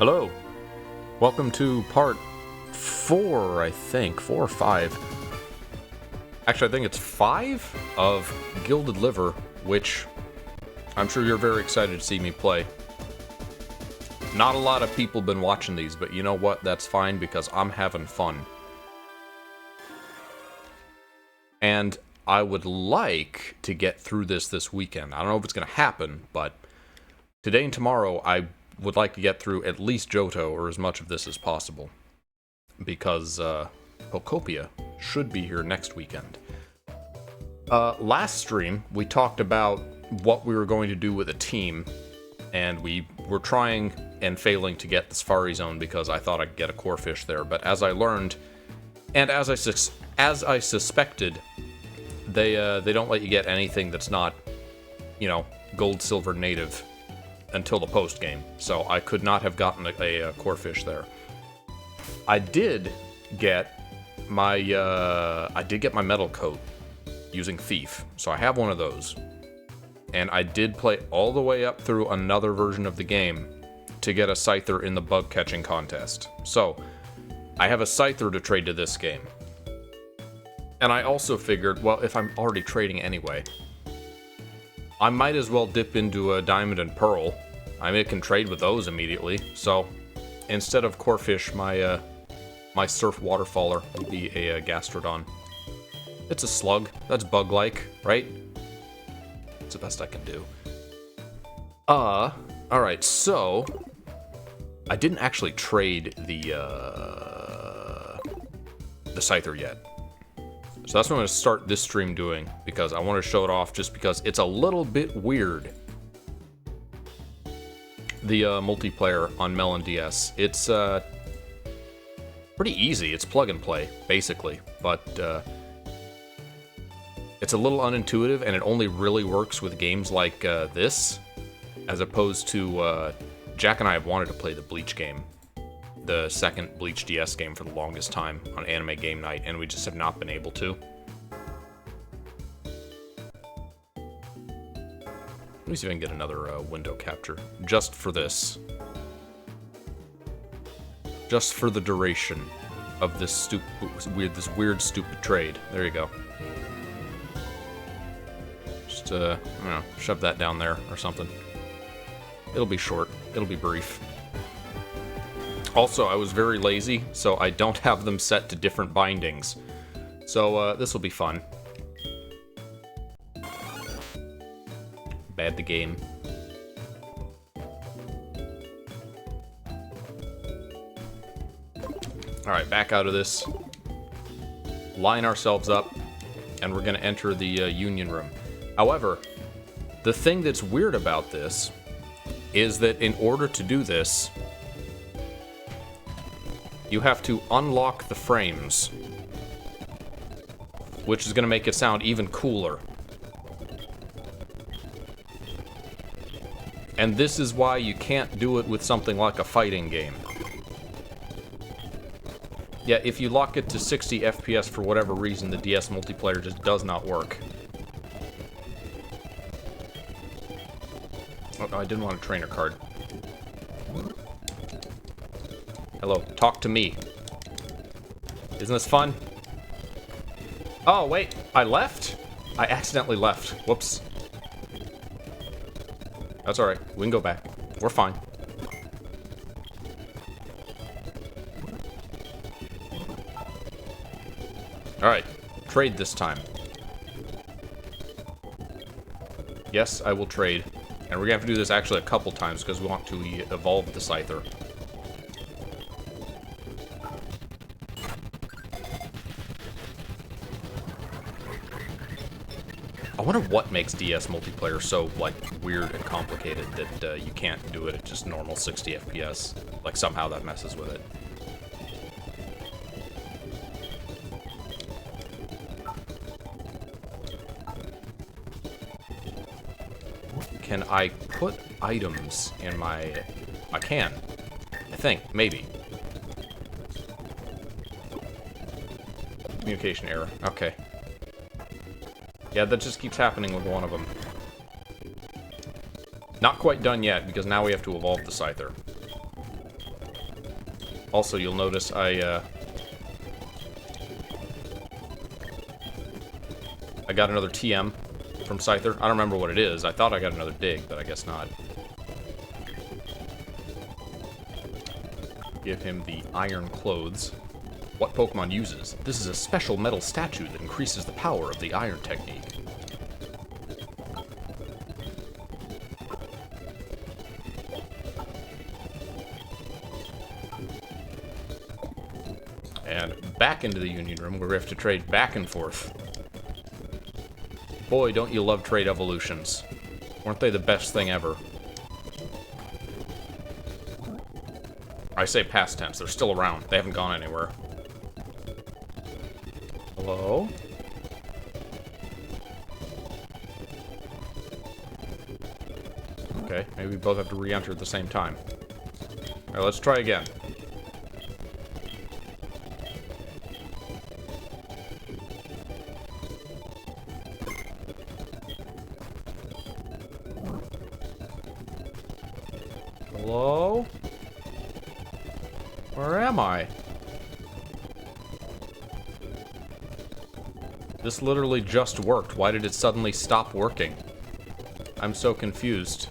Hello. Welcome to part 4, I think. 4 or 5. Actually, I think it's 5 of Gilded Liver, which I'm sure you're very excited to see me play. Not a lot of people been watching these, but you know what? That's fine because I'm having fun. And I would like to get through this weekend. I don't know if it's going to happen, but today and tomorrow I would like to get through at least Johto, or as much of this as possible. Because Pokopia should be here next weekend. Last stream, we talked about what we were going to do with a team, and we were trying and failing to get the Safari Zone because I thought I'd get a Corphish there. But as I learned, and as I suspected, they don't let you get anything that's not, you know, gold, silver, native until the post game. So I could not have gotten a Corphish there. I did get my metal coat using Thief, so I have one of those. And I did play all the way up through another version of the game to get a Scyther in the bug catching contest. So I have a Scyther to trade to this game. And I also figured, well, if I'm already trading anyway, I might as well dip into a Diamond and Pearl. I mean, I can trade with those immediately. So instead of Corphish, my Surf Waterfaller will be a Gastrodon. It's a slug. That's bug-like, right? It's the best I can do. Alright, so I didn't actually trade the Scyther yet. So that's what I'm going to start this stream doing, because I want to show it off just because it's a little bit weird. The multiplayer on Melon DS. It's pretty easy. It's plug and play, basically. But it's a little unintuitive, and it only really works with games like this, as opposed to Jack and I have wanted to play the Bleach game. The second Bleach DS game for the longest time on Anime Game Night, and we just have not been able to. Let me see if I can get another window capture, just for this. Just for the duration of this weird, stupid trade. There you go. Just, I don't know, shove that down there or something. It'll be short. It'll be brief. Also, I was very lazy, so I don't have them set to different bindings. So, this will be fun. Bad the game. Alright, back out of this. Line ourselves up, and we're going to enter the Union Room. However, the thing that's weird about this is that in order to do this, you have to unlock the frames, which is going to make it sound even cooler. And this is why you can't do it with something like a fighting game. Yeah, if you lock it to 60 FPS for whatever reason, the DS multiplayer just does not work. Oh, no, I didn't want a trainer card. Hello, talk to me. Isn't this fun? Oh, wait, I left? I accidentally left. Whoops. That's alright, we can go back. We're fine. Alright, trade this time. Yes, I will trade. And we're gonna have to do this actually a couple times because we want to evolve the Scyther. I wonder what makes DS multiplayer so, like, weird and complicated that you can't do it at just normal 60 FPS. Like, somehow that messes with it. Can I put items in my... I can. I think. Maybe. Communication error. Okay. Yeah, that just keeps happening with one of them. Not quite done yet, because now we have to evolve the Scyther. Also, you'll notice I got another TM from Scyther. I don't remember what it is. I thought I got another dig, but I guess not. Give him the iron clothes. What Pokemon uses? This is a special metal statue that increases the power of the iron technique. And back into the Union Room, where we have to trade back and forth. Boy, don't you love trade evolutions. Weren't they the best thing ever? I say past tense, they're still around. They haven't gone anywhere. Hello? Okay, maybe we both have to re-enter at the same time. Alright, let's try again. Hello? Where am I? This literally just worked. Why did it suddenly stop working? I'm so confused.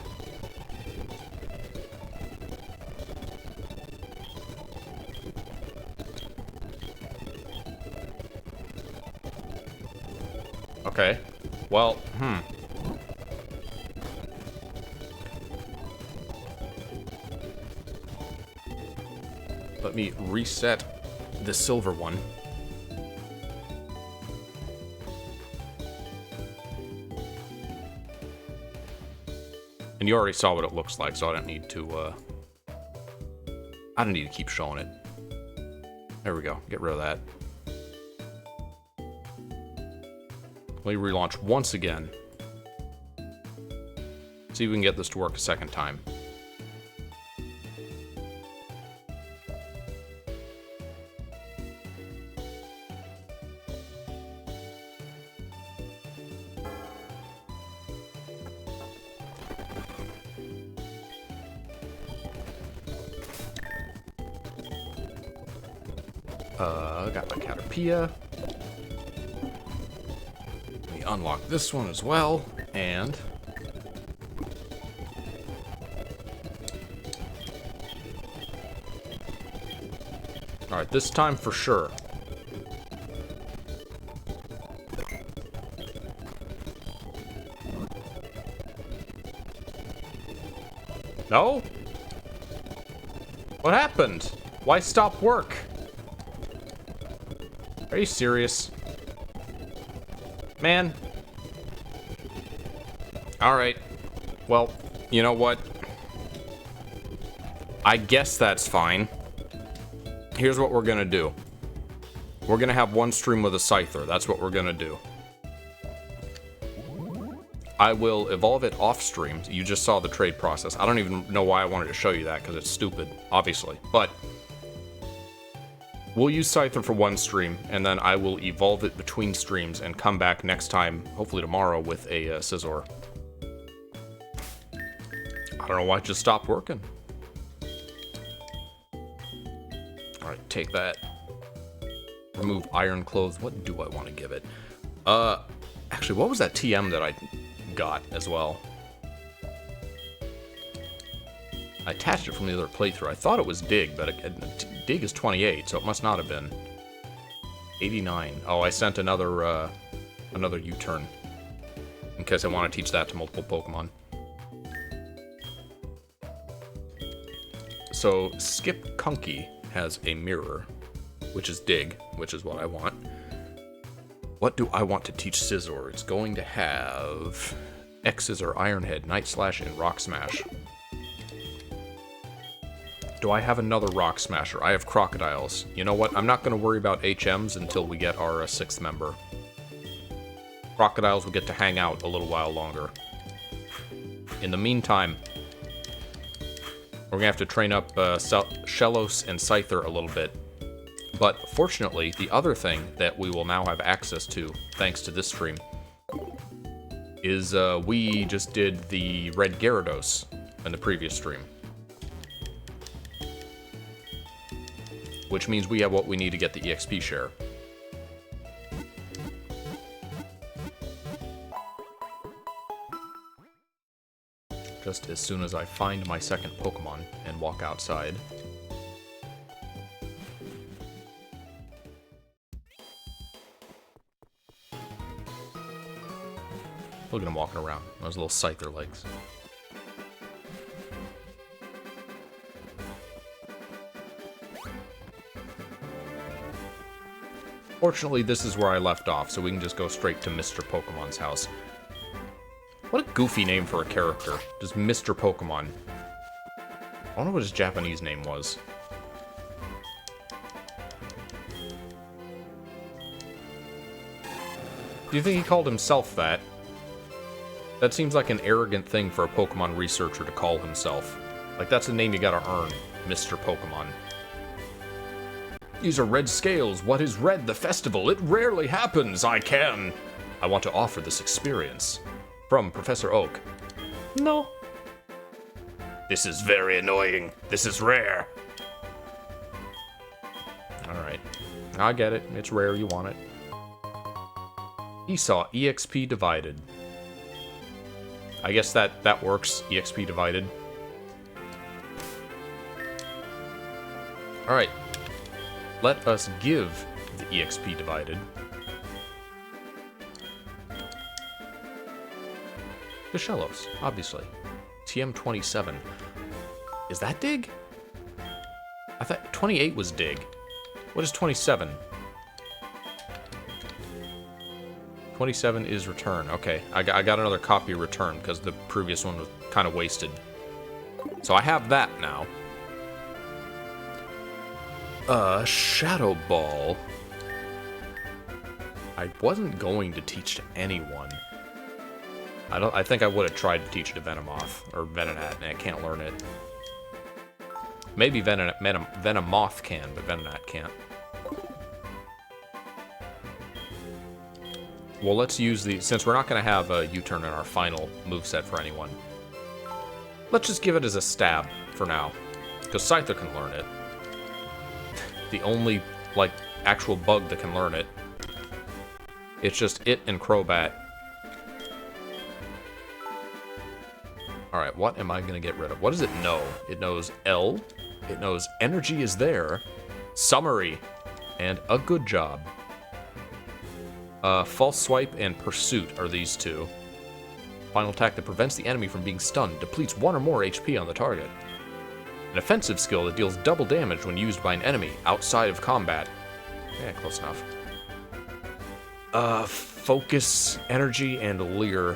Okay. Well, Let me reset the silver one. And you already saw what it looks like, so I don't need to keep showing it. There we go. Get rid of that. Let me relaunch once again. See if we can get this to work a second time. Got my Caterpia. Let me unlock this one as well, and alright, this time for sure. No? What happened? Why stop work? Are you serious? Man. Alright. Well, you know what? I guess that's fine. Here's what we're gonna do. We're gonna have one stream with a Scyther. That's what we're gonna do. I will evolve it off stream. You just saw the trade process. I don't even know why I wanted to show you that, because it's stupid, obviously. But we'll use Scyther for one stream, and then I will evolve it between streams and come back next time, hopefully tomorrow, with a Scizor. I don't know why it just stopped working. Alright, take that. Remove iron clothes. What do I want to give it? Actually, what was that TM that I got as well? I attached it from the other playthrough. I thought it was Dig, but Dig is 28, so it must not have been. 89. Oh, I sent another U-turn. In case I want to teach that to multiple Pokemon. So, Skip Kunky has a mirror, which is Dig, which is what I want. What do I want to teach Scizor? It's going to have X-Scissor, Iron Head, Night Slash, and Rock Smash. Do I have another Rock Smasher? I have Crocodiles. You know what? I'm not going to worry about HMs until we get our 6th member. Crocodiles will get to hang out a little while longer. In the meantime, we're going to have to train up Shellos and Scyther a little bit. But fortunately, the other thing that we will now have access to, thanks to this stream, is we just did the Red Gyarados in the previous stream. which means we have what we need to get the EXP share. Just as soon as I find my second Pokemon and walk outside. Look at him walking around. Those little scyther legs. Fortunately, this is where I left off, so we can just go straight to Mr. Pokemon's house. What a goofy name for a character. Just Mr. Pokemon. I wonder what his Japanese name was. Do you think he called himself that? That seems like an arrogant thing for a Pokemon researcher to call himself. Like, that's a name you gotta earn, Mr. Pokemon. These are red scales. What is red? The festival. It rarely happens. I want to offer this experience. From Professor Oak. No. This is very annoying. This is rare. Alright. I get it. It's rare. You want it. He saw EXP divided. I guess that works. EXP divided. Alright. Let us give the EXP divided to Shellos, obviously. TM27. Is that dig? I thought 28 was dig. What is 27? 27 is return. Okay, I got another copy of return because the previous one was kind of wasted. So I have that now. Shadow Ball. I wasn't going to teach to anyone. I think I would have tried to teach it to Venomoth or Venonat, and I can't learn it. Maybe Venomoth can, but Venonat can't. Well, let's use the... Since we're not going to have a U-turn in our final moveset for anyone, let's just give it as a stab for now. Because Scyther can learn it. The only, like, actual bug that can learn it. It's just it and Crobat. Alright, what am I going to get rid of? What does it know? It knows L. It knows energy is there. Summary. And a good job. False Swipe and Pursuit are these two. Final attack that prevents the enemy from being stunned. Depletes 1 or more HP on the target. An offensive skill that deals double damage when used by an enemy outside of combat. Yeah, close enough. Focus, Energy, and Leer.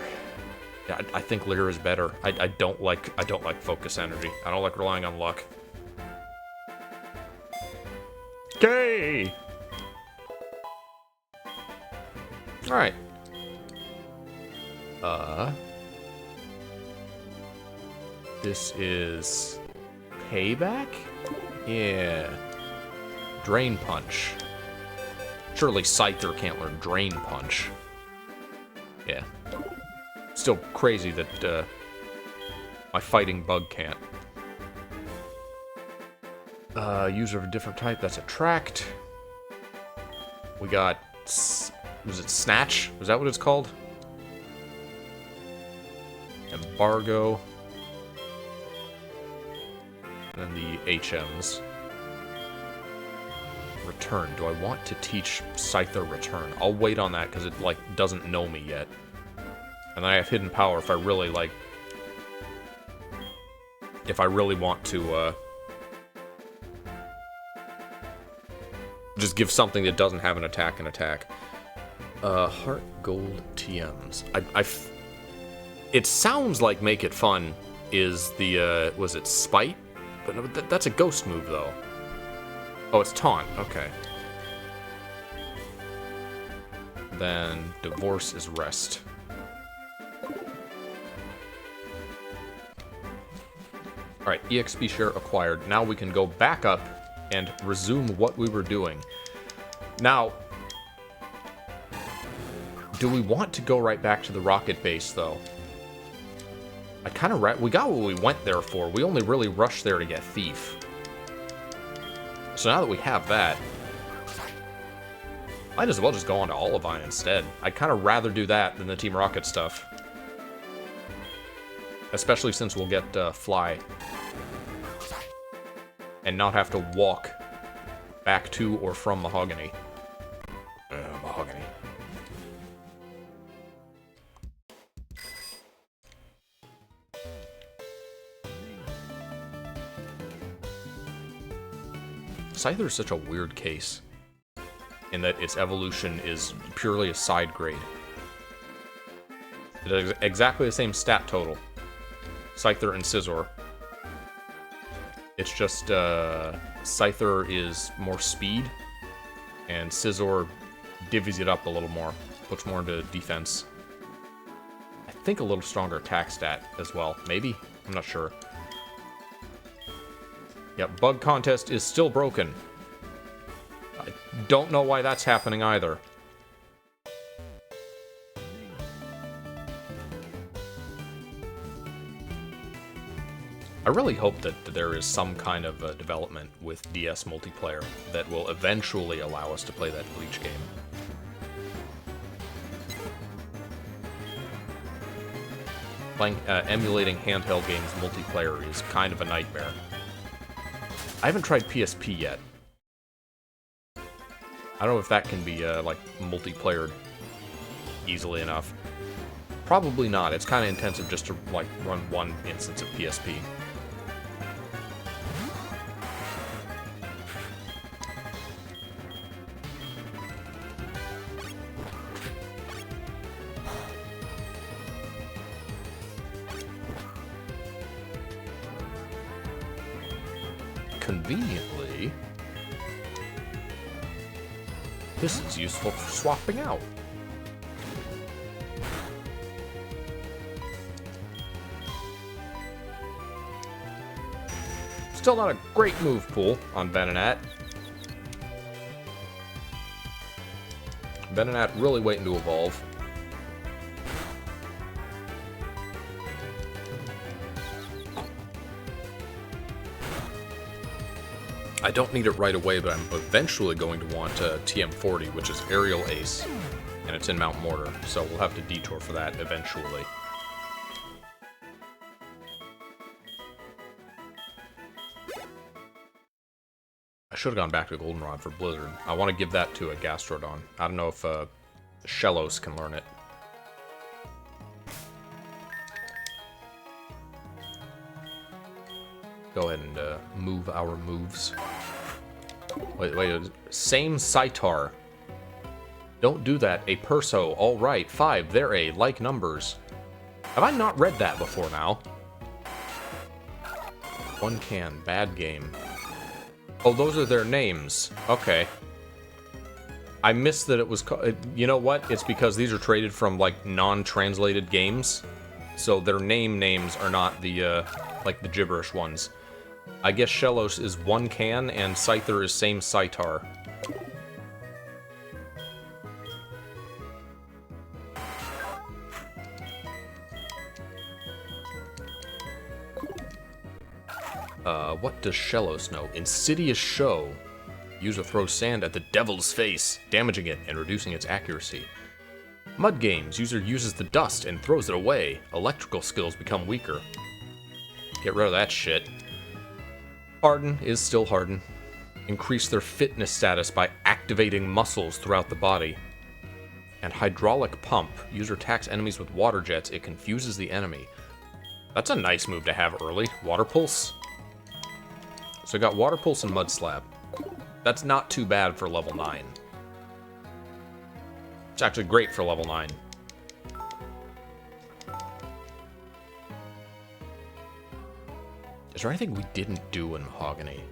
Yeah, I think Leer is better. I don't like Focus Energy. I don't like relying on luck. Okay. All right. This is Payback? Yeah. Drain Punch. Surely Scyther can't learn Drain Punch. Yeah. Still crazy that my fighting bug can't. User of a different type, that's Attract. We got... Was it Snatch? Was that what it's called? Embargo. And then the HMs. Return. Do I want to teach Scyther Return? I'll wait on that because it, like, doesn't know me yet. And then I have Hidden Power if I really, like... If I really want to, just give something that doesn't have an attack an attack. HeartGold TMs. It sounds like Make It Fun is the, was it Spite? But no, that's a ghost move, though. Oh, it's Taunt. Okay. Then Divorce is Rest. Alright, EXP share acquired. Now we can go back up and resume what we were doing. Now, do we want to go right back to the rocket base, though? I kind of... We got what we went there for. We only really rushed there to get Thief. So now that we have that, might as well just go on to Olivine instead. I'd kind of rather do that than the Team Rocket stuff. Especially since we'll get Fly. And not have to walk back to or from Mahogany. Mahogany. Scyther is such a weird case in that its evolution is purely a side grade. It has exactly the same stat total. Scyther and Scizor. It's just, Scyther is more speed, and Scizor divvies it up a little more, puts more into defense. I think a little stronger attack stat as well, maybe? I'm not sure. Yep, Bug Contest is still broken. I don't know why that's happening either. I really hope that there is some kind of development with DS multiplayer that will eventually allow us to play that Bleach game. Playing, emulating handheld games multiplayer is kind of a nightmare. I haven't tried PSP yet. I don't know if that can be, like, multiplayer easily enough. Probably not. It's kind of intensive just to, like, run one instance of PSP. Conveniently, this is useful for swapping out. Still not a great move pool on Venonat. Venonat really waiting to evolve. I don't need it right away, but I'm eventually going to want TM40, which is Aerial Ace, and it's in Mount Mortar, so we'll have to detour for that eventually. I should have gone back to Goldenrod for Blizzard. I want to give that to a Gastrodon. I don't know if Shellos can learn it. Go ahead and move our moves. Wait, same Scytar. Don't do that. A Perso, all right. 5, they're a like numbers. Have I not read that before now? One can, bad game. Oh, those are their names. Okay. I missed that it was you know what? It's because these are traded from, like, non-translated games. So their names are not the, like, the gibberish ones. I guess Shellos is one can, and Scyther is same Scytar. What does Shellos know? Insidious Show. User throws sand at the devil's face, damaging it and reducing its accuracy. Mud Games. User uses the dust and throws it away. Electrical skills become weaker. Get rid of that shit. Harden is still Harden. Increase their fitness status by activating muscles throughout the body. And Hydraulic Pump. User attacks enemies with water jets. It confuses the enemy. That's a nice move to have early. Water Pulse. So I got Water Pulse and Mud Slap. That's not too bad for level 9. It's actually great for level 9. Is there anything we didn't do in Mahogany?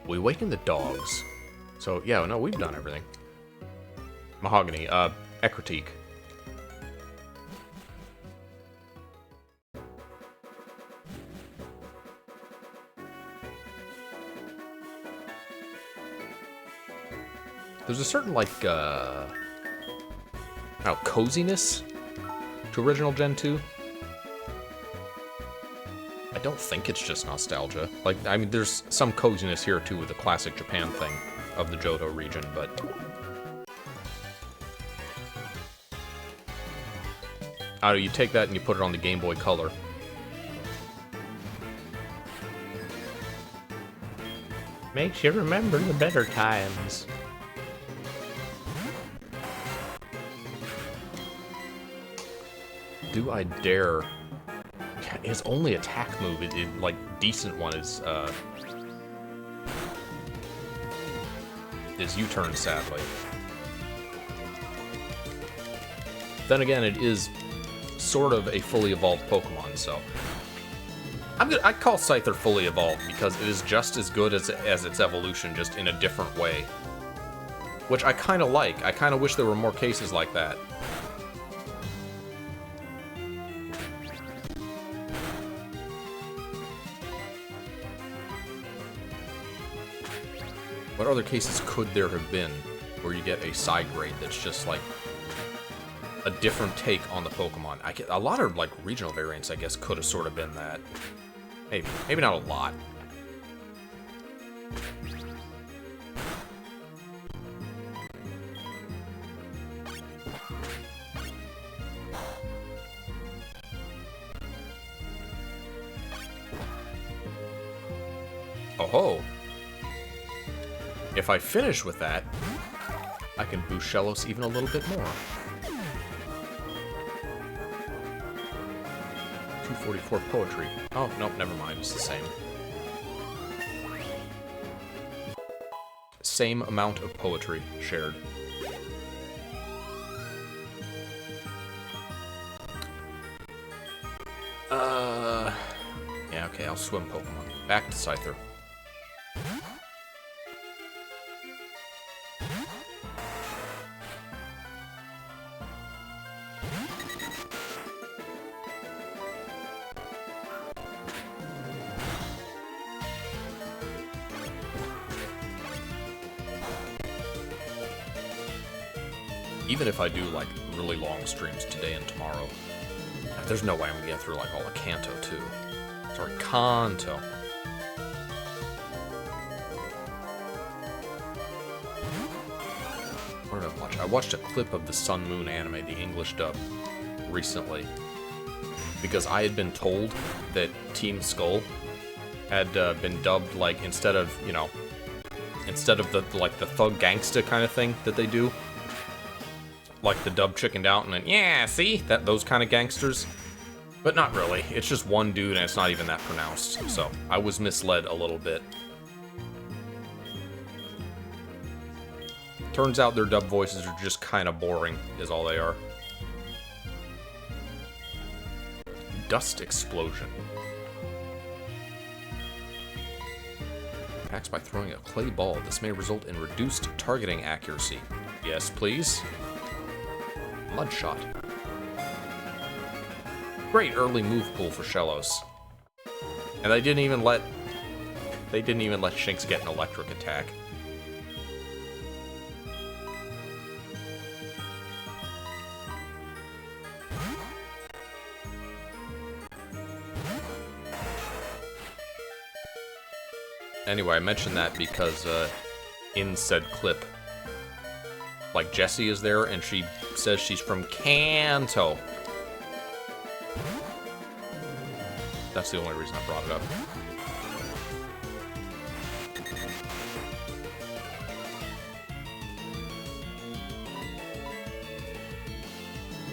We awakened the dogs. So, yeah, no, we've done everything. Mahogany, Ekritique. There's a certain, like, coziness to original Gen 2. I don't think it's just nostalgia. Like, I mean, there's some coziness here, too, with the classic Japan thing of the Johto region, but... I don't know, you take that and you put it on the Game Boy Color. Makes you remember the better times. Do I dare... His only attack move, like, decent one is U-turn, sadly. Then again, it is sort of a fully evolved Pokemon, so... I call Scyther fully evolved because it is just as good as its evolution, just in a different way. Which I kind of like. I kind of wish there were more cases like that. What other cases could there have been where you get a side grade that's just like a different take on the Pokemon? A lot of like regional variants, I guess, could have sort of been that. Maybe not a lot. Oh ho! If I finish with that, I can boost Shellos even a little bit more. 244 poetry. Oh, nope, never mind. It's the same. Same amount of poetry shared. Yeah, okay, I'll swim Pokemon. Back to Scyther. Even if I do, like, really long streams today and tomorrow, there's no way I'm gonna get through, like, all of Kanto, too. Sorry, Kanto. What did I watch? I watched a clip of the Sun Moon anime, the English dub, recently. Because I had been told that Team Skull had been dubbed, like, instead of the, like, the thug gangsta kind of thing that they do. Like the dub chickened out and then, yeah, see? Those kind of gangsters. But not really. It's just one dude and it's not even that pronounced. So, I was misled a little bit. Turns out their dub voices are just kind of boring, is all they are. Dust Explosion. Attacks by throwing a clay ball. This may result in reduced targeting accuracy. Yes, please. Mudshot. Great early move pool for Shellos. And they didn't even let Shinx get an electric attack. Anyway, I mentioned that because in said clip, like, Jessie is there, and she says she's from Kanto. That's the only reason I brought it up.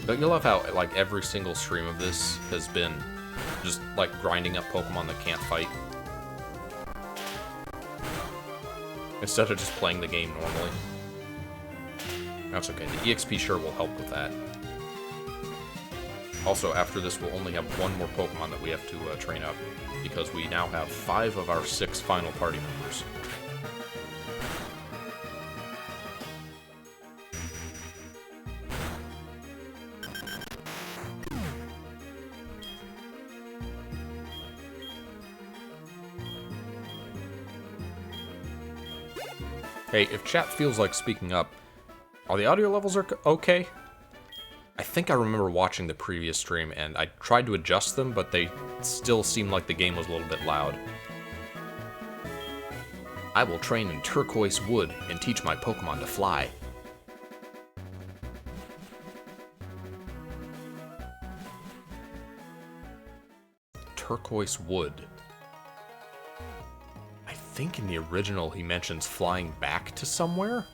Don't you love how, like, every single stream of this has been just, like, grinding up Pokemon that can't fight? Instead of just playing the game normally. That's okay, the EXP sure will help with that. Also, after this, we'll only have one more Pokemon that we have to train up, because we now have 5 of our 6 final party members. Hey, if chat feels like speaking up, are the audio levels okay? I think I remember watching the previous stream, and I tried to adjust them, but they still seemed like the game was a little bit loud. I will train in turquoise wood and teach my Pokemon to fly. Turquoise wood. I think in the original he mentions flying back to somewhere?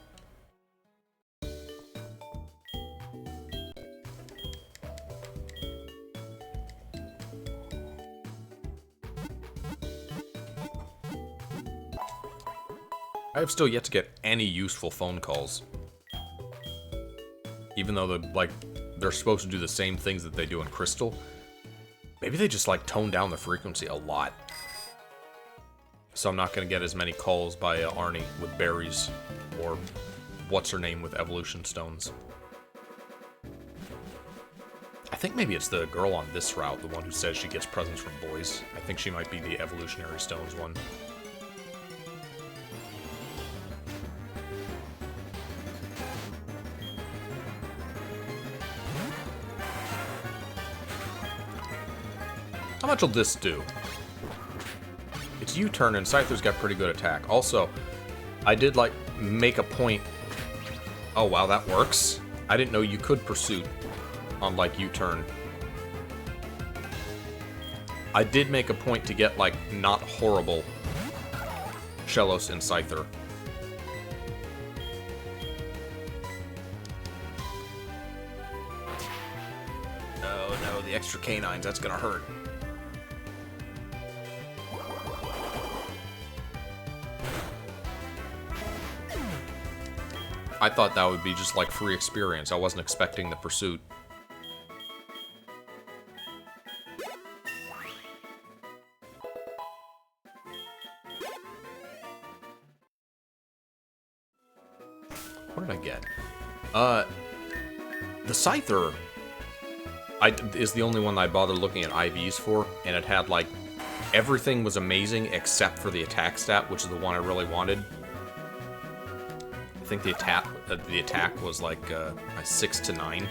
I have still yet to get any useful phone calls. Even though they're supposed to do the same things that they do in Crystal. Maybe they just like tone down the frequency a lot. So I'm not going to get as many calls by Arnie with berries, or what's her name with evolution stones. I think maybe it's the girl on this route, the one who says she gets presents from boys. I think she might be the evolutionary stones one. How much will this do? It's U-turn, and Scyther's got pretty good attack. Also, I did, like, make a point... Oh, wow, that works. I didn't know you could Pursuit on, like, U-turn. I did make a point to get, like, not horrible Shellos and Scyther. Oh, no, the extra canines, that's gonna hurt. I thought that would be just like free experience. I wasn't expecting the Pursuit. What did I get? The Scyther is the only one that I bothered looking at IVs for, and it had like everything was amazing except for the attack stat, which is the one I really wanted. I think the attack was like a 6 to 9.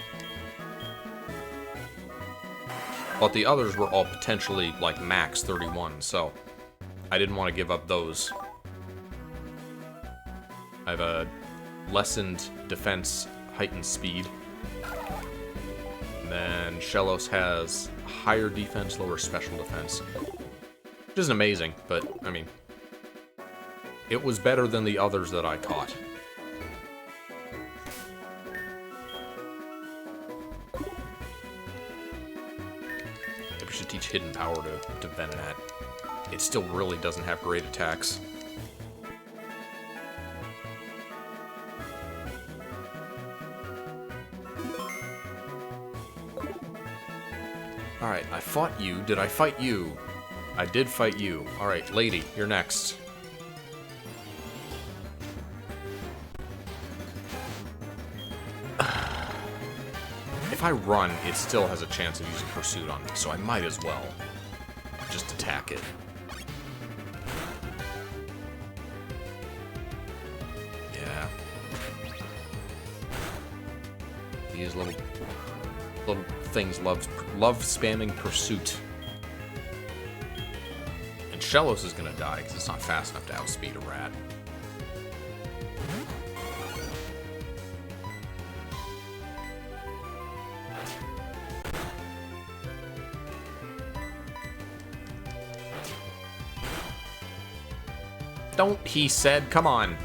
But the others were all potentially like max 31, so I didn't want to give up those. I have a lessened defense, heightened speed. And then Shellos has higher defense, lower special defense. Which isn't amazing, but I mean, it was better than the others that I caught. Should teach Hidden Power to Venonat. It still really doesn't have great attacks. Alright, I fought you. Did I fight you? I did fight you. Alright, lady, you're next. If I run, it still has a chance of using Pursuit on me, so I might as well just attack it. Yeah. These little things love spamming Pursuit. And Shellos is gonna die because it's not fast enough to outspeed a rat. Don't, he said. Come on.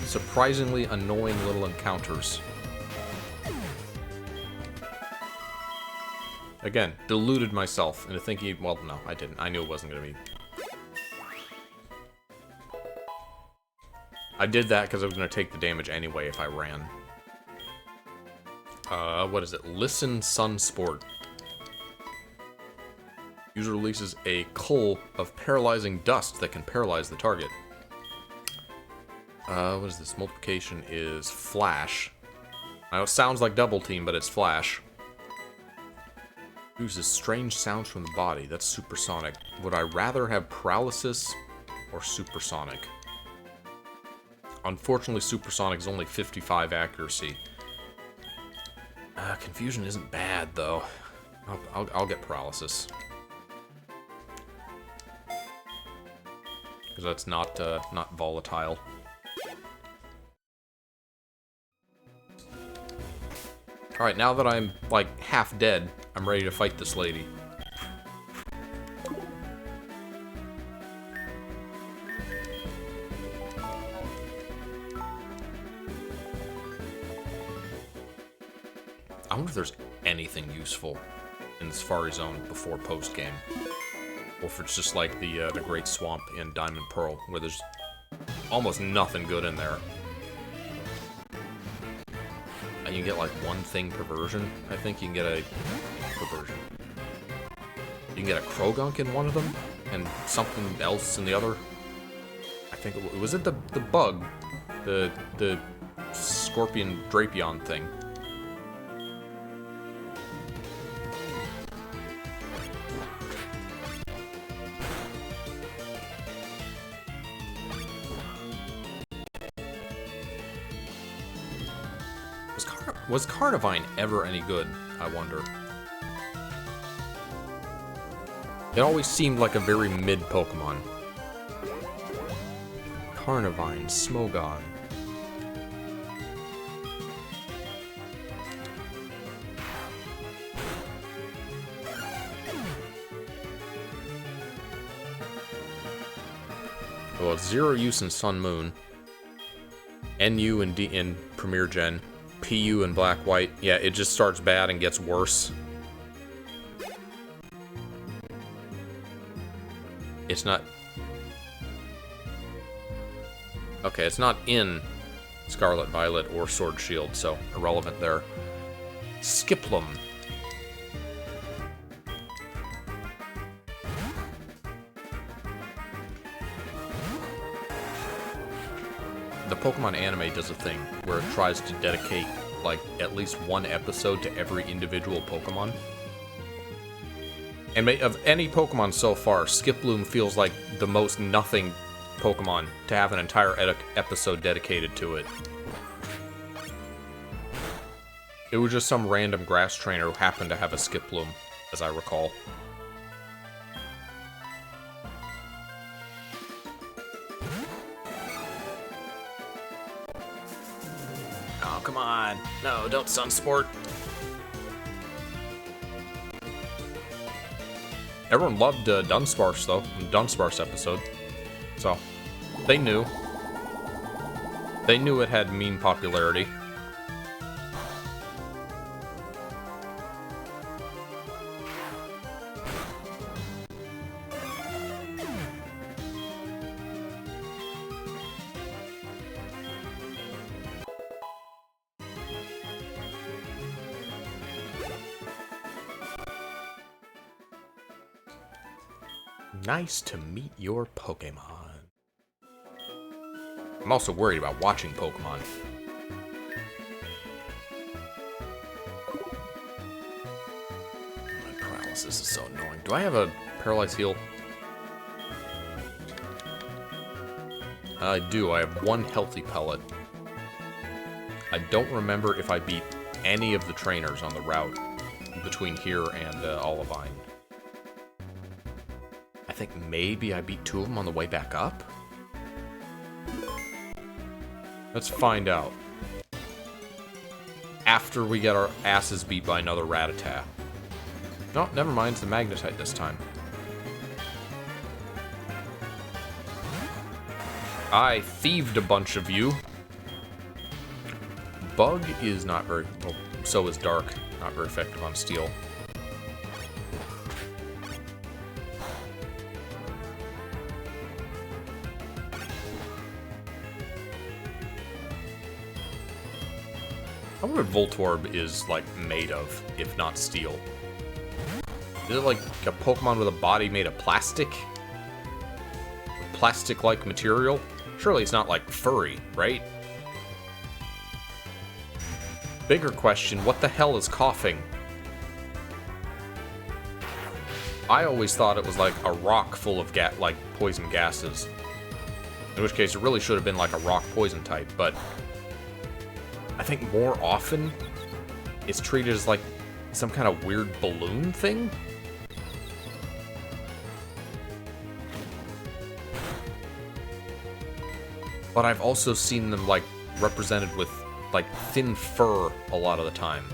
Surprisingly annoying little encounters. Again, deluded myself into thinking, well, no, I didn't. I knew it wasn't going to be. I did that because I was going to take the damage anyway if I ran. What is it? Listen Sun Sport. User releases a coal of paralyzing dust that can paralyze the target. What is this? Multiplication is Flash. I know it sounds like Double Team, but it's Flash. Uses strange sounds from the body. That's supersonic. Would I rather have paralysis or supersonic? Unfortunately, Supersonic is only 55 accuracy. Confusion isn't bad, though. I'll get Paralysis. Because that's not volatile. Alright, now that I'm, like, half dead, I'm ready to fight this lady. I wonder if there's anything useful in the Safari Zone before post-game. Or if it's just like the Great Swamp in Diamond Pearl, where there's almost nothing good in there. And you can get like one thing per version. I think you can get a perversion. You can get a Krogunk in one of them, and something else in the other. I think it was it the bug, the Scorpion Drapion thing. Was Carnivine ever any good, I wonder? It always seemed like a very mid Pokemon. Carnivine, Smogon. Well, it's zero use in Sun Moon. NU in Premier Gen. PU and Black White. Yeah, it just starts bad and gets worse. It's not... Okay, it's not in Scarlet Violet or Sword Shield, so irrelevant there. Skiplum. The Pokemon anime does a thing where it tries to dedicate, like, at least one episode to every individual Pokemon. And of any Pokemon so far, Skiploom feels like the most nothing Pokemon to have an entire episode dedicated to it. It was just some random grass trainer who happened to have a Skiploom, as I recall. Oh, come on. No, don't Sunsport. Everyone loved Dunsparce, though, in the Dunsparce episode. So, they knew. They knew it had meme popularity. Nice to meet your Pokemon. I'm also worried about watching Pokemon. My paralysis is so annoying. Do I have a Paralyze Heal? I do. I have one healthy pellet. I don't remember if I beat any of the trainers on the route between here and Olivine. I think maybe I beat 2 of them on the way back up? Let's find out. After we get our asses beat by another Rattata. No, never mind, it's the Magnetite this time. I thieved a bunch of you. Bug is not very... well, so is Dark. Not very effective on Steel. I wonder what Voltorb is, like, made of, if not steel. Is it like a Pokemon with a body made of plastic? Plastic-like material? Surely it's not, like, furry, right? Bigger question, what the hell is coughing? I always thought it was like a rock full of, like, poison gases. In which case, it really should have been like a rock poison type, but I think more often it's treated as like some kind of weird balloon thing. But I've also seen them like represented with like thin fur a lot of the time.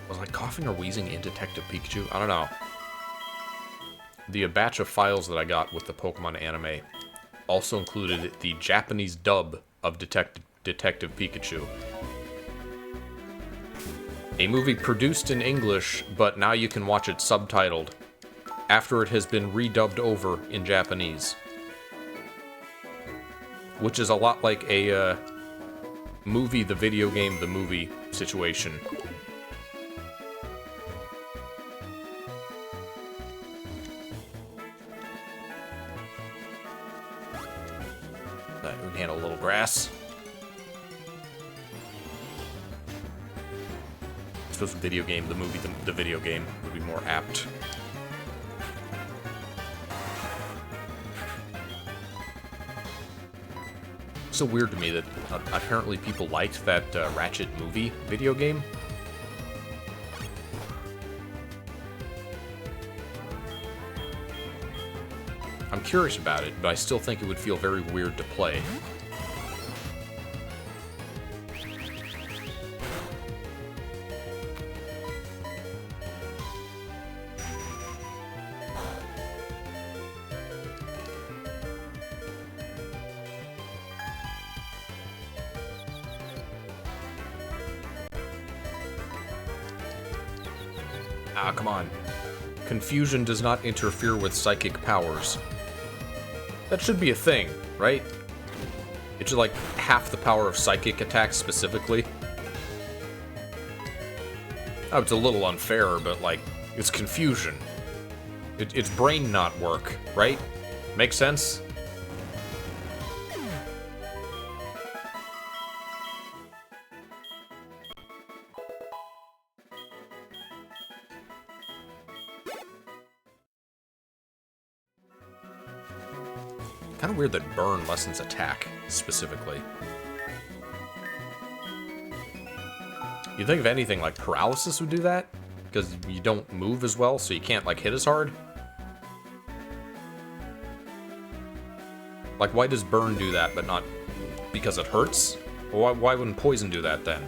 Was I coughing or wheezing in Detective Pikachu? I don't know. The batch of files that I got with the Pokemon anime also included the Japanese dub of Detective Pikachu. A movie produced in English, but now you can watch it subtitled after it has been redubbed over in Japanese. Which is a lot like a movie, the video game, the movie situation. We can handle a little grass. I suppose video game, the movie, the video game would be more apt. It's so weird to me that apparently people liked that Ratchet movie video game. I'm curious about it, but I still think it would feel very weird to play. Ah, come on. Confusion does not interfere with psychic powers. That should be a thing, right? It should, like, half the power of psychic attacks specifically. Oh, it's a little unfair, but, like, it's confusion. It's brain not work, right? Makes sense? Kind of weird that burn lessens attack, specifically. You'd think if anything, like, paralysis would do that? Because you don't move as well, so you can't, like, hit as hard? Like, why does burn do that, but not because it hurts? Well, why wouldn't poison do that, then?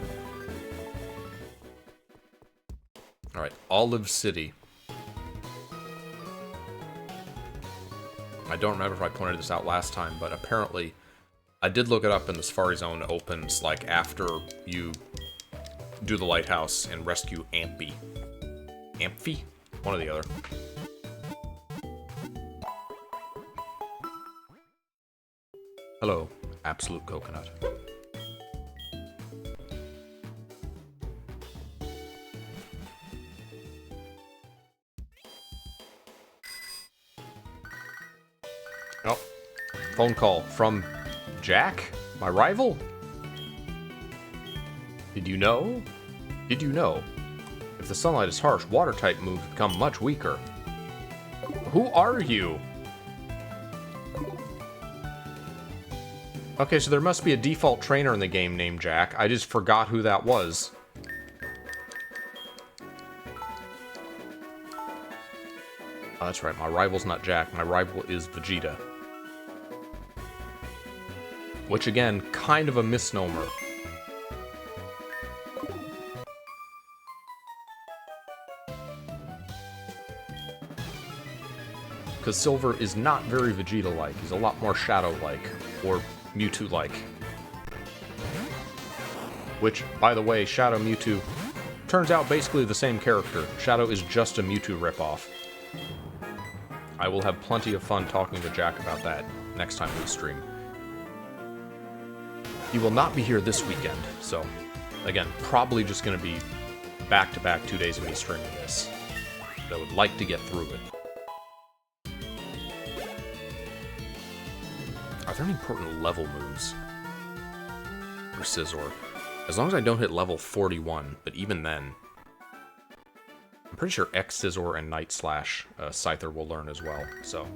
Alright, Olive City. I don't remember if I pointed this out last time, but apparently I did look it up, and the Safari Zone opens, like, after you do the lighthouse and rescue Ampy. Amphy? One or the other. Hello, Absolute Coconut. Oh, phone call from Jack, my rival? Did you know? Did you know? If the sunlight is harsh, water-type moves become much weaker. Who are you? Okay, so there must be a default trainer in the game named Jack. I just forgot who that was. Oh, that's right, my rival's not Jack. My rival is Vegeta. Which, again, kind of a misnomer. Because Silver is not very Vegeta-like. He's a lot more Shadow-like, or Mewtwo-like. Which, by the way, Shadow Mewtwo turns out basically the same character. Shadow is just a Mewtwo ripoff. I will have plenty of fun talking to Jack about that next time we stream. He will not be here this weekend, so, again, probably just going to be back-to-back 2 days of me streaming this. But I would like to get through it. Are there any important level moves for Scizor? As long as I don't hit level 41, but even then, I'm pretty sure X Scizor and Night Slash Scyther will learn as well, so.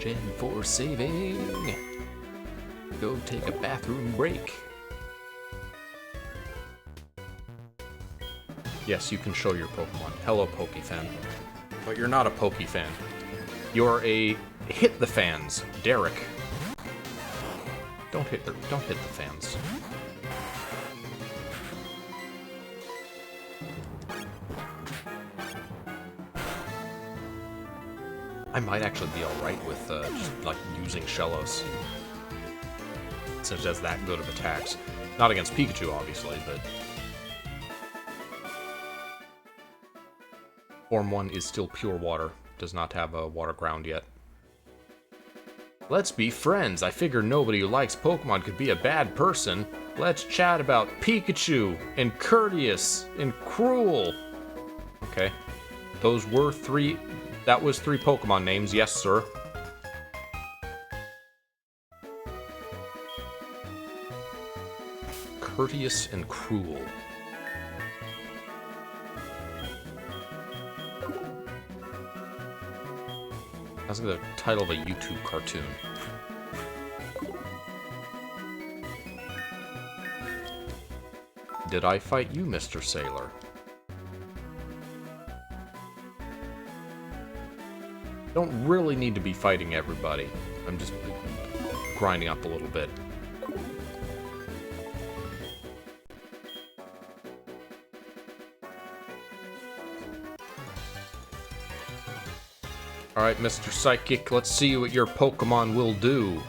Gen 4 saving. Go take a bathroom break. Yes, you can show your Pokemon. Hello, Pokefan. But you're not a Pokefan. You're a hit the fans, Derek. Don't hit the fans. I might actually be alright with just like using Shellos, since it has that good of attacks. Not against Pikachu, obviously, but Form 1 is still pure water. Does not have a water ground yet. Let's be friends. I figure nobody who likes Pokemon could be a bad person. Let's chat about Pikachu and courteous and cruel. Okay. Those were three... That was 3 Pokemon names, yes, sir. Courteous and cruel. That's the title of a YouTube cartoon. Did I fight you, Mr. Sailor? Don't really need to be fighting everybody. I'm just grinding up a little bit. Alright, Mr. Psychic, let's see what your Pokemon will do.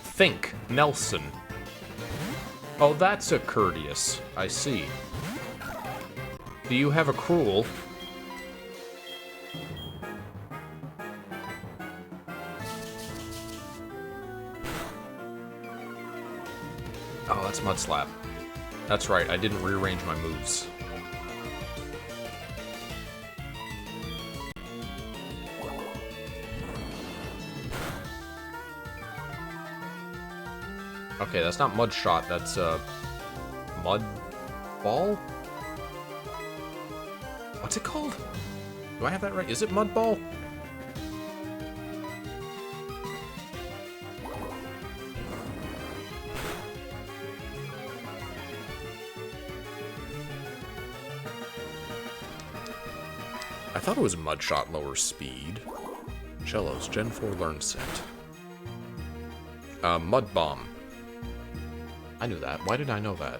Think, Nelson. Oh, that's a courteous. I see. Do you have a cruel? Oh, that's Mud Slap. That's right, I didn't rearrange my moves. Okay, that's not Mud Shot, that's Mud Ball? What's it called? Do I have that right? Is it Mud Ball? I thought it was Mud Shot lower speed. Cello's Gen 4 Learn Set. Mud Bomb. I knew that. Why did I know that?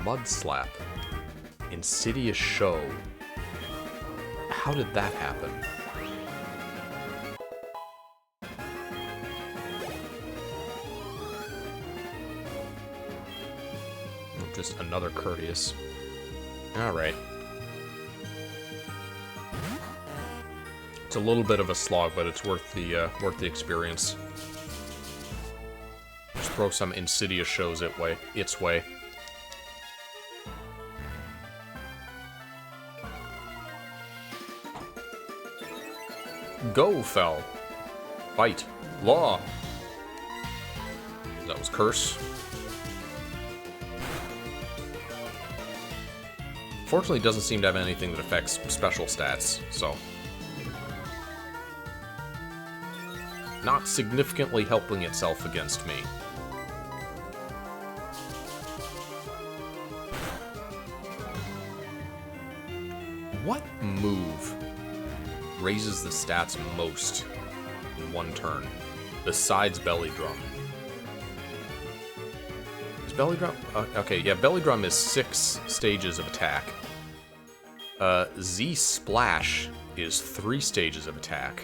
Mud Slap. Insidious Show. How did that happen? Just another courteous. Alright. It's a little bit of a slog, but it's worth the experience. Just throw some Insidious Shows its way. Go, Fell. Fight. Law. That was Curse. Fortunately, it doesn't seem to have anything that affects special stats, so... Not significantly helping itself against me. What move raises the stats most in one turn, besides Belly Drum? Is Belly Drum... okay, yeah, Belly Drum is 6 stages of attack. Z-Splash is 3 stages of attack.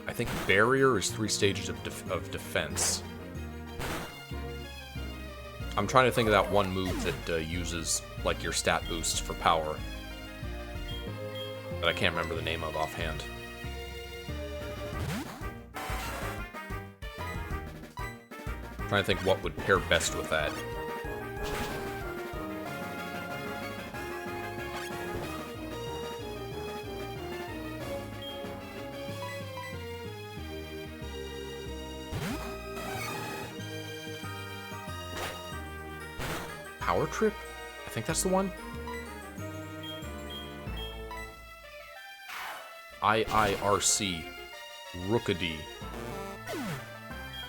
I think Barrier is 3 stages of defense. I'm trying to think of that one move that uses, like, your stat boosts for power. That I can't remember the name of offhand. I'm trying to think what would pair best with that. Power Trip? I think that's the one. IIRC. Rookity.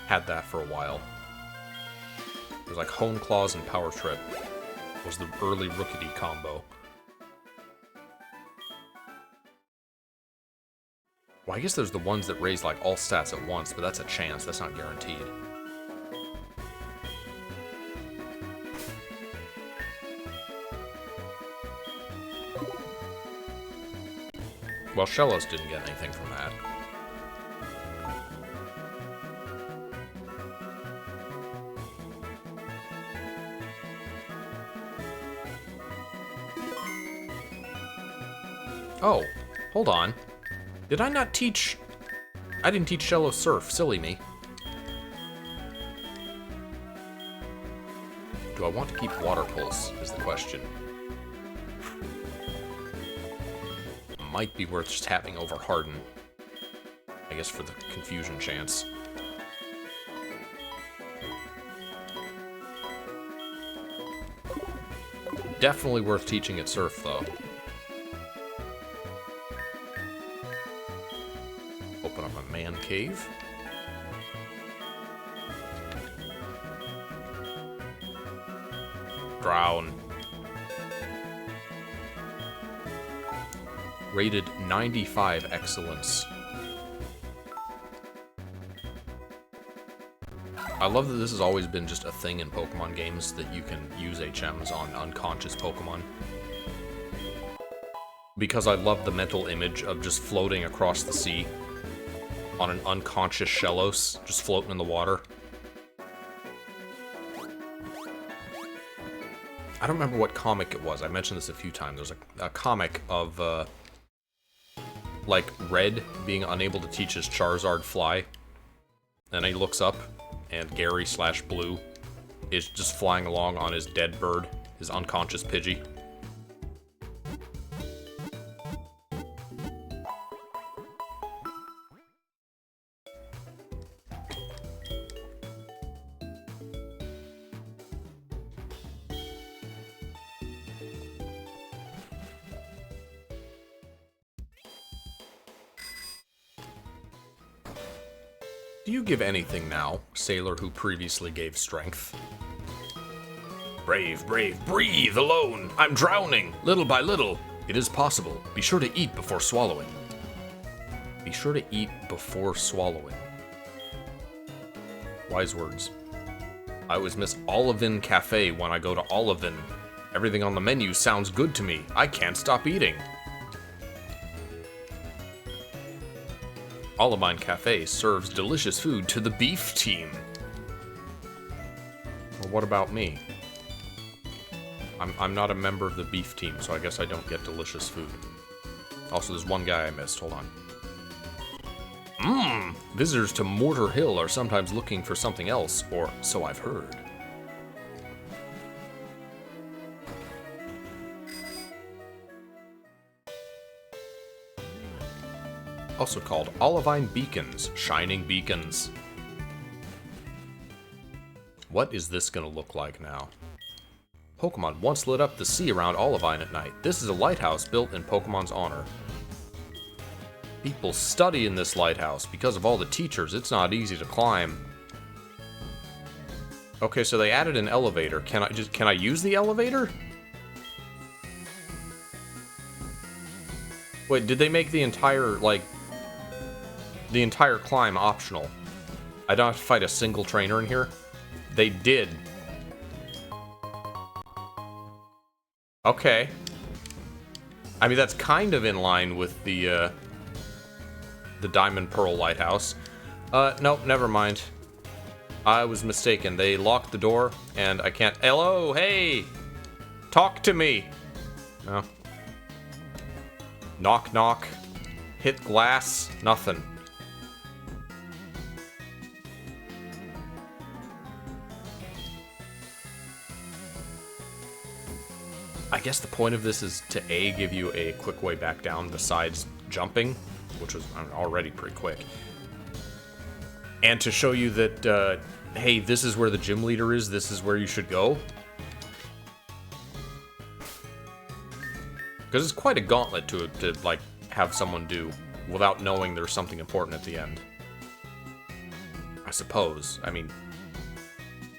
Had that for a while. It was like Hone Claws and Power Trip. Was the early Rookity combo. Well, I guess there's the ones that raise like all stats at once, but that's a chance. That's not guaranteed. Well, Shellos didn't get anything from that. Oh, hold on. Did I not teach... I didn't teach Shellos Surf. Silly me. Do I want to keep Water Pulse, is the question. Might be worth just having over Harden. I guess for the confusion chance. Definitely worth teaching at Surf, though. Open up a man cave. Drown. Rated 95 excellence. I love that this has always been just a thing in Pokemon games that you can use HMs on unconscious Pokemon. Because I love the mental image of just floating across the sea on an unconscious Shellos, just floating in the water. I don't remember what comic it was. I mentioned this a few times. There's a comic of, like, Red being unable to teach his Charizard fly. And he looks up, and Gary/Blue is just flying along on his dead bird, his unconscious Pidgey. Do you give anything now, sailor who previously gave strength? Brave, brave, breathe alone! I'm drowning, little by little. It is possible. Be sure to eat before swallowing. Be sure to eat before swallowing. Wise words. I always miss Olivin Cafe when I go to Olivin. Everything on the menu sounds good to me. I can't stop eating. Olivine Cafe serves delicious food to the beef team. Well, what about me? I'm not a member of the beef team, so I guess I don't get delicious food. Also, there's one guy I missed. Hold on. Visitors to Mortar Hill are sometimes looking for something else, or so I've heard. Also called Olivine Beacons, Shining Beacons. What is this gonna look like now? Pokemon once lit up the sea around Olivine at night. This is a lighthouse built in Pokemon's honor. People study in this lighthouse. Because of all the teachers, it's not easy to climb. Okay, so they added an elevator. Can I use the elevator? Wait, did they make the entire, like, the entire climb optional? I don't have to fight a single trainer in here? They did. Okay. I mean, that's kind of in line with the Diamond Pearl Lighthouse. Nope, never mind. I was mistaken. They locked the door, and I can't... Hello, hey! Talk to me! No. Knock, knock. Hit glass. Nothing. I guess the point of this is to A, give you a quick way back down besides jumping, which was already pretty quick. And to show you that, hey, this is where the gym leader is, this is where you should go. Because it's quite a gauntlet to, like, have someone do without knowing there's something important at the end. I suppose. I mean,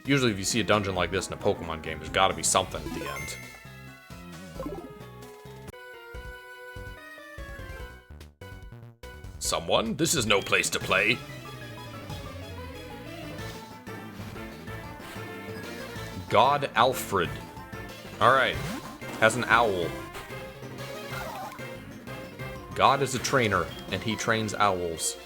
usually if you see a dungeon like this in a Pokemon game, there's gotta be something at the end. Someone? This is no place to play. God Alfred. Alright. Has an owl. God is a trainer, and he trains owls.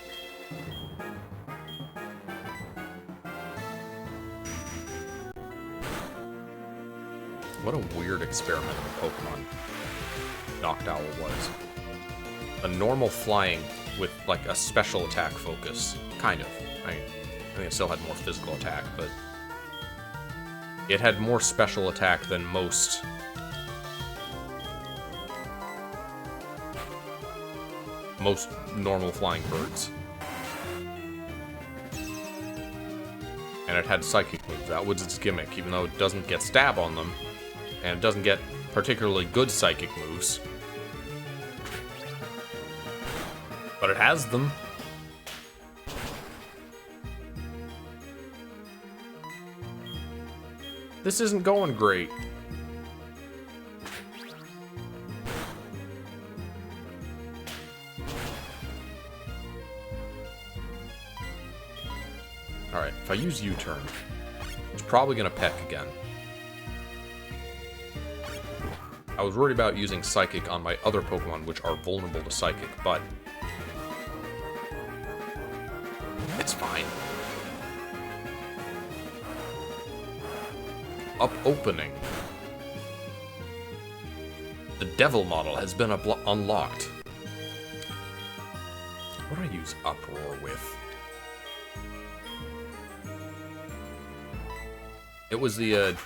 What a weird experiment of Pokemon Knocked Owl was. A normal flying with, like, a special attack focus. Kind of. I think it still had more physical attack, but it had more special attack than most normal flying birds. And it had psychic moves. That was its gimmick, even though it doesn't get stab on them, and it doesn't get particularly good psychic moves. But it has them. This isn't going great. Alright, if I use U-turn, it's probably gonna peck again. I was worried about using Psychic on my other Pokemon, which are vulnerable to Psychic, but it's fine. Up opening. The Devil model has been unlocked. What do I use Uproar with? It was the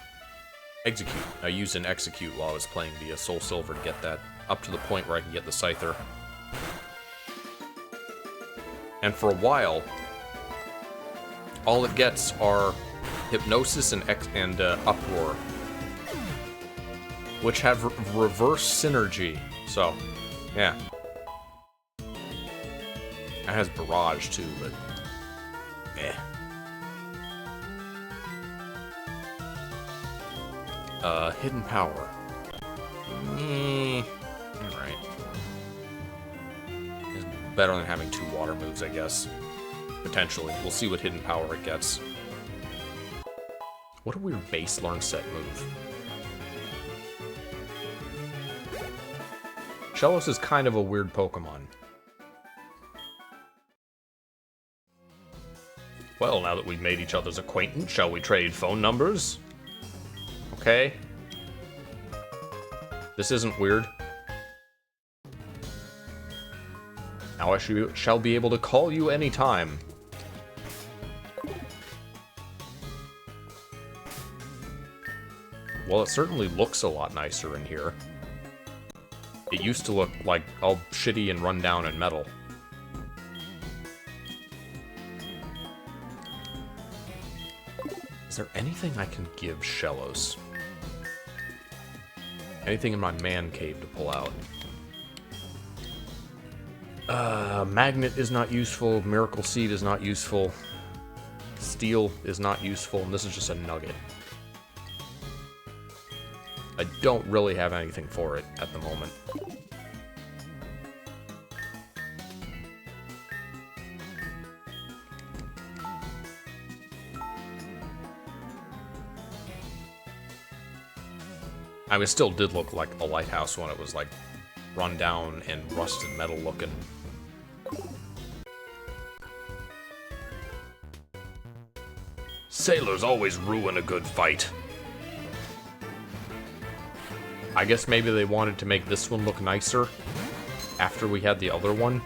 Execute. I used an Execute while I was playing the Soul Silver to get that up to the point where I can get the Scyther. And for a while, all it gets are Hypnosis and Uproar, which have reverse synergy. So, yeah. It has Barrage too, but eh. Hidden Power. Alright. It's better than having 2 water moves, I guess. Potentially. We'll see what Hidden Power it gets. What a weird base learn set move. Shellos is kind of a weird Pokemon. Well, now that we've made each other's acquaintance, shall we trade phone numbers? Okay. This isn't weird. Now I shall be able to call you anytime. Well, it certainly looks a lot nicer in here. It used to look like all shitty and run down and metal. Is there anything I can give Shellos? Anything in my man cave to pull out? Magnet is not useful, Miracle Seed is not useful, Steel is not useful, and this is just a nugget. I don't really have anything for it at the moment. I mean, it still did look like a lighthouse when it was, like, run down and rusted metal looking. Sailors always ruin a good fight. I guess maybe they wanted to make this one look nicer after we had the other one.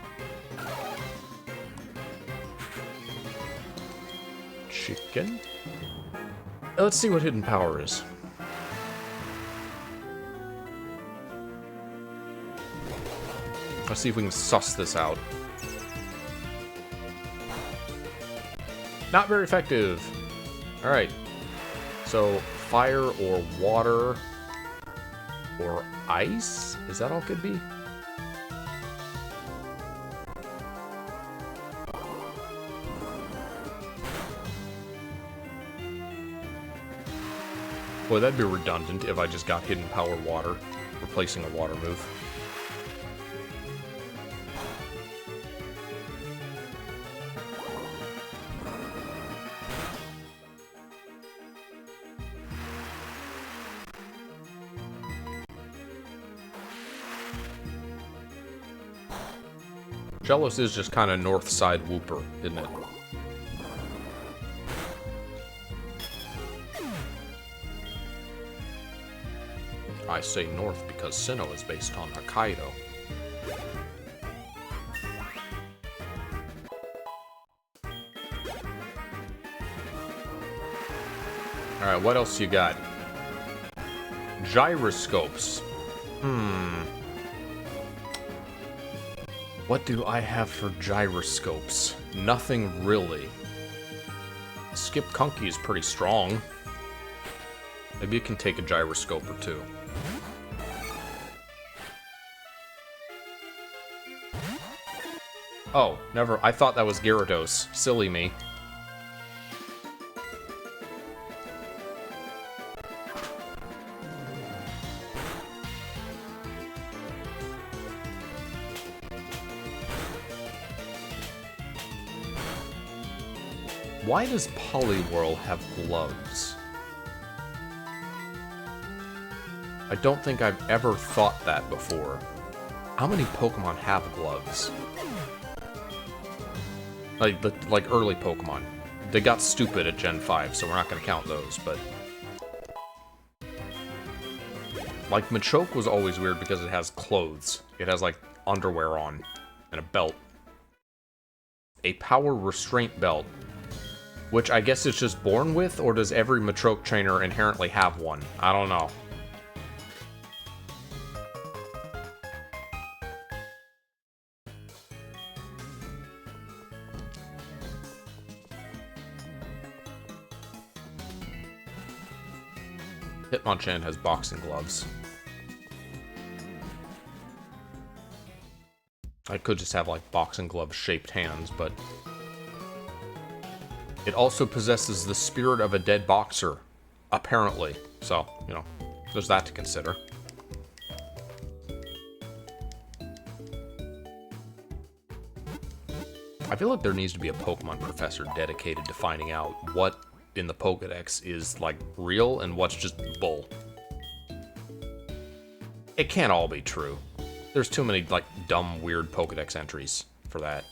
Chicken? Let's see what Hidden Power is. Let's see if we can suss this out. Not very effective. Alright. So, fire or water or ice? Is that all it could be? Boy, that'd be redundant if I just got hidden power water, replacing a water move. Jealous is just kind of north side Wooper, isn't it? I say north because Sinnoh is based on Hokkaido. Alright, what else you got? Gyroscopes. What do I have for gyroscopes? Nothing really. Skip Kunky is pretty strong. Maybe you can take a gyroscope or two. Oh, never. I thought that was Gyarados. Silly me. Why does Poliwhirl have gloves? I don't think I've ever thought that before. How many Pokemon have gloves? Like early Pokemon. They got stupid at Gen 5, so we're not going to count those, but... Like, Machoke was always weird because it has clothes. It has, like, underwear on. And a belt. A power restraint belt. Which I guess it's just born with, or does every Machoke trainer inherently have one? I don't know. Hitmonchan has boxing gloves. I could just have, like, boxing glove-shaped hands, but... It also possesses the spirit of a dead boxer, apparently. So, you know, there's that to consider. I feel like there needs to be a Pokemon professor dedicated to finding out what in the Pokedex is, like, real and what's just bull. It can't all be true. There's too many, like, dumb, weird Pokedex entries for that.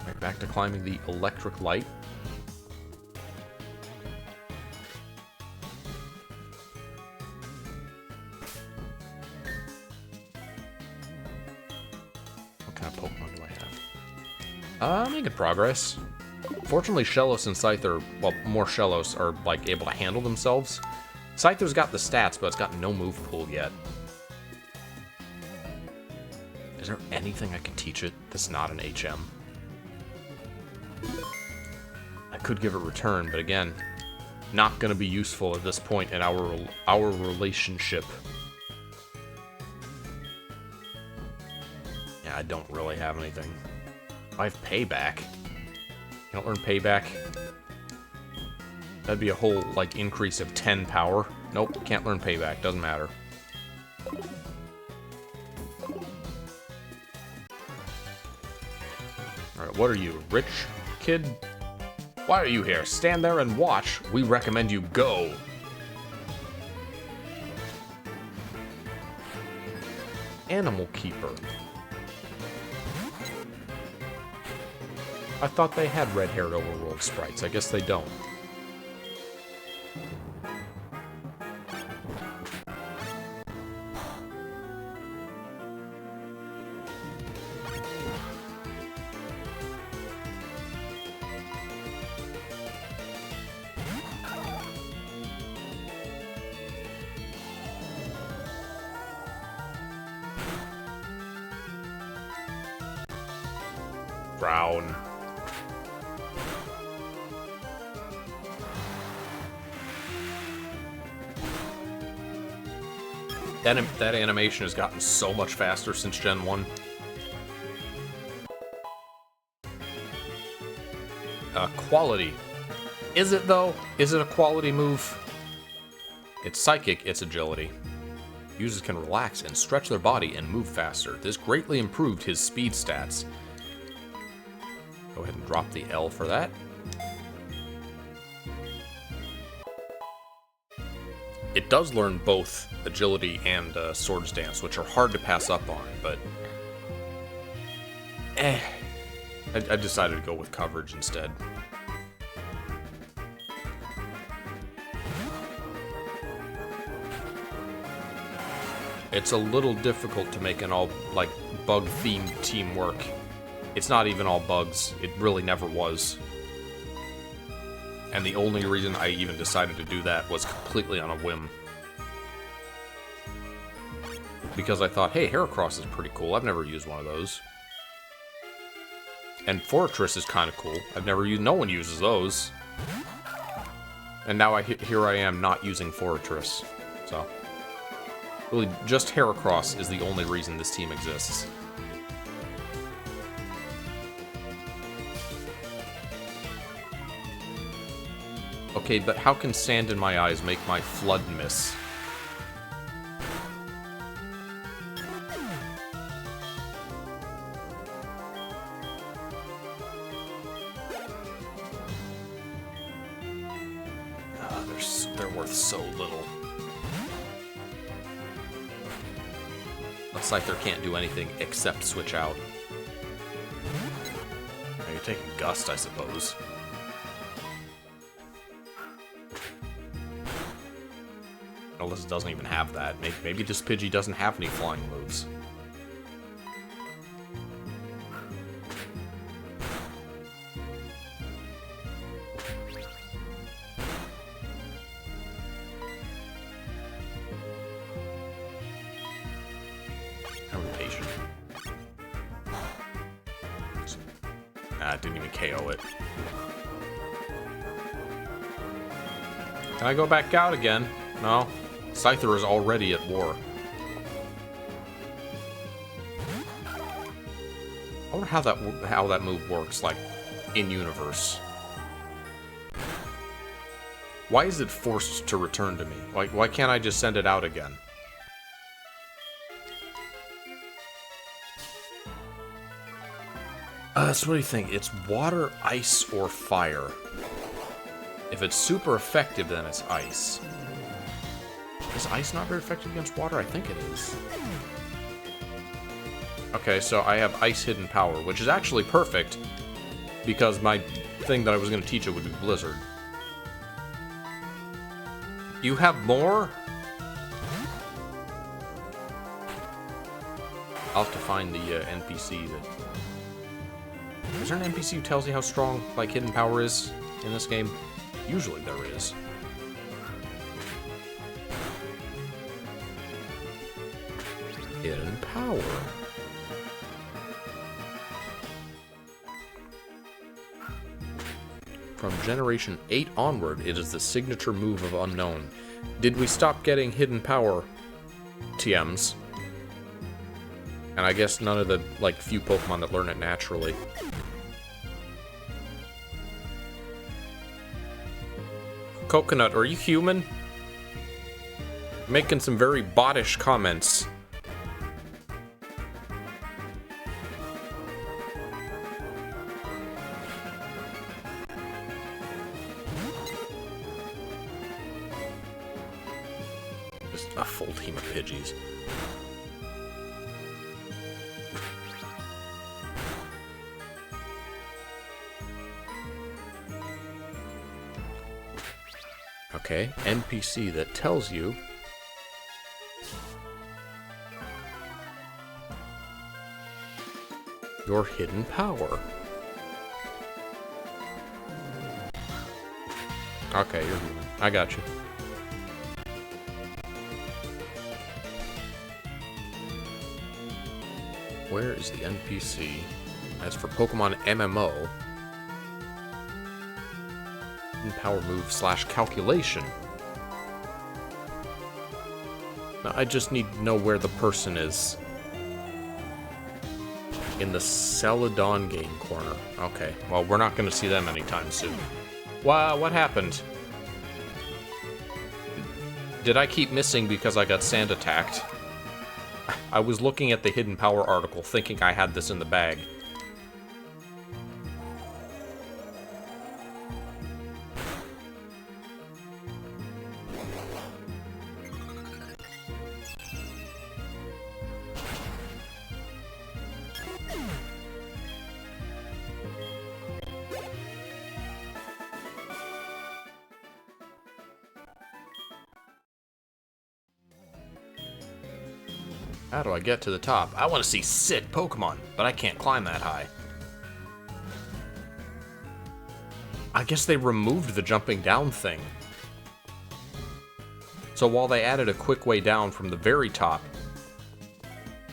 Right, back to climbing the electric light. Making progress. Fortunately, Shellos and Scyther, well, more Shellos are, like, able to handle themselves. Scyther's got the stats, but it's got no move pool yet. Is there anything I can teach it that's not an HM? I could give it return, but again, not going to be useful at this point in our relationship. Yeah, I don't really have anything. I have payback. Can't learn payback. That'd be a whole, like, increase of 10 power. Nope, can't learn payback. Doesn't matter. Alright, what are you, rich kid? Why are you here? Stand there and watch. We recommend you go. Animal Keeper. I thought they had red-haired overworld sprites. I guess they don't. Brown. That animation has gotten so much faster since Gen 1. Quality. Is it, though? Is it a quality move? It's psychic, it's agility. Users can relax and stretch their body and move faster. This greatly improved his speed stats. Go ahead and drop the L for that. It does learn both agility and Swords Dance, which are hard to pass up on, but... I decided to go with coverage instead. It's a little difficult to make an all, like, bug-themed team work. It's not even all bugs. It really never was. And the only reason I even decided to do that was completely on a whim. Because I thought, hey, Heracross is pretty cool. I've never used one of those. And Fortress is kind of cool. I've never used... No one uses those. And now here I am not using Fortress. So... really, just Heracross is the only reason this team exists. Okay, but how can sand in my eyes make my flood miss? They're worth so little. Scyther can't do anything except switch out. Now you're taking Gust, I suppose. Unless it doesn't even have that. Maybe this Pidgey doesn't have any flying moves. It didn't even KO it. Can I go back out again? No. Scyther is already at war. I wonder how that move works, like, in-universe. Why is it forced to return to me? Why can't I just send it out again? So what do you think? It's water, ice, or fire. If it's super effective, then it's ice. Is ice not very effective against water? I think it is. Okay, so I have ice hidden power, which is actually perfect, because my thing that I was going to teach it would be blizzard. You have more? I'll have to find the NPC that... Is there an NPC who tells you how strong, like, hidden power is in this game? Usually there is. Hidden power. From Generation 8 onward, it is the signature move of Unknown. Did we stop getting hidden power TMs? And I guess none of the, like, few Pokemon that learn it naturally. Coconut, are you human? Making some very bottish comments. Just a full team of Pidgeys. Okay, NPC that tells you your hidden power. Okay, you're human. I got you. Where is the NPC As for Pokemon MMO, power move / calculation. Now, I just need to know where the person is. In the Celadon game corner. Okay, well, we're not going to see them anytime soon. Wow, what happened? Did I keep missing because I got sand attacked? I was looking at the Hidden Power article, thinking I had this in the bag. How do I get to the top? I want to see sick Pokemon, but I can't climb that high. I guess they removed the jumping down thing. So while they added a quick way down from the very top,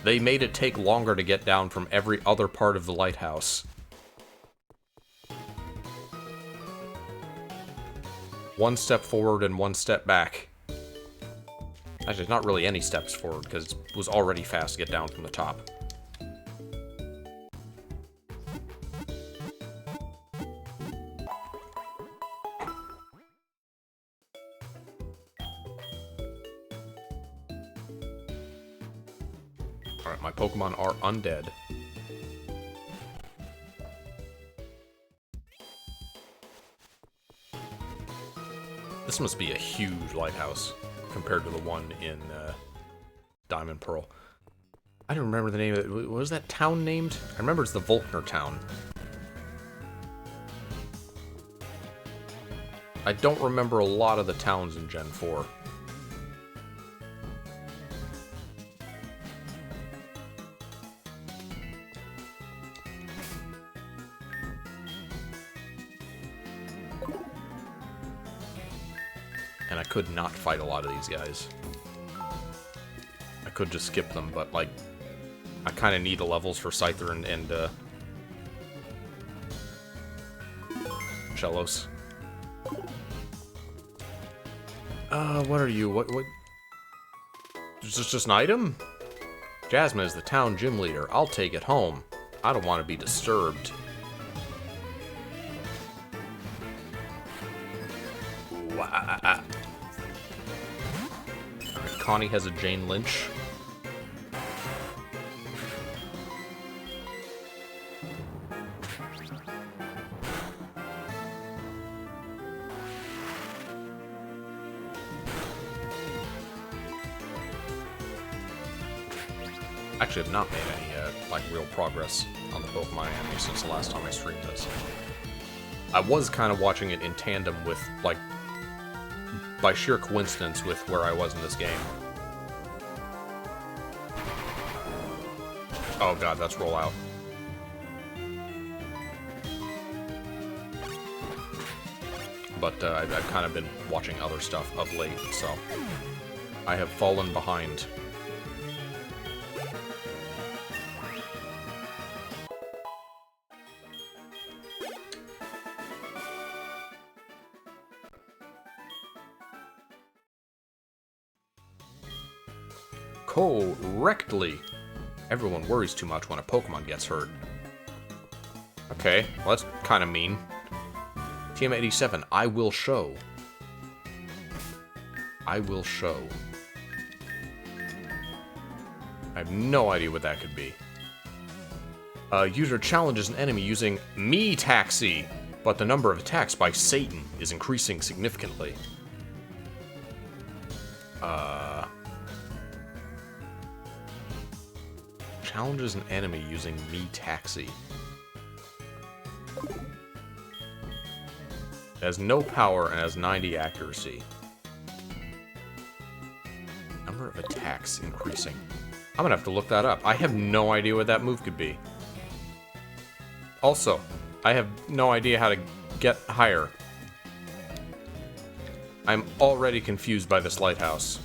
they made it take longer to get down from every other part of the lighthouse. One step forward and one step back. Actually, not really any steps forward, because it was already fast to get down from the top. Alright, my Pokemon are undead. This must be a huge lighthouse compared to the one in Diamond Pearl. I don't remember the name of it. What was that town named? I remember it's the Volkner town. I don't remember a lot of the towns in Gen 4. And I could not fight a lot of these guys. I could just skip them, but, like, I kind of need the levels for Scyther and Shellos. What are you? What? Is this just an item? Jasmine is the town gym leader. I'll take it home. I don't want to be disturbed. Alright, Connie has a Jane Lynch. Actually, have not made any like real progress on the Pokemon anime since the last time I streamed this. I was kind of watching it in tandem with, like, by sheer coincidence with where I was in this game. Oh god, that's rollout. But I've kind of been watching other stuff of late, so I have fallen behind. Correctly. Everyone worries too much when a Pokemon gets hurt. Okay, well that's kind of mean. TM87, I will show. I will show. I have no idea what that could be. User challenges an enemy using Me Taxi, but the number of attacks by Satan is increasing significantly. Challenges an enemy using Me Taxi. It has no power and has 90 accuracy. Number of attacks increasing. I'm gonna have to look that up. I have no idea what that move could be. Also, I have no idea how to get higher. I'm already confused by this lighthouse.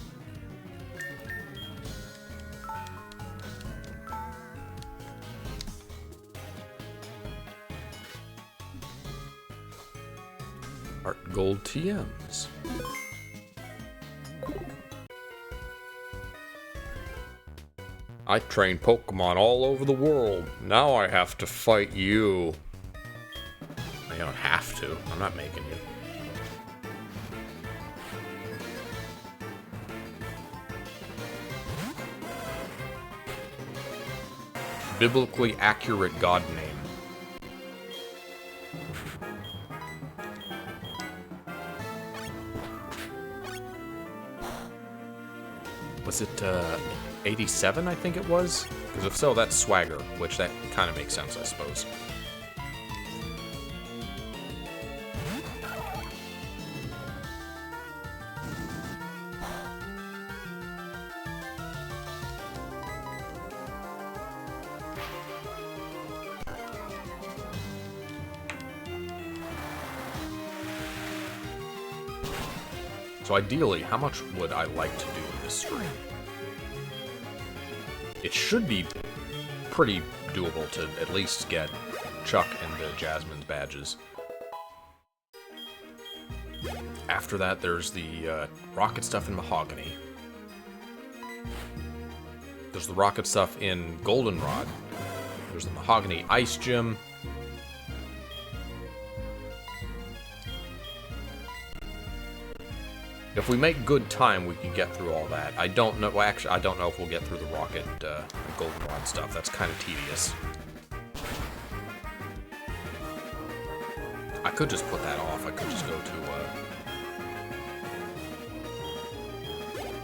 HeartGold TMs. I train Pokemon all over the world. Now I have to fight you. I don't have to. I'm not making you. Biblically accurate god name. Was it 87, I think it was? Because if so, that's Swagger, which that kind of makes sense, I suppose. So ideally, how much would I like to do in this stream? It should be pretty doable to at least get Chuck and Jasmine's badges. After that, there's the rocket stuff in Mahogany. There's the rocket stuff in Goldenrod. There's the Mahogany Ice Gym. If we make good time, we can get through all that. I don't know. Well, actually, I don't know if we'll get through the rocket and Goldenrod stuff. That's kind of tedious. I could just put that off. I could just go to.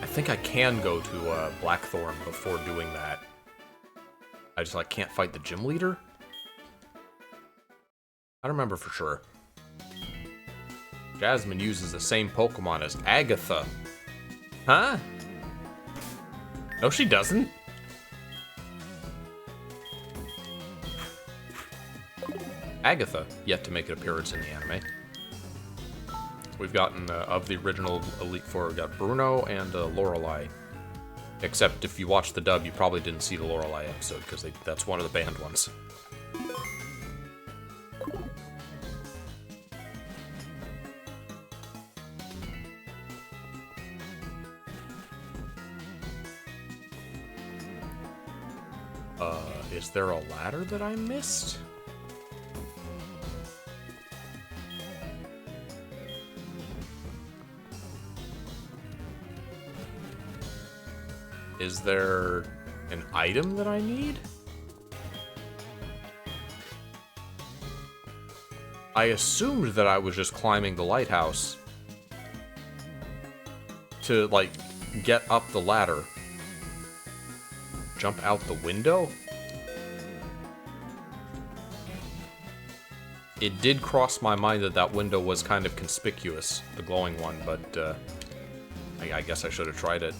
I think I can go to Blackthorn before doing that. I just can't fight the gym leader. I don't remember for sure. Jasmine uses the same Pokemon as Agatha. Huh? No, she doesn't. Agatha, yet to make an appearance in the anime. We've gotten, of the original Elite Four, we've got Bruno and Lorelei. Except if you watch the dub, you probably didn't see the Lorelei episode, because that's one of the banned ones. Is there a ladder that I missed? Is there an item that I need? I assumed that I was just climbing the lighthouse to, get up the ladder. Jump out the window? It did cross my mind that that window was kind of conspicuous, the glowing one, but I guess I should have tried it.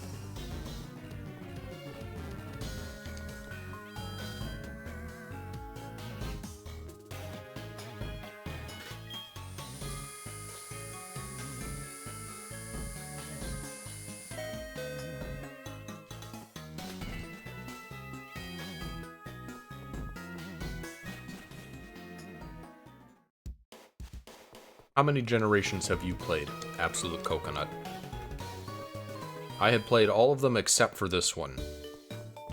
How many generations have you played Absolute Coconut? I had played all of them except for this one.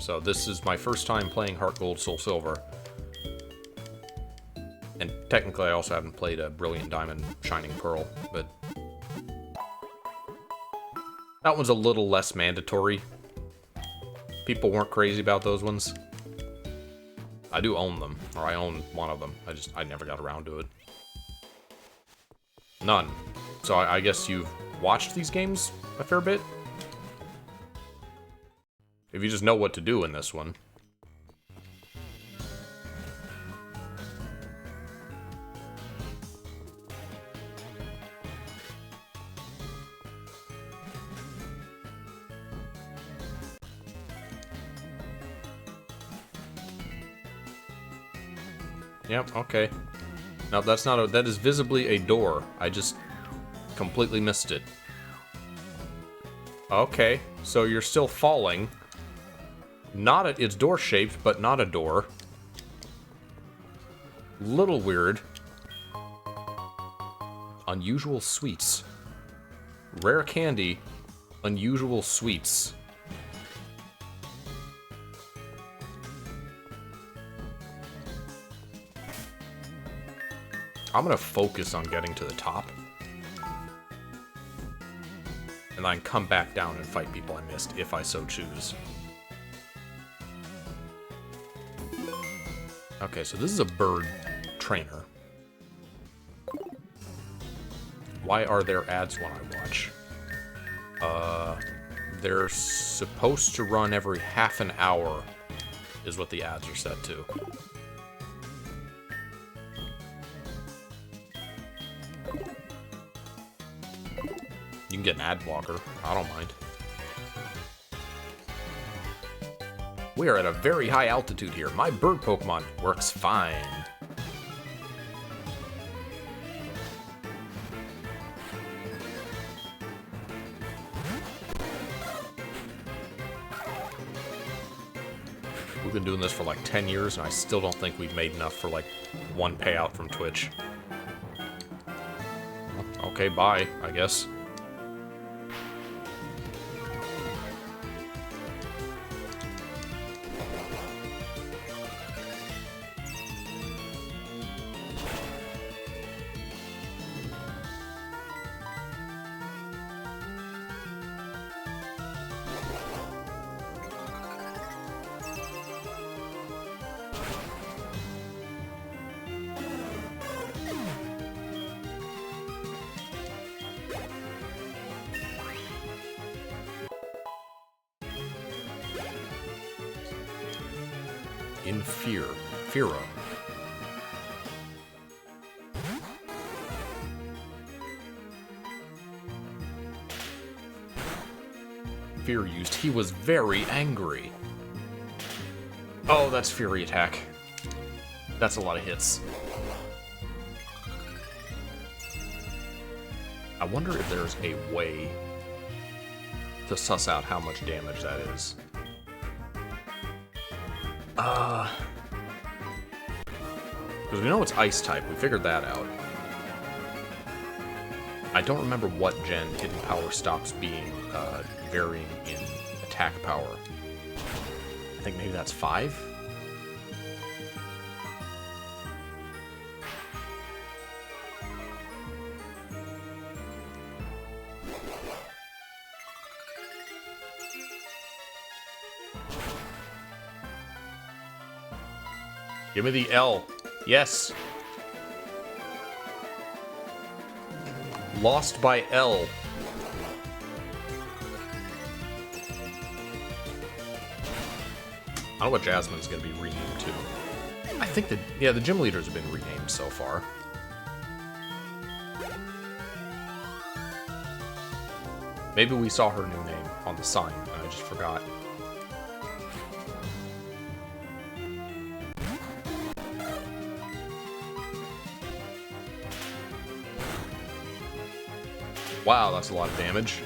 So this is my first time playing HeartGold Soul Silver. And technically I also haven't played a Brilliant Diamond Shining Pearl, but that one's a little less mandatory. People weren't crazy about those ones. I do own them, or I own one of them. I never got around to it. None. So I guess you've watched these games a fair bit? If you just know what to do in this one. Yep, okay. No, that's not a... That is visibly a door. I just completely missed it. Okay, so you're still falling. Not a... It's door-shaped, but not a door. Little weird. Unusual sweets. Rare candy. Unusual sweets. I'm gonna focus on getting to the top. And then come back down and fight people I missed, if I so choose. Okay, so this is a bird trainer. Why are there ads when I watch? They're supposed to run every half an hour, is what the ads are set to. You can get an ad blocker. I don't mind. We are at a very high altitude here. My bird Pokemon works fine. We've been doing this for like 10 years, and I still don't think we've made enough for like one payout from Twitch. Okay, bye, I guess. In fear. Fira. Fear used. He was very angry. Oh, that's Fury attack. That's a lot of hits. I wonder if there's a way to suss out how much damage that is. Because we know it's ice type, we figured that out. I don't remember what gen hidden power stops being varying in attack power. I think maybe that's 5? Give me the L. Yes. Lost by L. I don't know what Yasmin's gonna be renamed to. I think that, yeah, the gym leaders have been renamed so far. Maybe we saw her new name on the sign, and I just forgot. Wow, that's a lot of damage.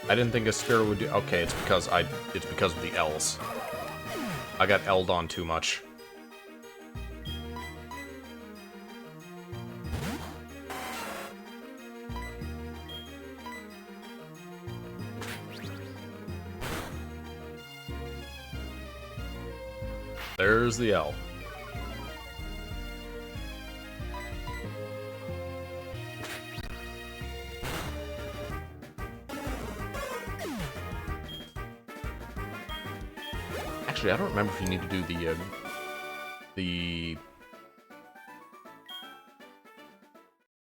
I didn't think a Sphere would do. Okay, it's because of the L's. I got L'd on too much. There's the L. Actually, I don't remember if you need to do the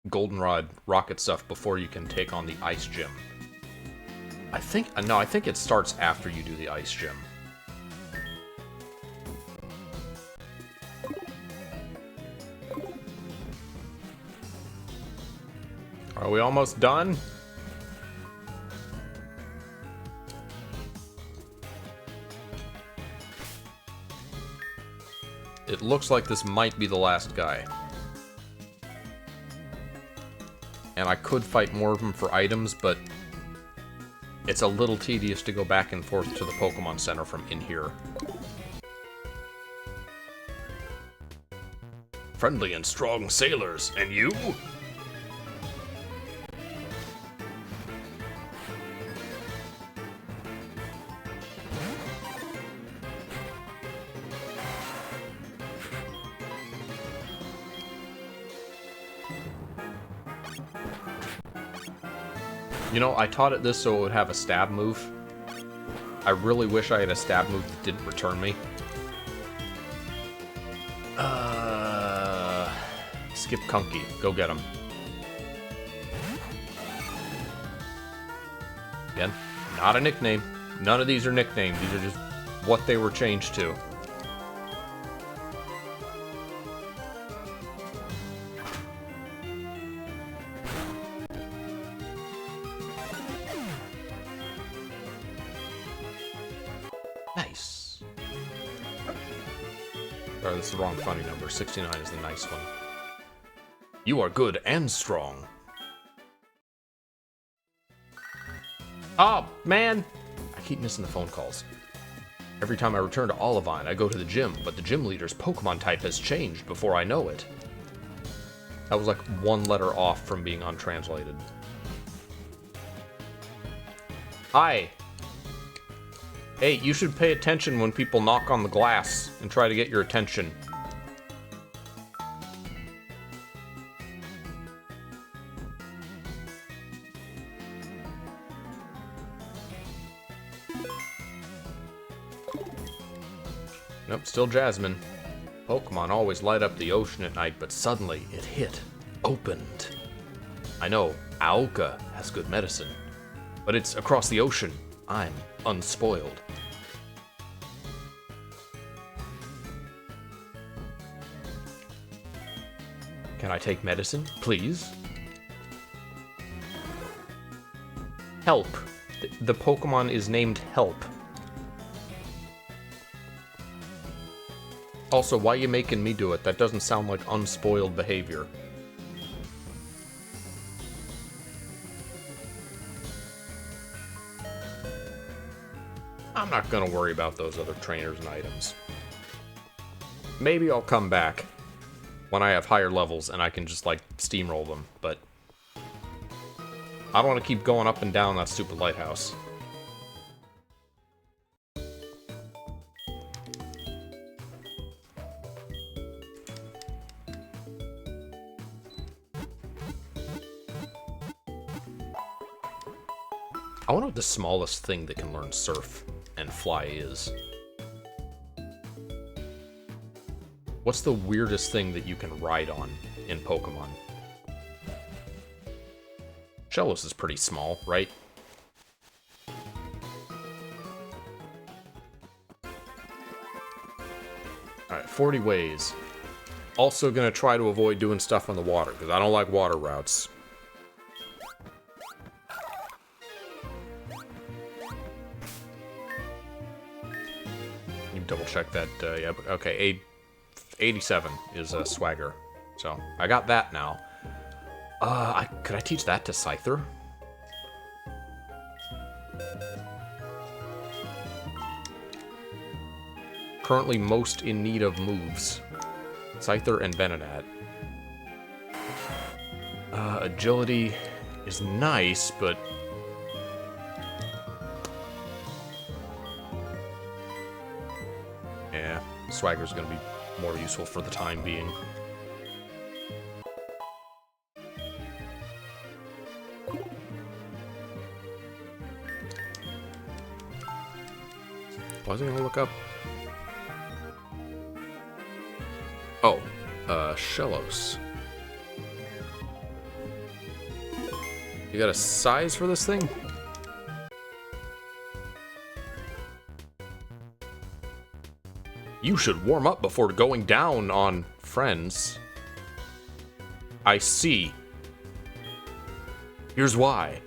Goldenrod rocket stuff before you can take on the Ice Gym. I think, no, I think it starts after you do the Ice Gym. Are we almost done? It looks like this might be the last guy. And I could fight more of them for items, but it's a little tedious to go back and forth to the Pokemon Center from in here. Friendly and strong sailors, and you? You know, I taught it this so it would have a stab move. I really wish I had a stab move that didn't return me. Skip Kunky. Go get him. Again, not a nickname. None of these are nicknames. These are just what they were changed to. Nice. Sorry, this is the wrong funny number. 69 is the nice one. You are good and strong. Oh, man! I keep missing the phone calls. Every time I return to Olivine, I go to the gym, but the gym leader's Pokemon type has changed before I know it. That was like one letter off from being untranslated. Hi! Hey, you should pay attention when people knock on the glass and try to get your attention. Nope, still Yasmin. Pokemon always light up the ocean at night, but suddenly it hit. Opened. I know, Aoka has good medicine, but it's across the ocean. I'm unspoiled. Can I take medicine, please? Help. The Pokemon is named Help. Also, why are you making me do it? That doesn't sound like unspoiled behavior. I'm not gonna worry about those other trainers and items. Maybe I'll come back when I have higher levels and I can just, like, steamroll them, but I don't want to keep going up and down that stupid lighthouse. I wonder what the smallest thing that can learn Surf and Fly is. What's the weirdest thing that you can ride on in Pokemon? Shellos is pretty small, right? Alright, 40 ways. Also gonna try to avoid doing stuff on the water, because I don't like water routes. Double check that, yeah, okay, 87 is a Swagger, so I got that now. Could I teach that to Scyther? Currently most in need of moves. Scyther and Venonat. Agility is nice, but yeah, Swagger's gonna be more useful for the time being. Was I gonna look up? Oh, Shellos. You got a size for this thing? You should warm up before going down on friends. I see. Here's why.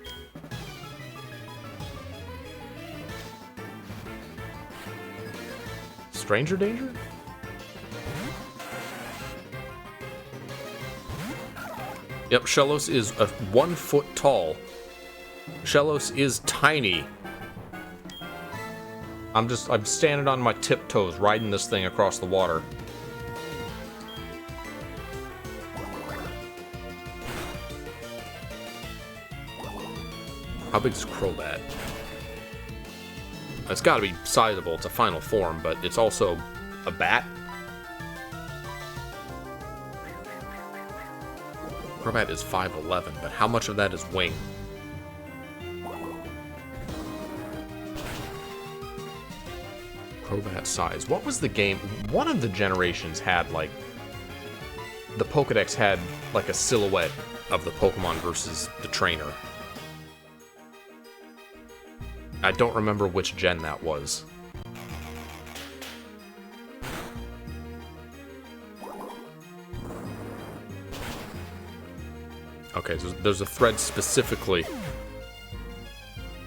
Stranger danger? Yep, Shellos is 1 foot tall. Shellos is tiny. I'm standing on my tiptoes riding this thing across the water. How big is Crobat? It's gotta be sizable, it's a final form, but it's also a bat. Crobat is 5'11", but how much of that is wing? Crobat size. What was the game? One of the generations had, like... The Pokedex had, like, a silhouette of the Pokemon versus the trainer. I don't remember which gen that was. Okay, so there's a thread specifically.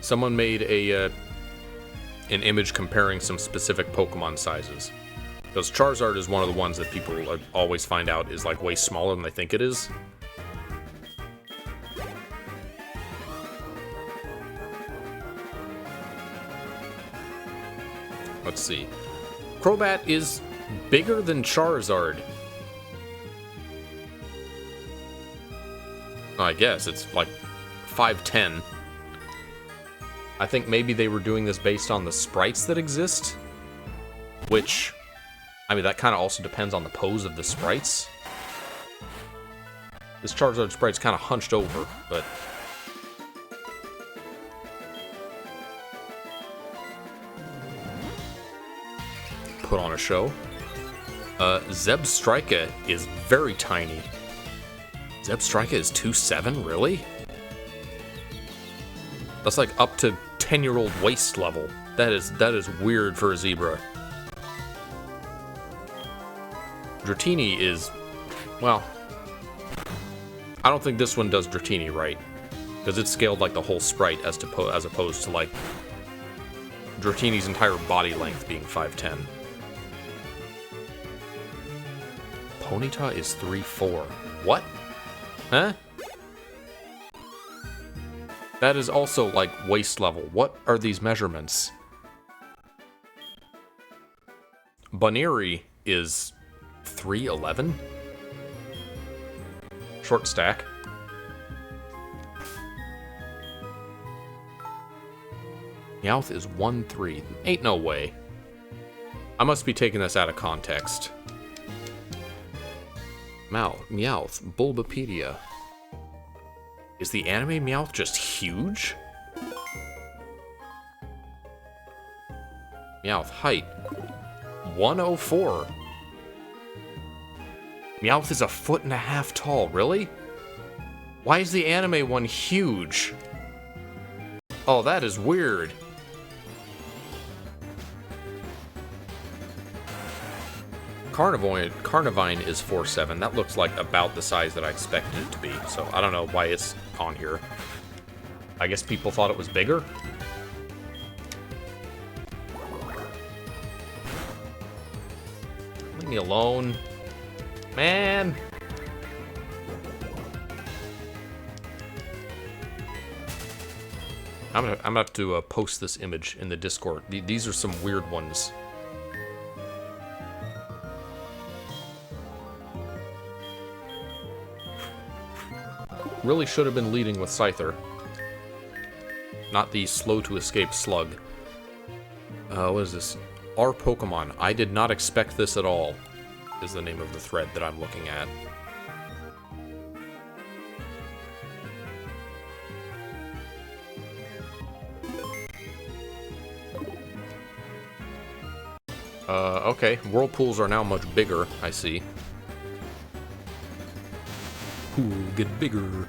Someone made a an image comparing some specific Pokemon sizes. Because Charizard is one of the ones that people always find out is like way smaller than they think it is. Let's see. Crobat is bigger than Charizard. I guess it's like 5'10". I think maybe they were doing this based on the sprites that exist. Which, I mean, that kind of also depends on the pose of the sprites. This Charizard sprite's kind of hunched over, but... put on a show. Zebstrika is very tiny. Zebstrika is 2'7", really? That's like up to 10-year-old waist level. That is weird for a zebra. Dratini is, well, I don't think this one does Dratini right, because it's scaled like the whole sprite as opposed to like Dratini's entire body length being 5'10". Ponyta is 3'4". What? Huh? That is also, like, waist level. What are these measurements? Baneri is 3'11". Short stack. Meowth is 1'3". Ain't no way. I must be taking this out of context. Meowth, Bulbapedia. Is the anime Meowth just huge? Meowth, height 104. Meowth is 1.5 feet tall, really? Why is the anime one huge? Oh, that is weird. Carnivine is 4'7". That looks like about the size that I expected it to be, so I don't know why it's on here. I guess people thought it was bigger? Leave me alone. Man! I'm gonna have to post this image in the Discord. These are some weird ones. Really should have been leading with Scyther. Not the slow-to-escape slug. What is this? Our Pokemon. I did not expect this at all, is the name of the thread that I'm looking at. Okay. Whirlpools are now much bigger, I see. Pool get bigger.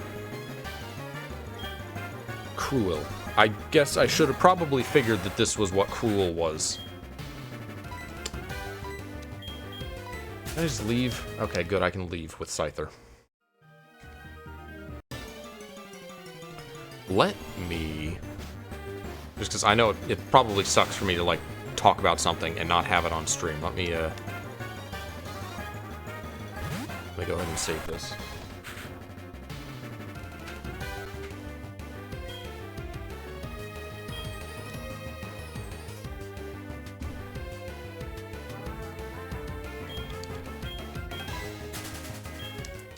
Cruel. I guess I should have probably figured that this was what Cruel was. Can I just leave? Okay, good, I can leave with Scyther. Let me... Just because I know it probably sucks for me to, like, talk about something and not have it on stream. Let me go ahead and save this.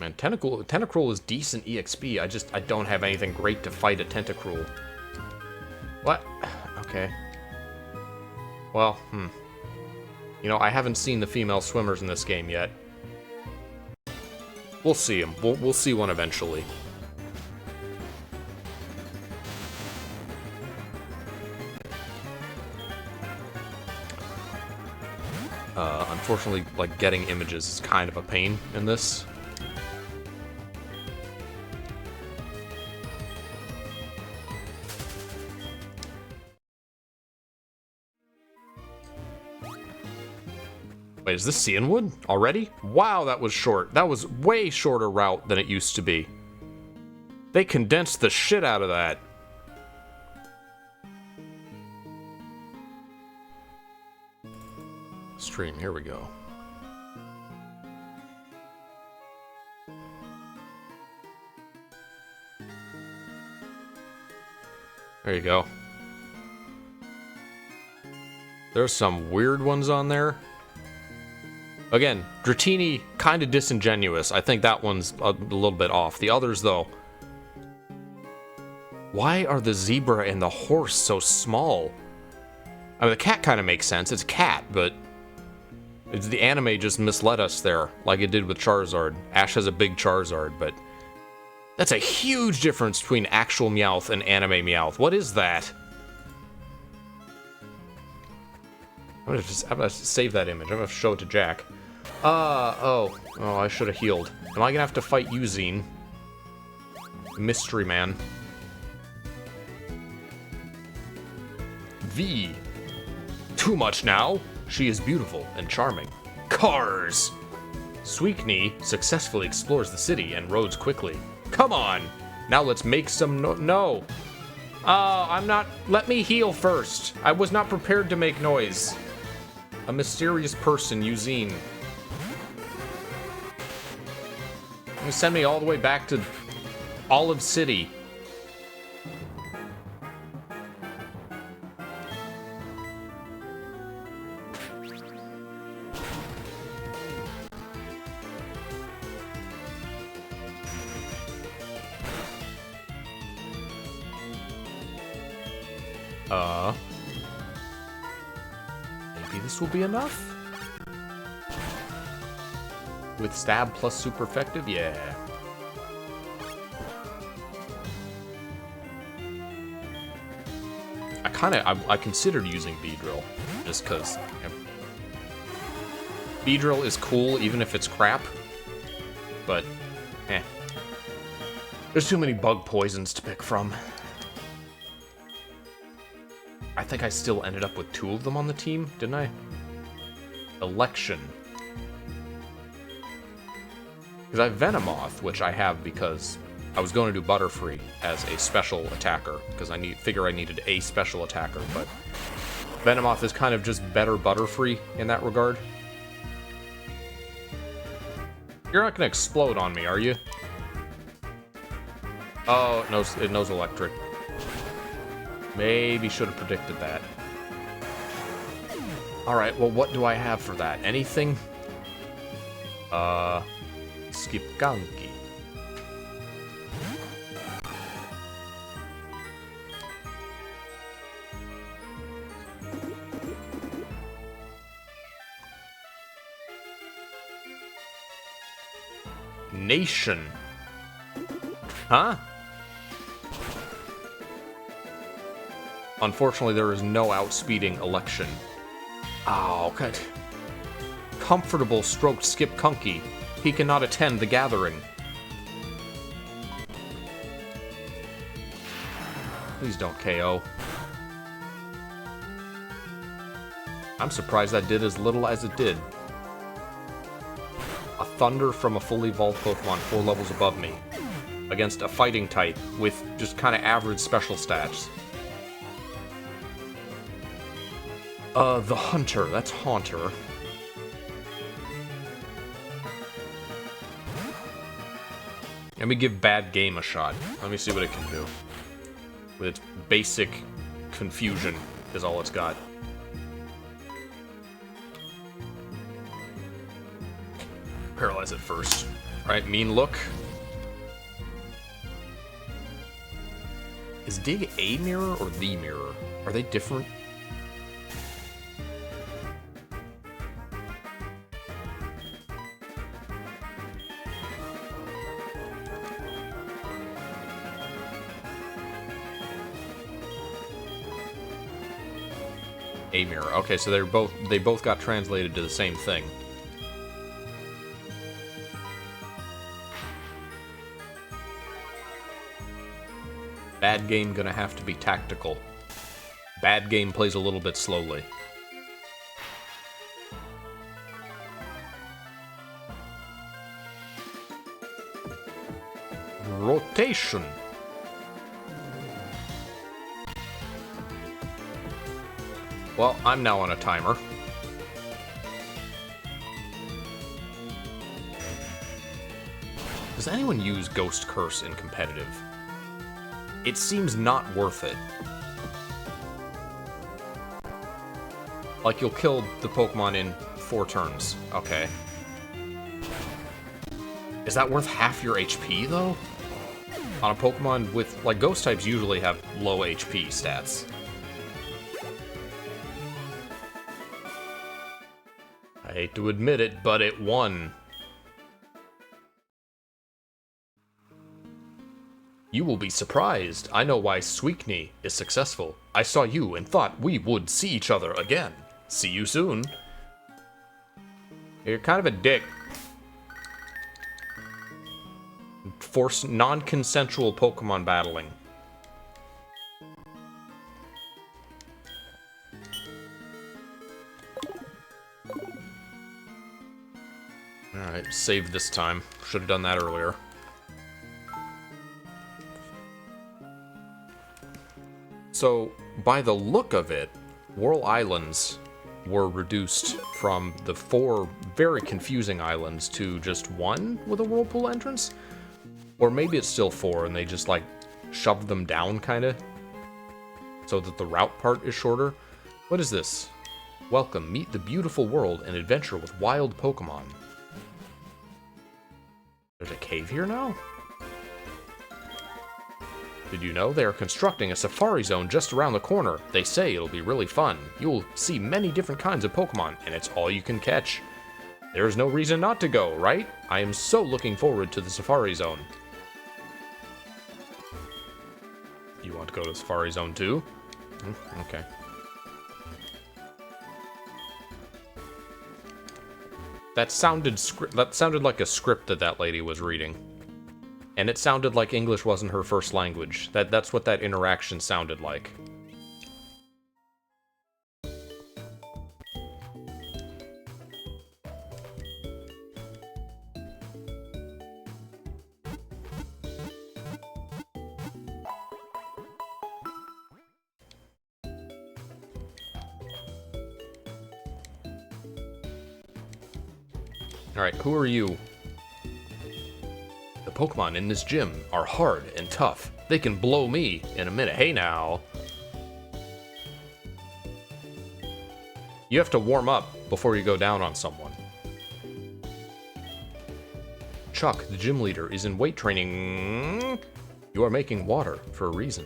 Man, Tentacruel is decent EXP. I don't have anything great to fight a Tentacruel. What? Okay. Well, You know, I haven't seen the female swimmers in this game yet. We'll see him. We'll see one eventually. Unfortunately, like, getting images is kind of a pain in this. Wait, is this Cianwood already? Wow, that was short. That was way shorter route than it used to be. They condensed the shit out of that. Stream, here we go. There you go. There's some weird ones on there. Again, Dratini, kind of disingenuous. I think that one's a little bit off. The others, though. Why are the zebra and the horse so small? I mean, the cat kind of makes sense. It's a cat, but the anime just misled us there, like it did with Charizard. Ash has a big Charizard, but that's a huge difference between actual Meowth and anime Meowth. What is that? I'm gonna save that image. I'm gonna show it to Jack. Oh, I should have healed. Am I gonna have to fight Yuzine? Mystery Man. V. Too much now? She is beautiful and charming. Cars! Sweekney successfully explores the city and roads quickly. Come on! Now let's make some no. I'm not... Let me heal first. I was not prepared to make noise. A mysterious person, Yuzine. You send me all the way back to Olive City. Maybe this will be enough? With stab plus super effective? Yeah. I considered using Beedrill, just because Beedrill is cool even if it's crap, but there's too many bug poisons to pick from. I think I still ended up with 2 of them on the team, didn't I? Election. Because I have Venomoth, which I have because I was going to do Butterfree as a special attacker, because I needed a special attacker, but Venomoth is kind of just better Butterfree in that regard. You're not going to explode on me, are you? Oh, it knows electric. Maybe should have predicted that. Alright, well, what do I have for that? Anything? Skipganki. Nation. Huh? Unfortunately, there is no outspeeding election. Oh, good. Comfortable stroked Skipkunky. He cannot attend the gathering. Please don't KO. I'm surprised that did as little as it did. A Thunder from a fully evolved Pokemon 4 levels above me. Against a fighting type with just kind of average special stats. The Hunter. That's Haunter. Let me give Bad Game a shot. Let me see what it can do. With its basic confusion is all it's got. Paralyze it first. Alright, Mean Look. Is Dig a mirror or the mirror? Are they different? Amir. Okay, so they both got translated to the same thing. Bad game gonna have to be tactical. Bad game plays a little bit slowly. Rotation. Well, I'm now on a timer. Does anyone use Ghost Curse in competitive? It seems not worth it. Like, you'll kill the Pokemon in 4 turns. Okay. Is that worth half your HP, though? On a Pokemon with... Like, Ghost types usually have low HP stats. I hate to admit it, but it won. You will be surprised. I know why Suicune is successful. I saw you and thought we would see each other again. See you soon. You're kind of a dick. Force non-consensual Pokemon battling. Alright, save this time. Should have done that earlier. So, by the look of it, Whirl Islands were reduced from the 4 very confusing islands to just 1 with a whirlpool entrance? Or maybe it's still 4 and they just, like, shoved them down, kinda? So that the route part is shorter? What is this? Welcome, meet the beautiful world and adventure with wild Pokemon. There's a cave here now? Did you know they are constructing a safari zone just around the corner? They say it'll be really fun. You'll see many different kinds of Pokemon, and it's all you can catch. There's no reason not to go, right? I am so looking forward to the safari zone. You want to go to the safari zone too? Okay. That sounded like a script that lady was reading. And it sounded like English wasn't her first language. That's what that interaction sounded like. Alright, who are you? The Pokemon in this gym are hard and tough. They can blow me in a minute. Hey now. You have to warm up before you go down on someone. Chuck, the gym leader, is in weight training. You are making water for a reason.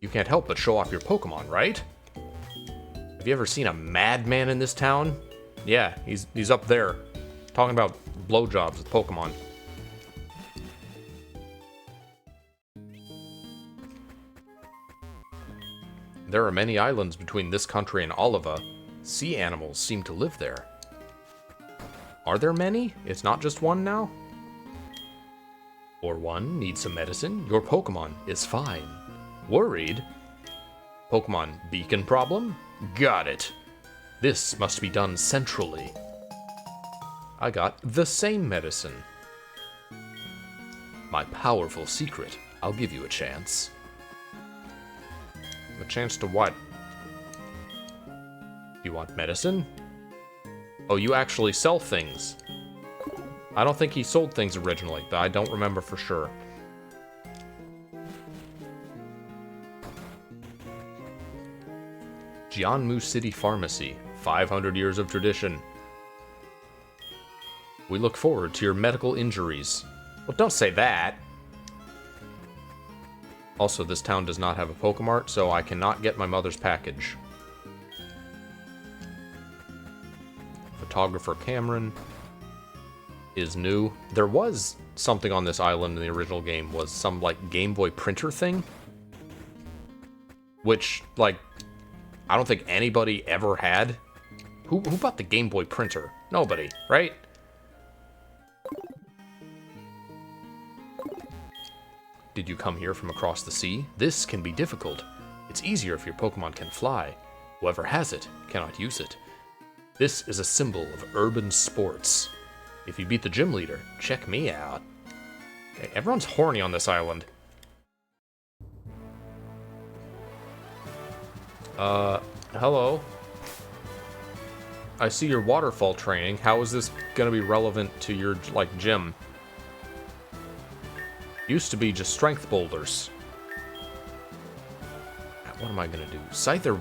You can't help but show off your Pokemon, right? Have you ever seen a madman in this town? Yeah, he's up there, talking about blowjobs with Pokemon. There are many islands between this country and Oliva. Sea animals seem to live there. Are there many? It's not just one now? Or one needs some medicine? Your Pokemon is fine. Worried? Pokemon beacon problem? Got it. This must be done centrally. I got the same medicine. My powerful secret. I'll give you a chance. A chance to what? You want medicine? Oh, you actually sell things. I don't think he sold things originally, but I don't remember for sure. Jianmu City Pharmacy. 500 years of tradition. We look forward to your medical injuries. Well, don't say that. Also, this town does not have a Pokemart, so I cannot get my mother's package. Photographer Cameron is new. There was something on this island in the original game, was some, like, Game Boy printer thing. which, like, I don't think anybody ever had. Who bought the Game Boy printer? Nobody, right? Did you come here from across the sea? This can be difficult. It's easier if your Pokemon can fly. Whoever has it cannot use it. This is a symbol of urban sports. If you beat the gym leader, check me out. Okay, everyone's horny on this island. Hello. I see your waterfall training. How is this gonna be relevant to your, like, gym? Used to be just strength boulders. What am I gonna do? Scyther,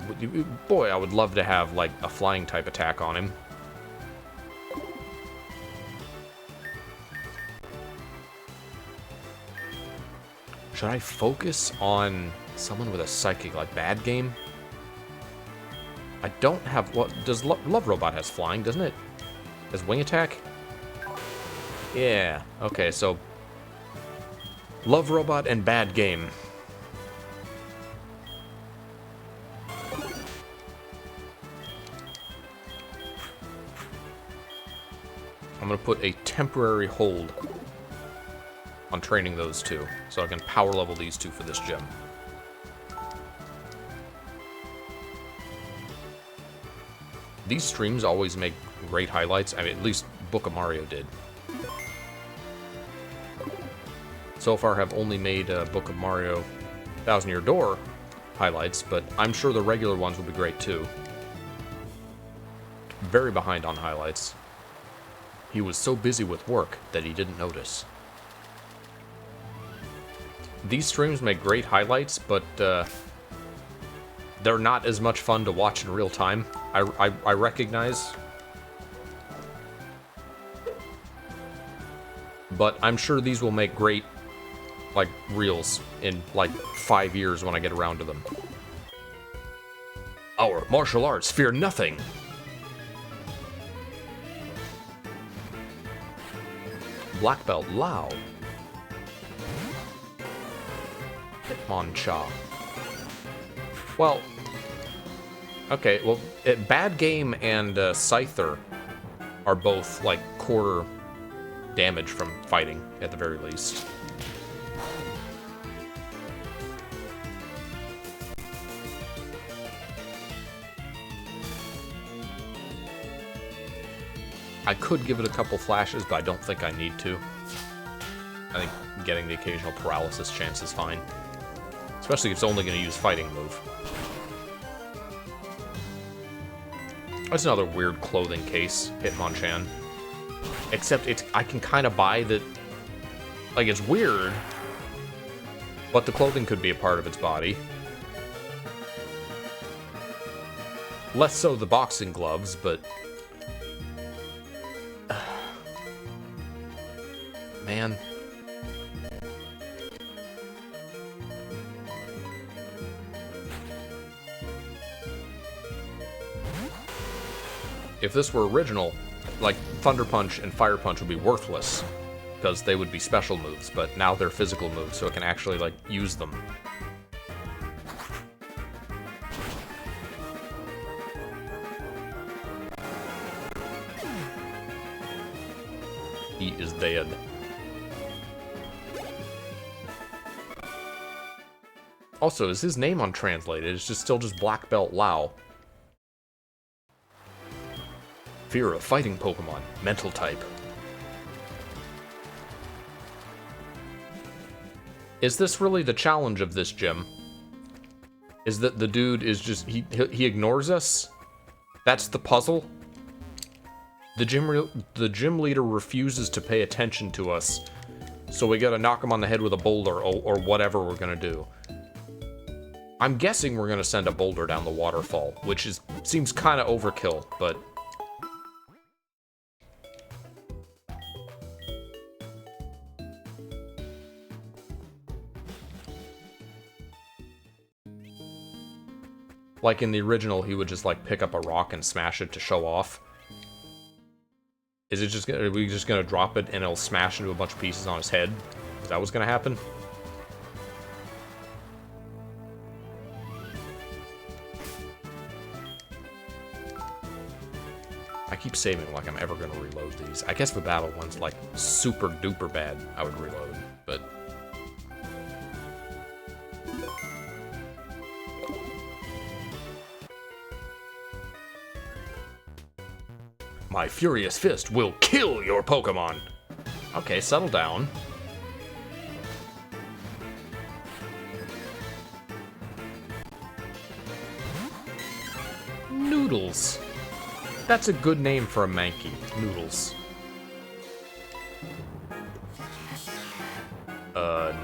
boy, I would love to have, like, a flying type attack on him. Should I focus on someone with a psychic, like Bad Game? I don't have, what, does Love Robot has flying, doesn't it? Has wing attack? Yeah, okay, so Love Robot and Bad Game. I'm gonna put a temporary hold on training those two, so I can power level these two for this gym. These streams always make great highlights. I mean, at least Book of Mario did. So far, have only made Book of Mario Thousand Year Door highlights, but I'm sure the regular ones will be great too. Very behind on highlights. He was so busy with work that he didn't notice. These streams make great highlights, but they're not as much fun to watch in real time. I recognize. But I'm sure these will make great, like, reels in, like, 5 years when I get around to them. Our martial arts fear nothing! Black Belt Lao. Hitmonchan. Well, okay, well, Bad Game and Scyther are both, like, quarter damage from fighting, at the very least. I could give it a couple flashes, but I don't think I need to. I think getting the occasional paralysis chance is fine. Especially if it's only going to use fighting move. That's another weird clothing case, Hitmonchan. Except I can kind of buy that, like, it's weird, but the clothing could be a part of its body. Less so the boxing gloves, but... man. If this were original, like, Thunder Punch and Fire Punch would be worthless, because they would be special moves, but now they're physical moves, so it can actually, like, use them. He is dead. Also, is his name untranslated? It's just still just Black Belt Lao. Fear of fighting Pokemon. Mental type. Is this really the challenge of this gym? Is that the dude is just... He ignores us? That's the puzzle? The gym leader refuses to pay attention to us, so we gotta knock him on the head with a boulder, or whatever we're gonna do. I'm guessing we're gonna send a boulder down the waterfall, which seems kind of overkill, but... like in the original, he would just, like, pick up a rock and smash it to show off. Is it just are we just gonna drop it and it'll smash into a bunch of pieces on his head? Is that what's gonna happen? keep saving like I'm ever going to reload these. I guess the battle one's like super duper bad, I would reload, but... My Furious Fist will kill your Pokemon! Okay, settle down. Noodles. That's a good name for a Mankey. Noodles.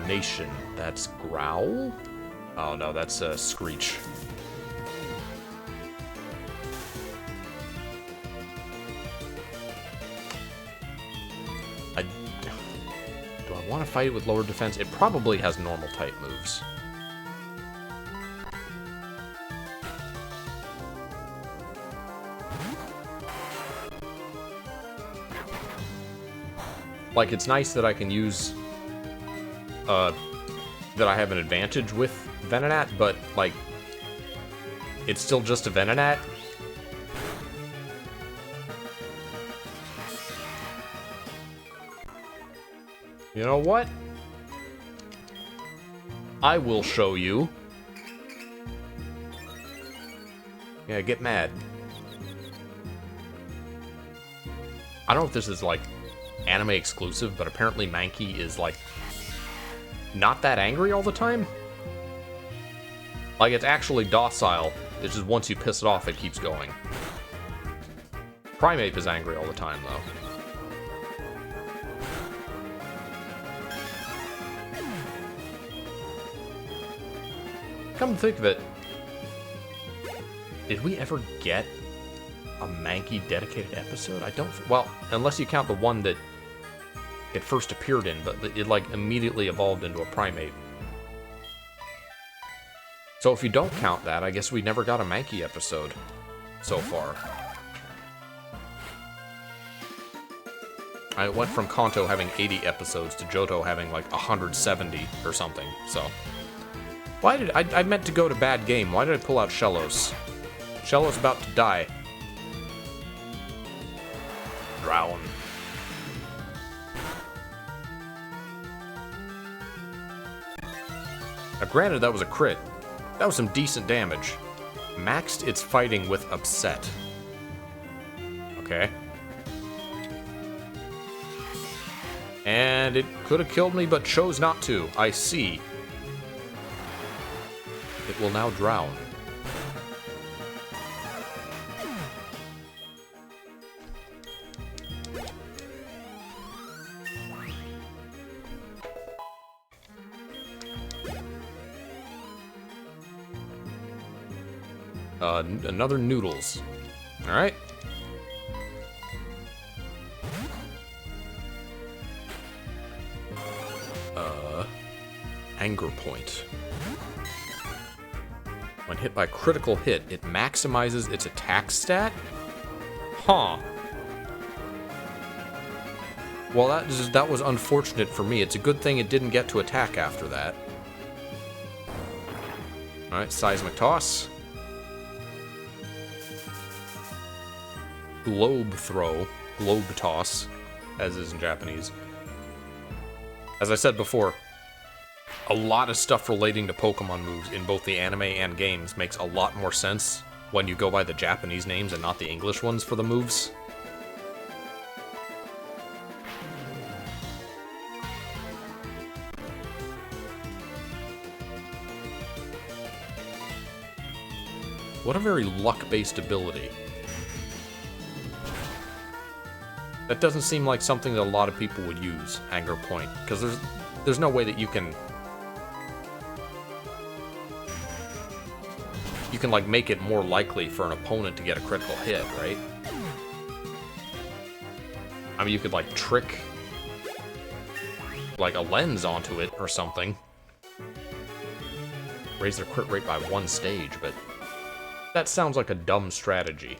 Nation. That's Growl? Oh no, that's Screech. Do I want to fight it with lower defense? It probably has normal type moves. Like, it's nice that I can use, that I have an advantage with Venonat, but, like, it's still just a Venonat. You know what? I will show you. Yeah, get mad. I don't know if this is, like, anime exclusive, but apparently Mankey is, like, not that angry all the time. Like, it's actually docile. It's just once you piss it off, it keeps going. Primeape is angry all the time, though. Come to think of it, did we ever get a Mankey dedicated episode? I don't... Well, unless you count the one that it first appeared in, but it, like, immediately evolved into a Primeape. So if you don't count that, I guess we never got a Mankey episode so far. I went from Kanto having 80 episodes to Johto having, like, 170 or something, so... Why did... I meant to go to bad game. Why did I pull out Shellos? Shellos about to die. Drown. Now, granted, that was a crit. That was some decent damage. Maxed its fighting with Upset. Okay. And it could have killed me, but chose not to. I see. It will now drown. Another Noodles. Alright. Anger Point. When hit by a critical hit, it maximizes its attack stat? Huh. Well, that was unfortunate for me. It's a good thing it didn't get to attack after that. Alright, Seismic Toss. Globe Throw. Globe Toss, as is in Japanese. As I said before, a lot of stuff relating to Pokemon moves in both the anime and games makes a lot more sense when you go by the Japanese names and not the English ones for the moves. What a very luck-based ability. That doesn't seem like something that a lot of people would use, Anger Point, because there's no way that you can like make it more likely for an opponent to get a critical hit, right? I mean, you could like trick like a lens onto it or something. Raise their crit rate by 1 stage, but that sounds like a dumb strategy.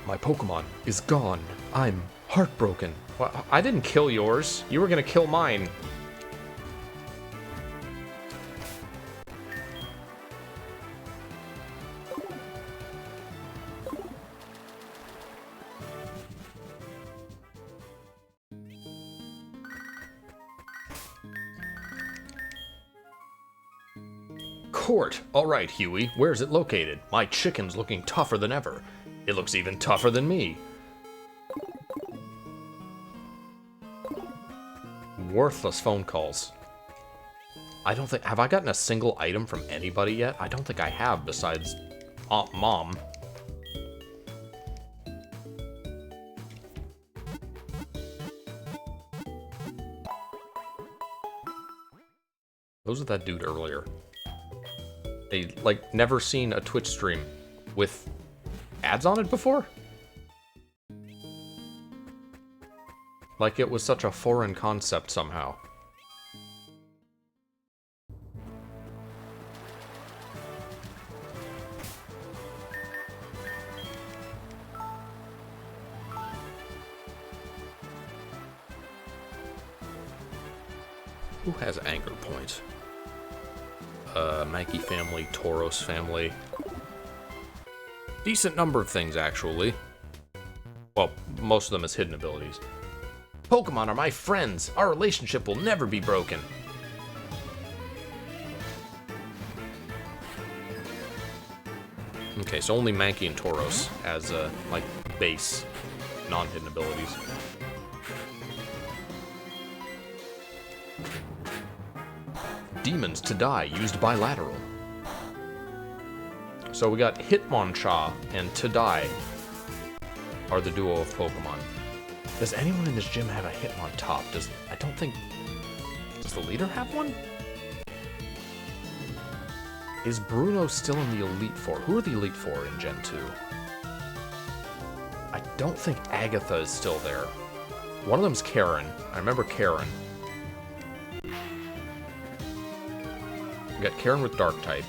My Pokemon is gone. I'm heartbroken. Well, I didn't kill yours. You were gonna kill mine. court. All right, Huey, where's it located? My chicken's looking tougher than ever. It looks even tougher than me. Worthless phone calls. I don't think... Have I gotten a single item from anybody yet? I don't think I have, besides Aunt Mom. Those are that dude earlier. They, like, never seen a Twitch stream with ads on it before? Like it was such a foreign concept somehow. Who has anger points? Mankey family, Tauros family. Decent number of things, actually. Well, most of them as hidden abilities. Pokemon are my friends. Our relationship will never be broken. Okay, so only Mankey and Tauros as, like, base non-hidden abilities. Demons to die, used bilateral. So we got Hitmonchan and To Die are the duo of Pokemon. Does anyone in this gym have a Hitmontop? I don't think... Does the leader have one? Is Bruno still in the Elite Four? Who are the Elite Four in Gen 2? I don't think Agatha is still there. One of them's Karen. I remember Karen. We got Karen with Dark type.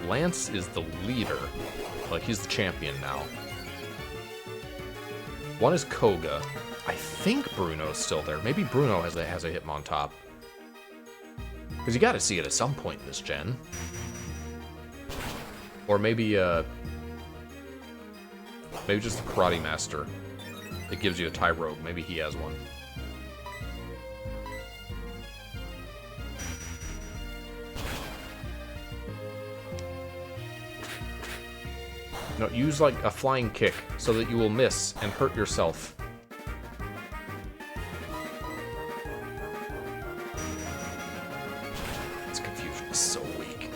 Lance is the leader. Like, he's the champion now. One is Koga. I think Bruno's still there. Maybe Bruno has a Hitmontop. Because you gotta see it at some point in this gen. Or maybe, maybe just the Karate Master. It gives you a Tyrogue. Maybe he has one. No, use like a flying kick so that you will miss and hurt yourself. This confusion is so weak.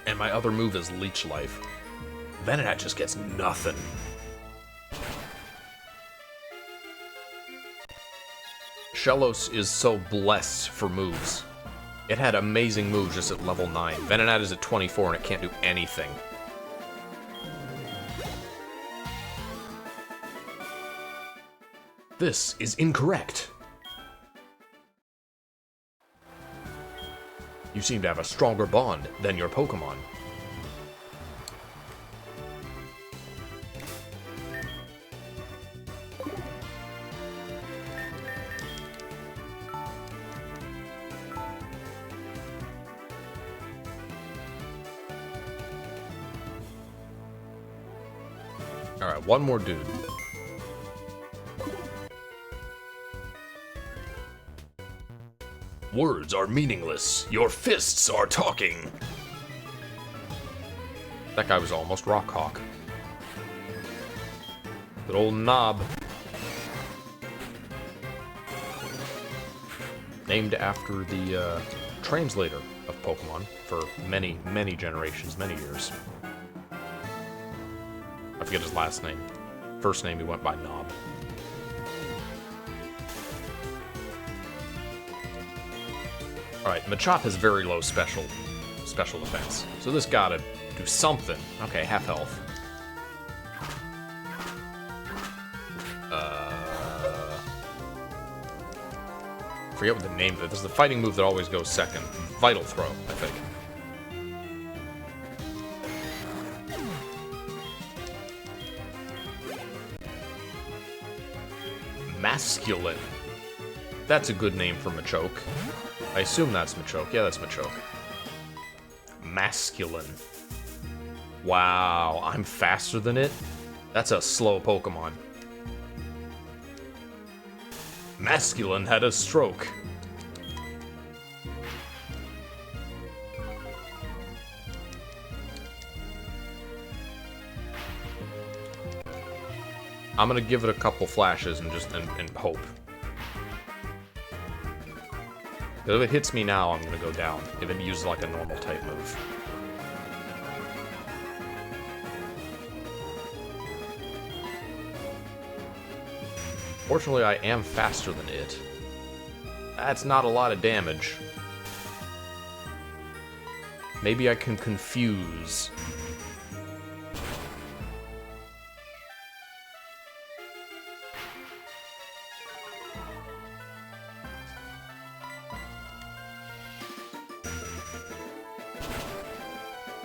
And my other move is Leech Life. Venonat just gets nothing. Shellos is so blessed for moves. It had amazing moves just at level 9. Venonat is at 24 and it can't do anything. This is incorrect. You seem to have a stronger bond than your Pokemon. Alright, one more dude. Words are meaningless. Your fists are talking. That guy was almost Rockhawk. Good old Knob. Named after the translator of Pokemon for many, many generations, many years. I forget his last name. First name he went by Knob. Alright, Machop has very low special defense. So this gotta do something. Okay, half health. Forget what the name of it. This is the fighting move that always goes second. Vital Throw, I think. Masculine. That's a good name for Machoke. I assume that's Machoke. Yeah, that's Machoke. Masculine. Wow, I'm faster than it? That's a slow Pokemon. Masculine had a stroke. I'm gonna give it a couple flashes and just and hope. If it hits me now, I'm gonna go down. If it uses like a normal type move. Fortunately, I am faster than it. That's not a lot of damage. Maybe I can confuse.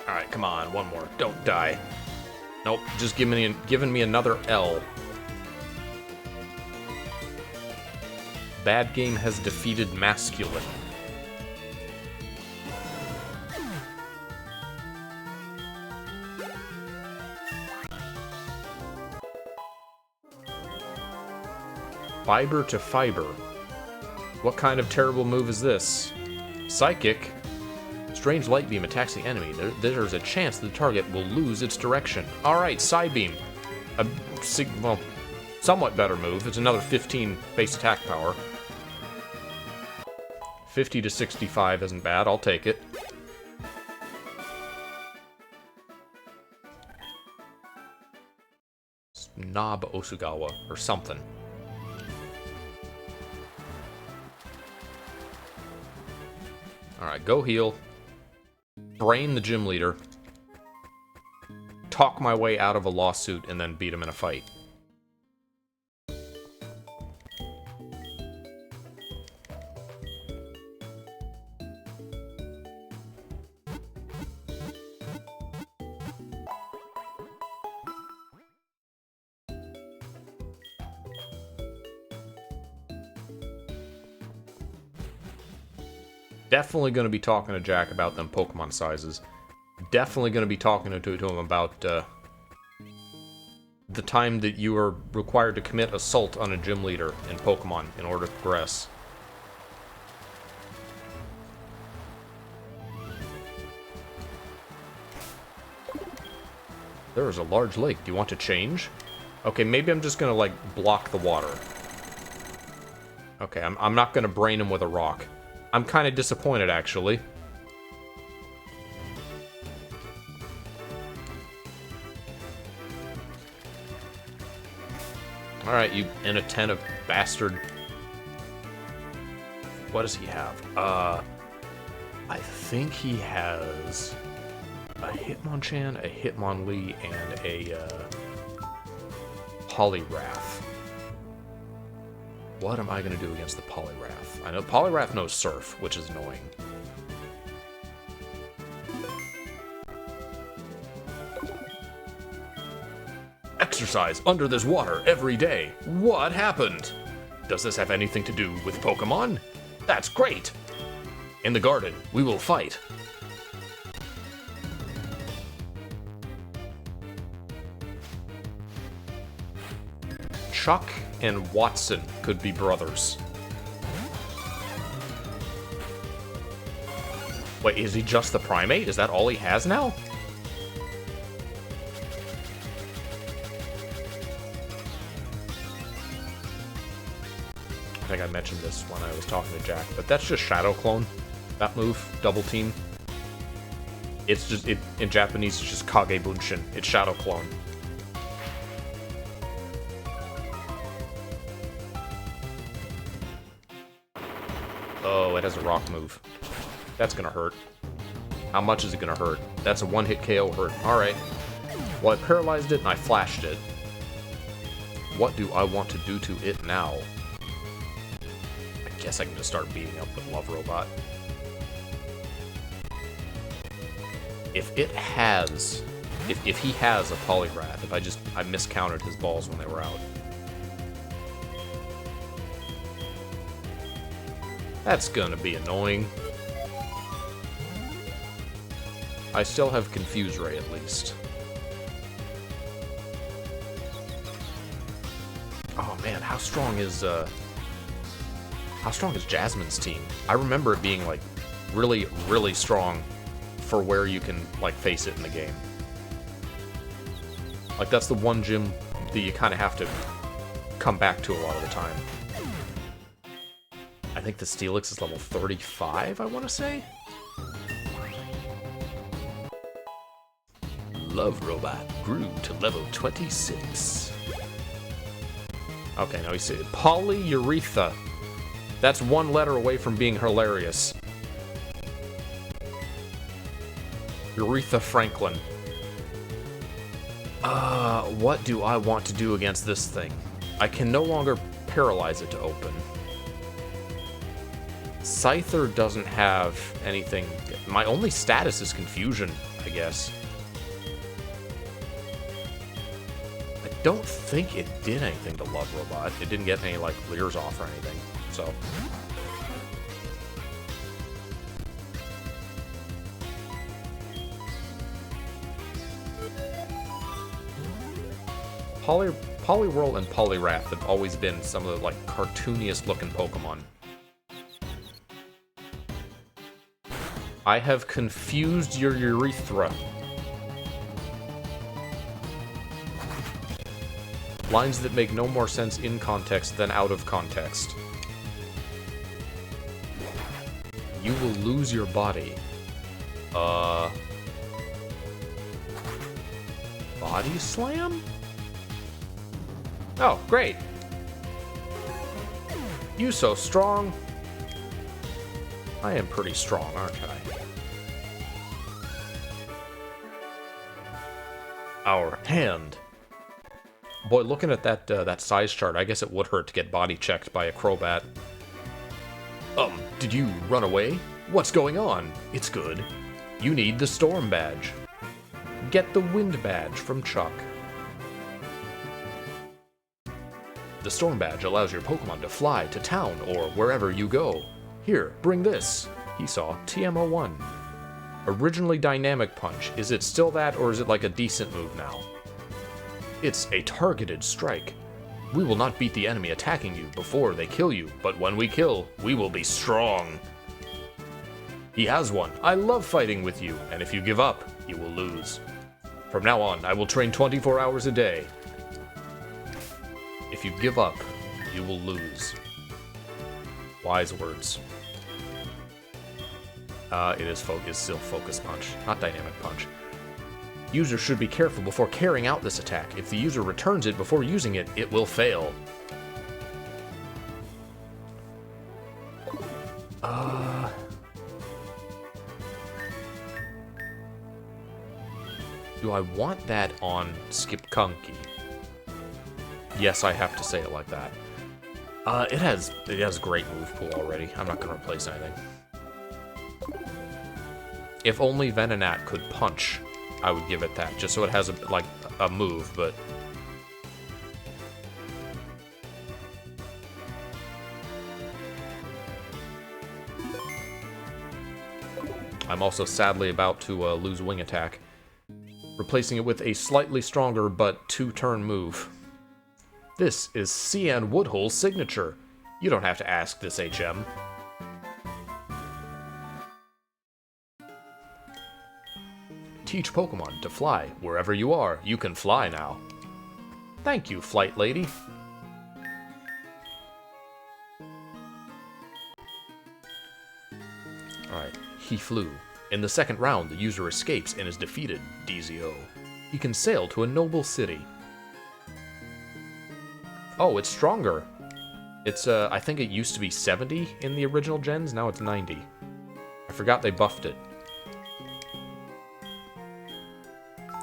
Alright, come on, one more. Don't die. Nope, just giving me another L. Bad game has defeated masculine. Fiber to fiber. What kind of terrible move is this? Psychic? Strange light beam attacks the enemy. There's a chance the target will lose its direction. Alright, Side Beam. Well, somewhat better move. It's another 15 base attack power. 50 to 65 isn't bad. I'll take it. Knob Osugawa or something. Alright, go heal. Brain the gym leader. Talk my way out of a lawsuit and then beat him in a fight. Definitely going to be talking to Jack about them Pokemon sizes. Definitely going to be talking to him about the time that you are required to commit assault on a gym leader in Pokemon in order to progress. There is a large lake. Do you want to change? Okay, maybe I'm just going to, like, block the water. Okay, I'm not going to brain him with a rock. I'm kind of disappointed, actually. Alright, you inattentive bastard. What does he have? I think he has a Hitmonchan, a Hitmonlee, and a Poliwrath. What am I going to do against the Poliwrath? I know Poliwrath knows Surf, which is annoying. Exercise under this water every day. What happened? Does this have anything to do with Pokemon? That's great! In the garden, we will fight. Chuck and Watson could be brothers. Wait, is he just the primate? Is that all he has now? I think I mentioned this when I was talking to Jack, but that's just Shadow Clone. That move, double team. It's just, in Japanese, it's just Kage Bunshin. It's Shadow Clone. Oh, it has a rock move. That's gonna hurt. How much is it gonna hurt? That's a one-hit KO hurt. Alright. Well, I paralyzed it and I flashed it. What do I want to do to it now? I guess I can just start beating up with Love Robot. If it has... If he has a Poliwrath, if I miscounted his balls when they were out. That's gonna be annoying. I still have Confuse Ray, at least. man, how strong is Yasmin's team? I remember it being like really, really strong for where you can like face it in the game. Like that's the one gym that you kind of have to come back to a lot of the time. I think the Steelix is level 35, I want to say? Love Robot grew to level 26. Okay, now we see Polyurethra. That's one letter away from being hilarious. Urethra Franklin. What do I want to do against this thing? I can no longer paralyze it to open. Scyther doesn't have anything. My only status is confusion, I guess. I don't think it did anything to Love Robot. It didn't get any, like, leers off or anything, so. Poliwhirl and Poliwrath have always been some of the, like, cartooniest looking Pokemon. I have confused your urethra. Lines that make no more sense in context than out of context. You will lose your body. Body slam? Oh, great. You so strong. I am pretty strong, aren't I? Our hand. Boy, looking at that size chart, I guess it would hurt to get body checked by a Crobat. Did you run away? What's going on? It's good. You need the Storm Badge. Get the Wind Badge from Chuck. The Storm Badge allows your Pokemon to fly to town or wherever you go. Here, bring this. He saw TM01. Originally Dynamic Punch. Is it still that, or is it like a decent move now? It's a targeted strike. We will not beat the enemy attacking you before they kill you, but when we kill, we will be strong. He has one. I love fighting with you, and if you give up, you will lose. From now on, I will train 24 hours a day. If you give up, you will lose. Wise words. It is still Focus Punch, not Dynamic Punch. User should be careful before carrying out this attack. If the user returns it before using it, it will fail. Do I want that on Skipkunky? Yes, I have to say it like that. It has a great move pool already. I'm not going to replace anything. If only Venonat could punch, I would give it that, just so it has a move, but... I'm also sadly about to lose Wing Attack, replacing it with a slightly stronger but 2-turn move. This is Cian Woodhull's signature. You don't have to ask this, HM. Teach Pokemon to fly. Wherever you are, you can fly now. Thank you, Flight Lady. Alright, he flew. In the second round, the user escapes and is defeated, DZO. He can sail to a noble city. Oh, it's stronger. It's, I think it used to be 70 in the original gens, now it's 90. I forgot they buffed it.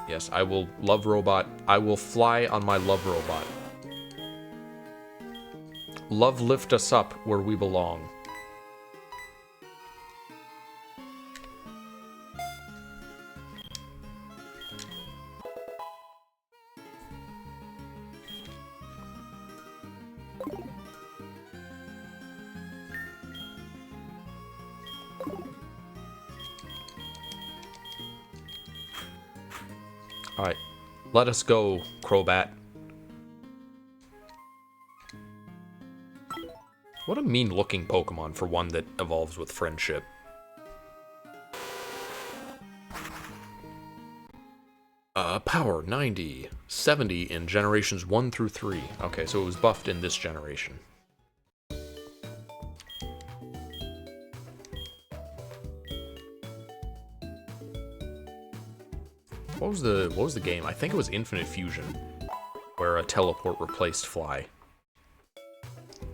Yes, I will Love Robot. I will fly on my Love Robot. Love lift us up where we belong. Alright, let us go, Crobat. What a mean-looking Pokemon for one that evolves with friendship. Power 90, 70 in generations 1 through 3. Okay, so it was buffed in this generation. What was the game? I think it was Infinite Fusion, where a teleport replaced Fly.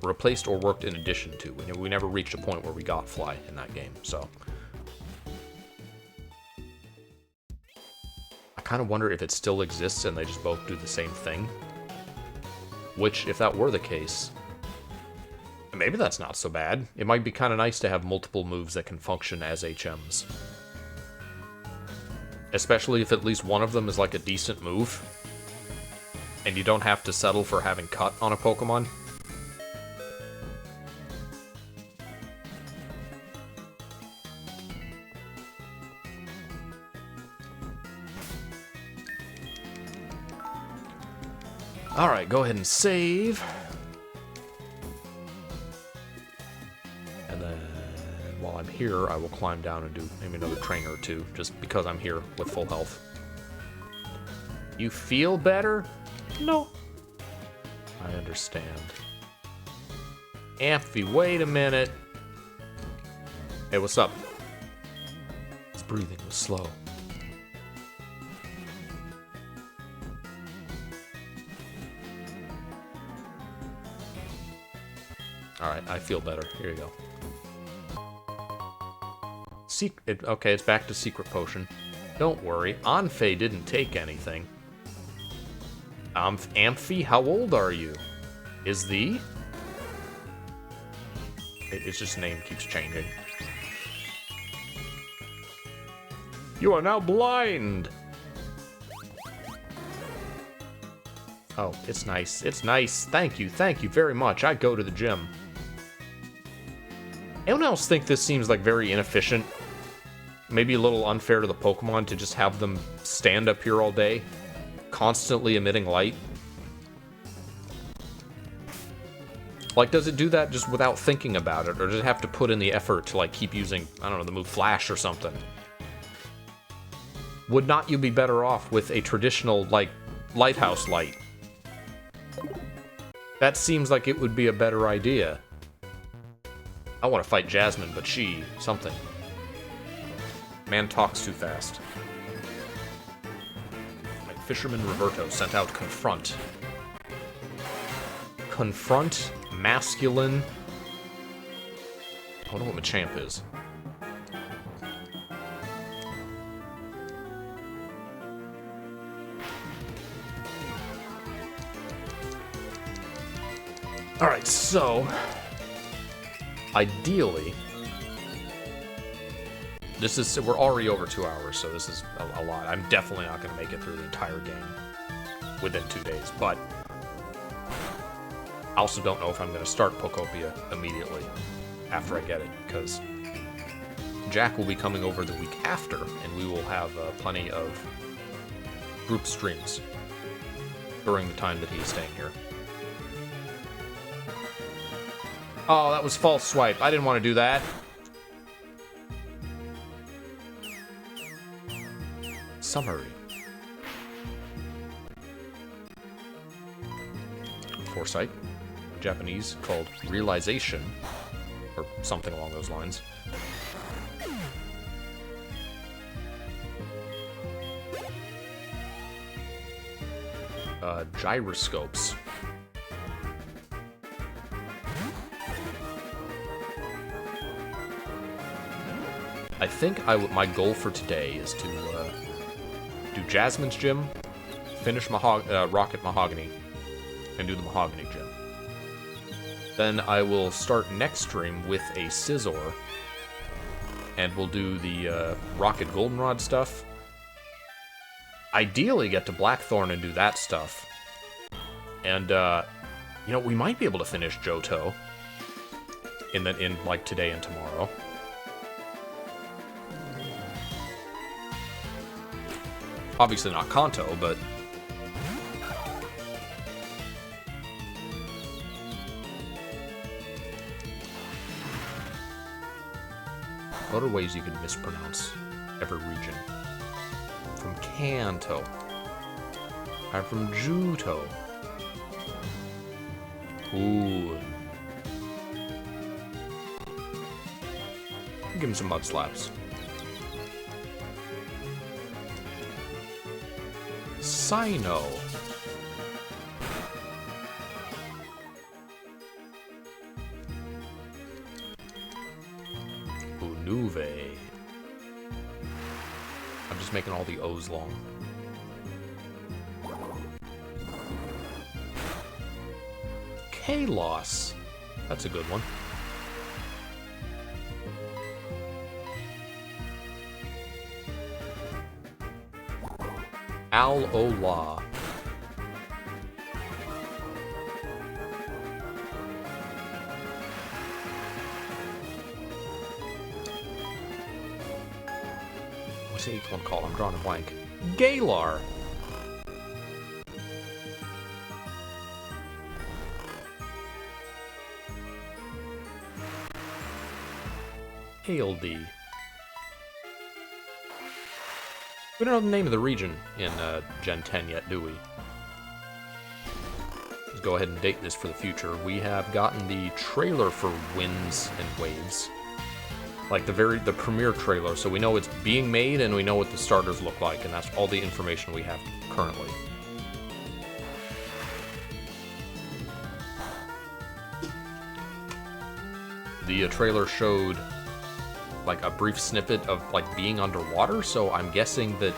Replaced or worked in addition to. We never reached a point where we got Fly in that game, so. I kind of wonder if it still exists and they just both do the same thing. Which, if that were the case, maybe that's not so bad. It might be kind of nice to have multiple moves that can function as HMs. Especially if at least one of them is like a decent move. And you don't have to settle for having Cut on a Pokemon. Alright, go ahead and save. And then, while I'm here, I will climb down and do maybe another trainer or two, just because I'm here with full health. You feel better? No. I understand. Amphi, wait a minute. Hey, what's up? His breathing was slow. Alright, I feel better. Here you go. Okay, it's back to Secret Potion. Don't worry, Anfei didn't take anything. Amphi, how old are you? Is the... It's just name keeps changing. You are now blind! Oh, it's nice. It's nice. Thank you very much. I go to the gym. Anyone else think this seems like very inefficient? Maybe a little unfair to the Pokemon to just have them stand up here all day, constantly emitting light? Like, does it do that just without thinking about it, or does it have to put in the effort to, like, keep using, I don't know, the move Flash or something? Would not you be better off with a traditional, like, lighthouse light? That seems like it would be a better idea. I want to fight Yasmin, but she... something. Man talks too fast. Like Fisherman Roberto sent out Confront. Confront, masculine... I don't know what Machamp is. Alright, so... ideally... this is... we're already over 2 hours, so this is a lot. I'm definitely not going to make it through the entire game within 2 days, but... I also don't know if I'm going to start Pokopia immediately after I get it, because Jack will be coming over the week after, and we will have plenty of group streams during the time that he is staying here. Oh, that was false swipe. I didn't want to do that. Summary. Foresight. Japanese called realization, or something along those lines. Gyroscopes. I think my goal for today is to do Jasmine's gym, finish Rocket Mahogany, and do the Mahogany gym. Then I will start next stream with a Scizor, and we'll do the Rocket Goldenrod stuff. Ideally get to Blackthorn and do that stuff. And, you know, we might be able to finish Johto in like today and tomorrow. Obviously not Kanto, but... What are ways you can mispronounce every region? From Kanto. I'm from Juto. Ooh. Give him some mud slaps. Sino. Unuve. I'm just making all the O's long. Kalos. That's a good one. Al-Ola. What's the eighth one called? I'm drawing a blank. Galar. ALD. We don't know the name of the region in Gen 10 yet, do we? Let's go ahead and date this for the future. We have gotten the trailer for Winds and Waves. Like the premiere trailer, so we know it's being made and we know what the starters look like, and that's all the information we have currently. The trailer showed like a brief snippet of like being underwater, so I'm guessing that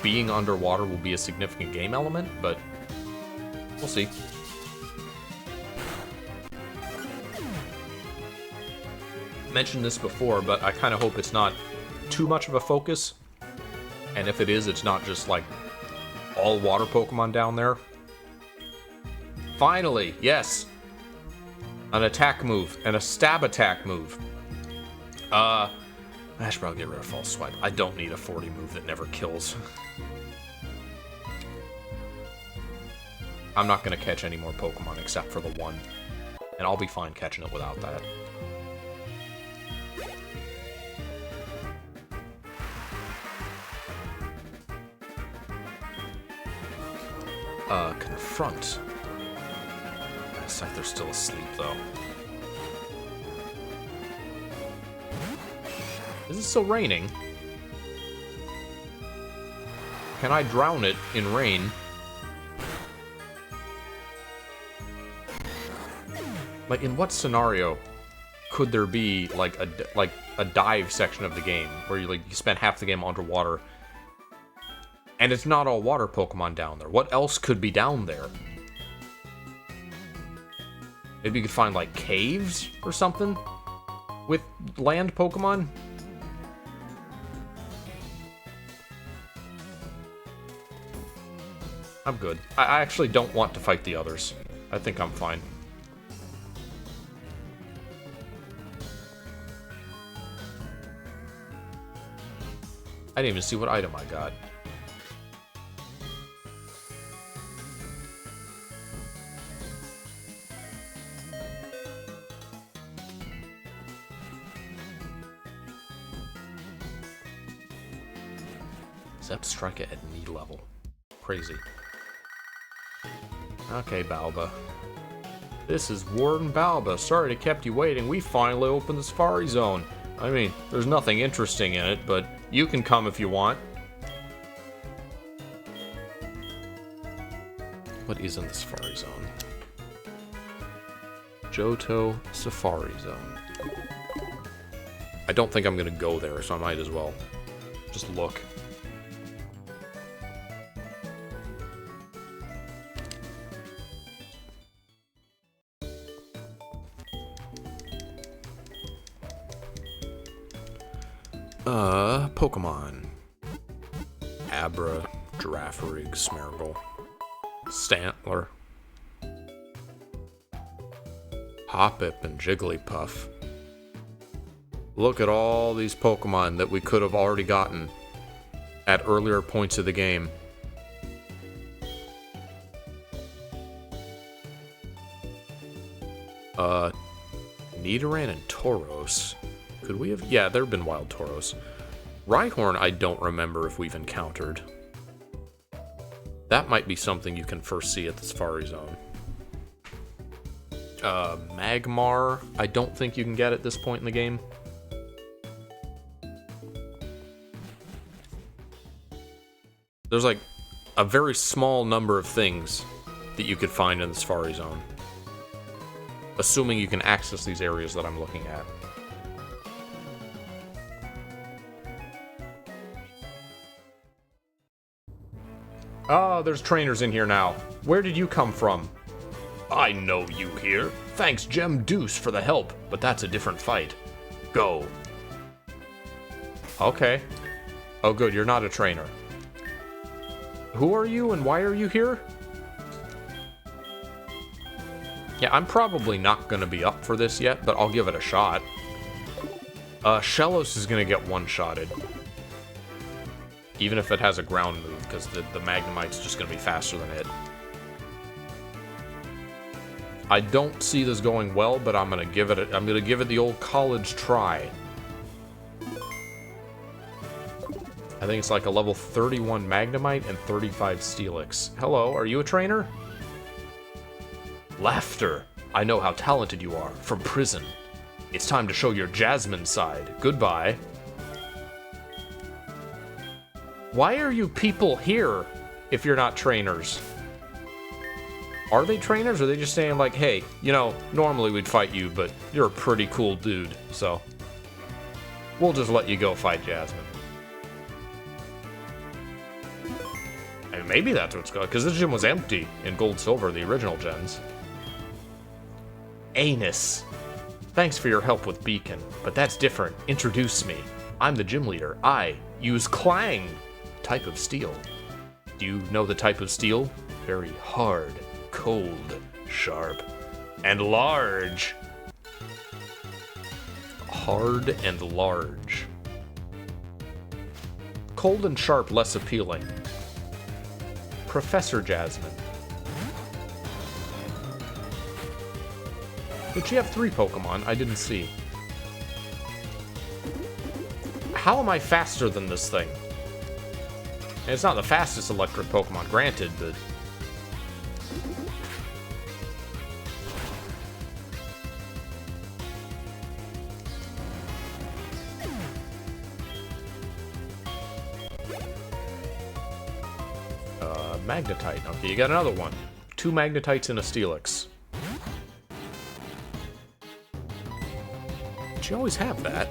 being underwater will be a significant game element, but we'll see. Mentioned this before, but I kind of hope it's not too much of a focus, and if it is, it's not just like all water Pokemon down there. Finally, yes! An attack move, and a stab attack move. I should probably get rid of False Swipe. I don't need a 40 move that never kills. I'm not going to catch any more Pokemon except for the one. And I'll be fine catching it without that. Confront. It's like they're still asleep, though. Is it still raining? Can I drown it in rain? Like, in what scenario could there be like a dive section of the game where you spend half the game underwater, and it's not all water Pokemon down there? What else could be down there? Maybe you could find like caves or something with land Pokemon. I'm good. I actually don't want to fight the others. I think I'm fine. I didn't even see what item I got. Zep strike it at knee level. Crazy. Okay, Balba. This is Warden Balba. Sorry to kept you waiting. We finally opened the Safari Zone. I mean, there's nothing interesting in it, but you can come if you want. What is in the Safari Zone? Johto Safari Zone. I don't think I'm gonna go there, so I might as well just look. Pokemon. Abra, Girafarig, Smeargle, Stantler, Hoppip, and Jigglypuff. Look at all these Pokemon that we could have already gotten at earlier points of the game. Nidoran and Tauros. Could we have? Yeah, there have been wild Tauros. Rhyhorn, I don't remember if we've encountered. That might be something you can first see at the Safari Zone. Magmar, I don't think you can get at this point in the game. There's like a very small number of things that you could find in the Safari Zone. Assuming you can access these areas that I'm looking at. Oh, there's trainers in here now. Where did you come from? I know you here. Thanks, Gem Deuce, for the help, but that's a different fight. Go. Okay. Oh, good, you're not a trainer. Who are you and why are you here? Yeah, I'm probably not going to be up for this yet, but I'll give it a shot. Shellos is going to get one-shotted. Even if it has a ground move, because the Magnemite's just going to be faster than it. I don't see this going well, but I'm going to give it the old college try. I think it's like a level 31 Magnemite and 35 Steelix. Hello, are you a trainer? Laughter. I know how talented you are. From prison. It's time to show your Yasmin side. Goodbye. Why are you people here if you're not trainers? Are they trainers, or are they just saying like, hey, you know, normally we'd fight you, but you're a pretty cool dude, so we'll just let you go fight Yasmin. And maybe that's what's going on, because this gym was empty in Gold Silver, the original gens. Anus. Thanks for your help with Beacon, but that's different. Introduce me. I'm the gym leader. I use Clang. Type of steel. Do you know the type of steel? Very hard, cold, sharp, and large. Hard and large. Cold and sharp, less appealing. Professor Yasmin. Did she have 3 Pokemon? I didn't see. How am I faster than this thing? And it's not the fastest electric Pokemon, granted, but... Magnetite. Okay, you got another one. 2 Magnetites and a Steelix. Did you always have that?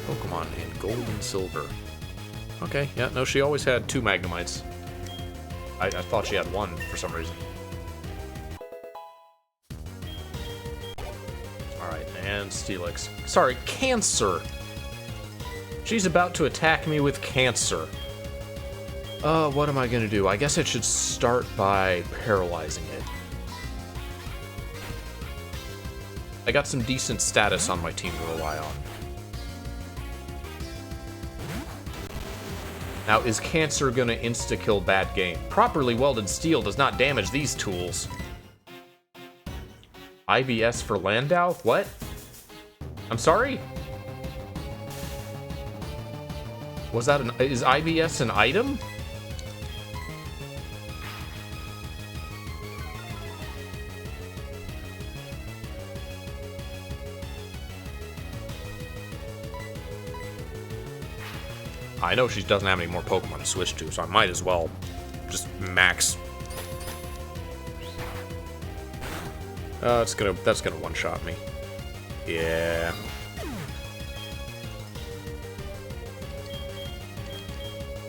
Pokemon in Gold and Silver. Okay, yeah, no, she always had 2 Magnemites. I thought she had 1 for some reason. Alright, and Steelix. Sorry, Cancer! She's about to attack me with Cancer. What am I gonna do? I guess I should start by paralyzing it. I got some decent status on my team to rely on. Now, is Cancer gonna insta-kill bad game? Properly welded steel does not damage these tools. IBS for Landau? What? I'm sorry? Was that is IBS an item? I know she doesn't have any more Pokemon to switch to, so I might as well just max. That's gonna one-shot me. Yeah.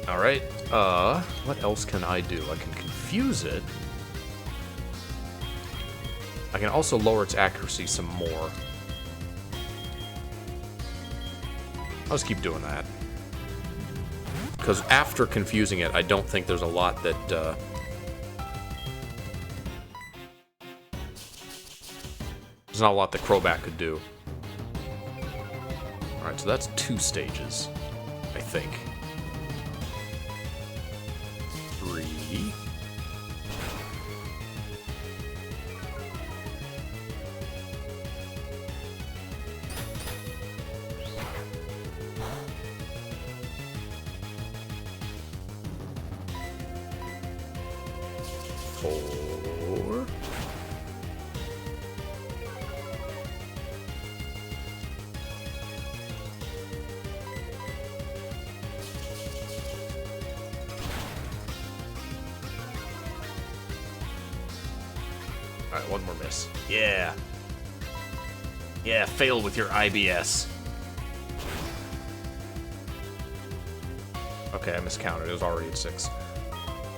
Alright, what else can I do? I can confuse it. I can also lower its accuracy some more. I'll just keep doing that. Because after confusing it, I don't think there's a lot that, there's not a lot that Crobat could do. Alright, so that's 2 stages, I think. 3. Alright, one more miss. Yeah. Yeah, fail with your IBS. Okay, I miscounted. It was already at 6.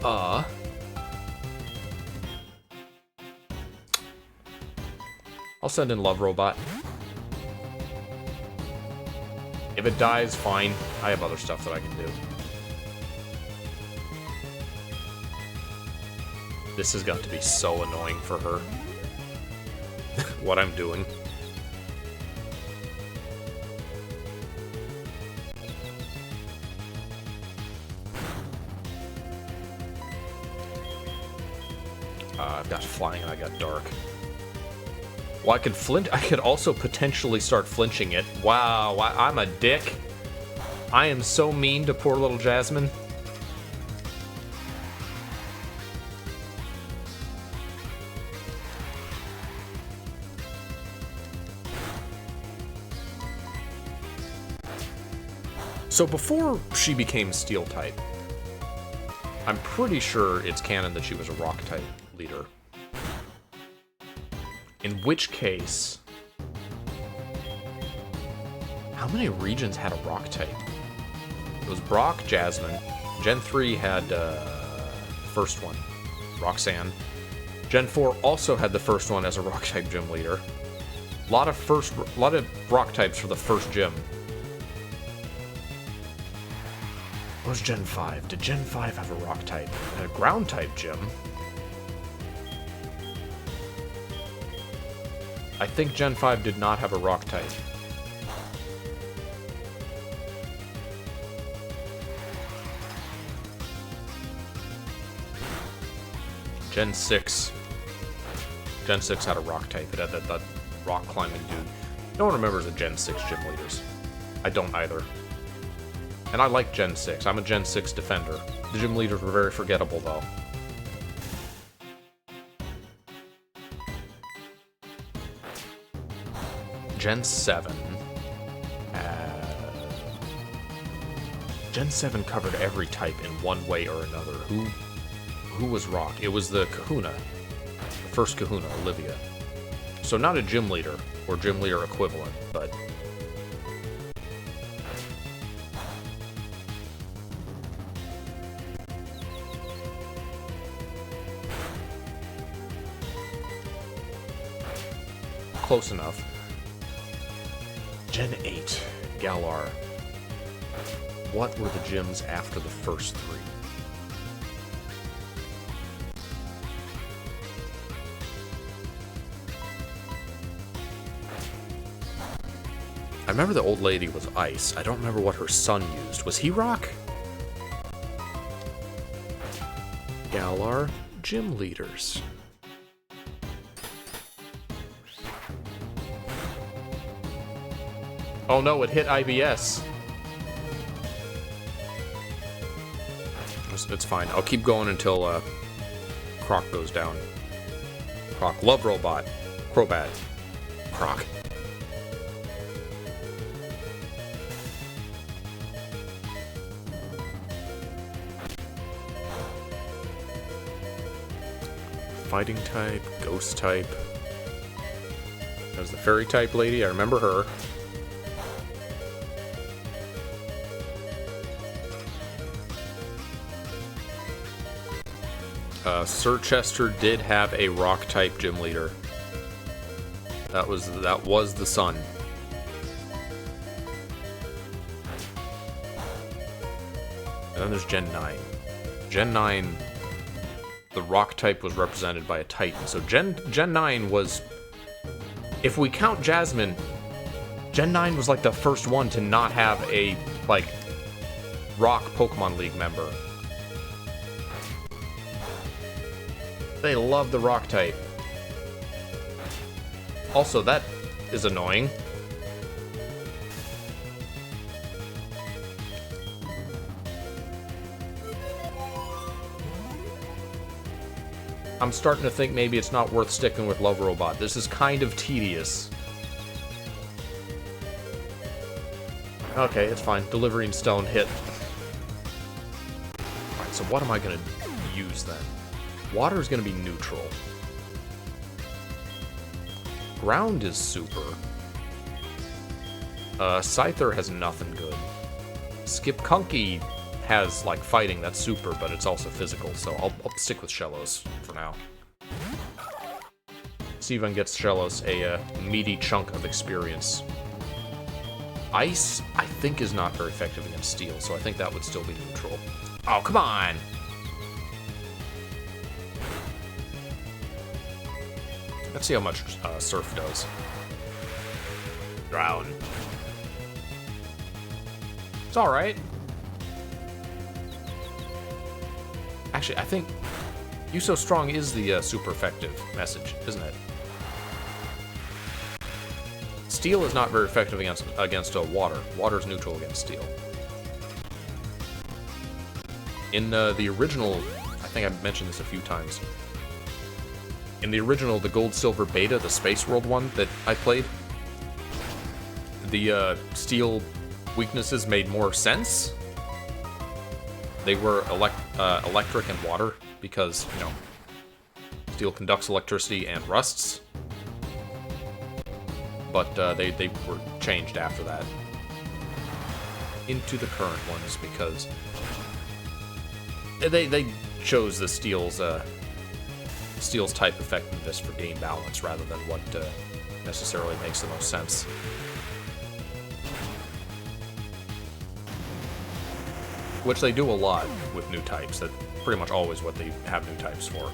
I'll send in Love Robot. If it dies, fine. I have other stuff that I can do. This is going to be so annoying for her. What I'm doing. I've got flying and I got dark. Well, I could flinch. I could also potentially start flinching it. Wow, I'm a dick. I am so mean to poor little Yasmin. So before she became Steel type, I'm pretty sure it's canon that she was a Rock type leader. In which case, how many regions had a Rock type? It was Brock, Yasmin. Gen 3 had first one, Roxanne. Gen 4 also had the first one as a Rock type gym leader. A lot of Rock types for the first gym. What was Gen 5? Did Gen 5 have a Rock type? A Ground type gym? I think Gen 5 did not have a Rock type. Gen 6. Gen 6 had a Rock type. It had that rock climbing dude. No one remembers the Gen 6 gym leaders. I don't either. And I like Gen 6. I'm a Gen 6 defender. The gym leaders were very forgettable, though. Gen 7. Gen 7 covered every type in one way or another. Who was Rock? It was the Kahuna. The first Kahuna, Olivia. So not a gym leader, or gym leader equivalent, but... close enough. Gen 8, Galar. What were the gyms after the first 3? I remember the old lady was Ice. I don't remember what her son used. Was he Rock? Galar, gym leaders. Oh no, it hit IBS. It's fine. I'll keep going until Croc goes down. Croc. Love Robot. Crobat. Croc. Fighting type. Ghost type. That was the fairy type lady. I remember her. Sir Chester did have a Rock type gym leader. That was the son. And then there's Gen 9. Gen 9, the Rock type was represented by a Titan. So Gen 9 was, if we count Yasmin, Gen 9 was like the first one to not have a, like, Rock Pokemon League member. They love the Rock type. Also, that is annoying. I'm starting to think maybe it's not worth sticking with Love Robot. This is kind of tedious. Okay, it's fine. Delivering Stone hit. Alright, so what am I going to use then? Water is going to be neutral. Ground is super. Scyther has nothing good. Skip Kunky has, like, fighting, that's super, but it's also physical, so I'll stick with Shellos for now. See if I can get Shellos a meaty chunk of experience. Ice, I think, is not very effective against Steel, so I think that would still be neutral. Oh, come on! Let's see how much Surf does. Drown. It's alright. Actually, I think You So Strong is the super effective message, isn't it? Steel is not very effective against water. Water is neutral against steel. In the original, I think I've mentioned this a few times. In the original, the Gold Silver Beta, the Space World one that I played, the steel weaknesses made more sense. They were electric and water because, you know, steel conducts electricity and rusts. But they were changed after that into the current ones because they chose the steel's type effectiveness for game balance rather than what necessarily makes the most sense. Which they do a lot with new types. That's pretty much always what they have new types for.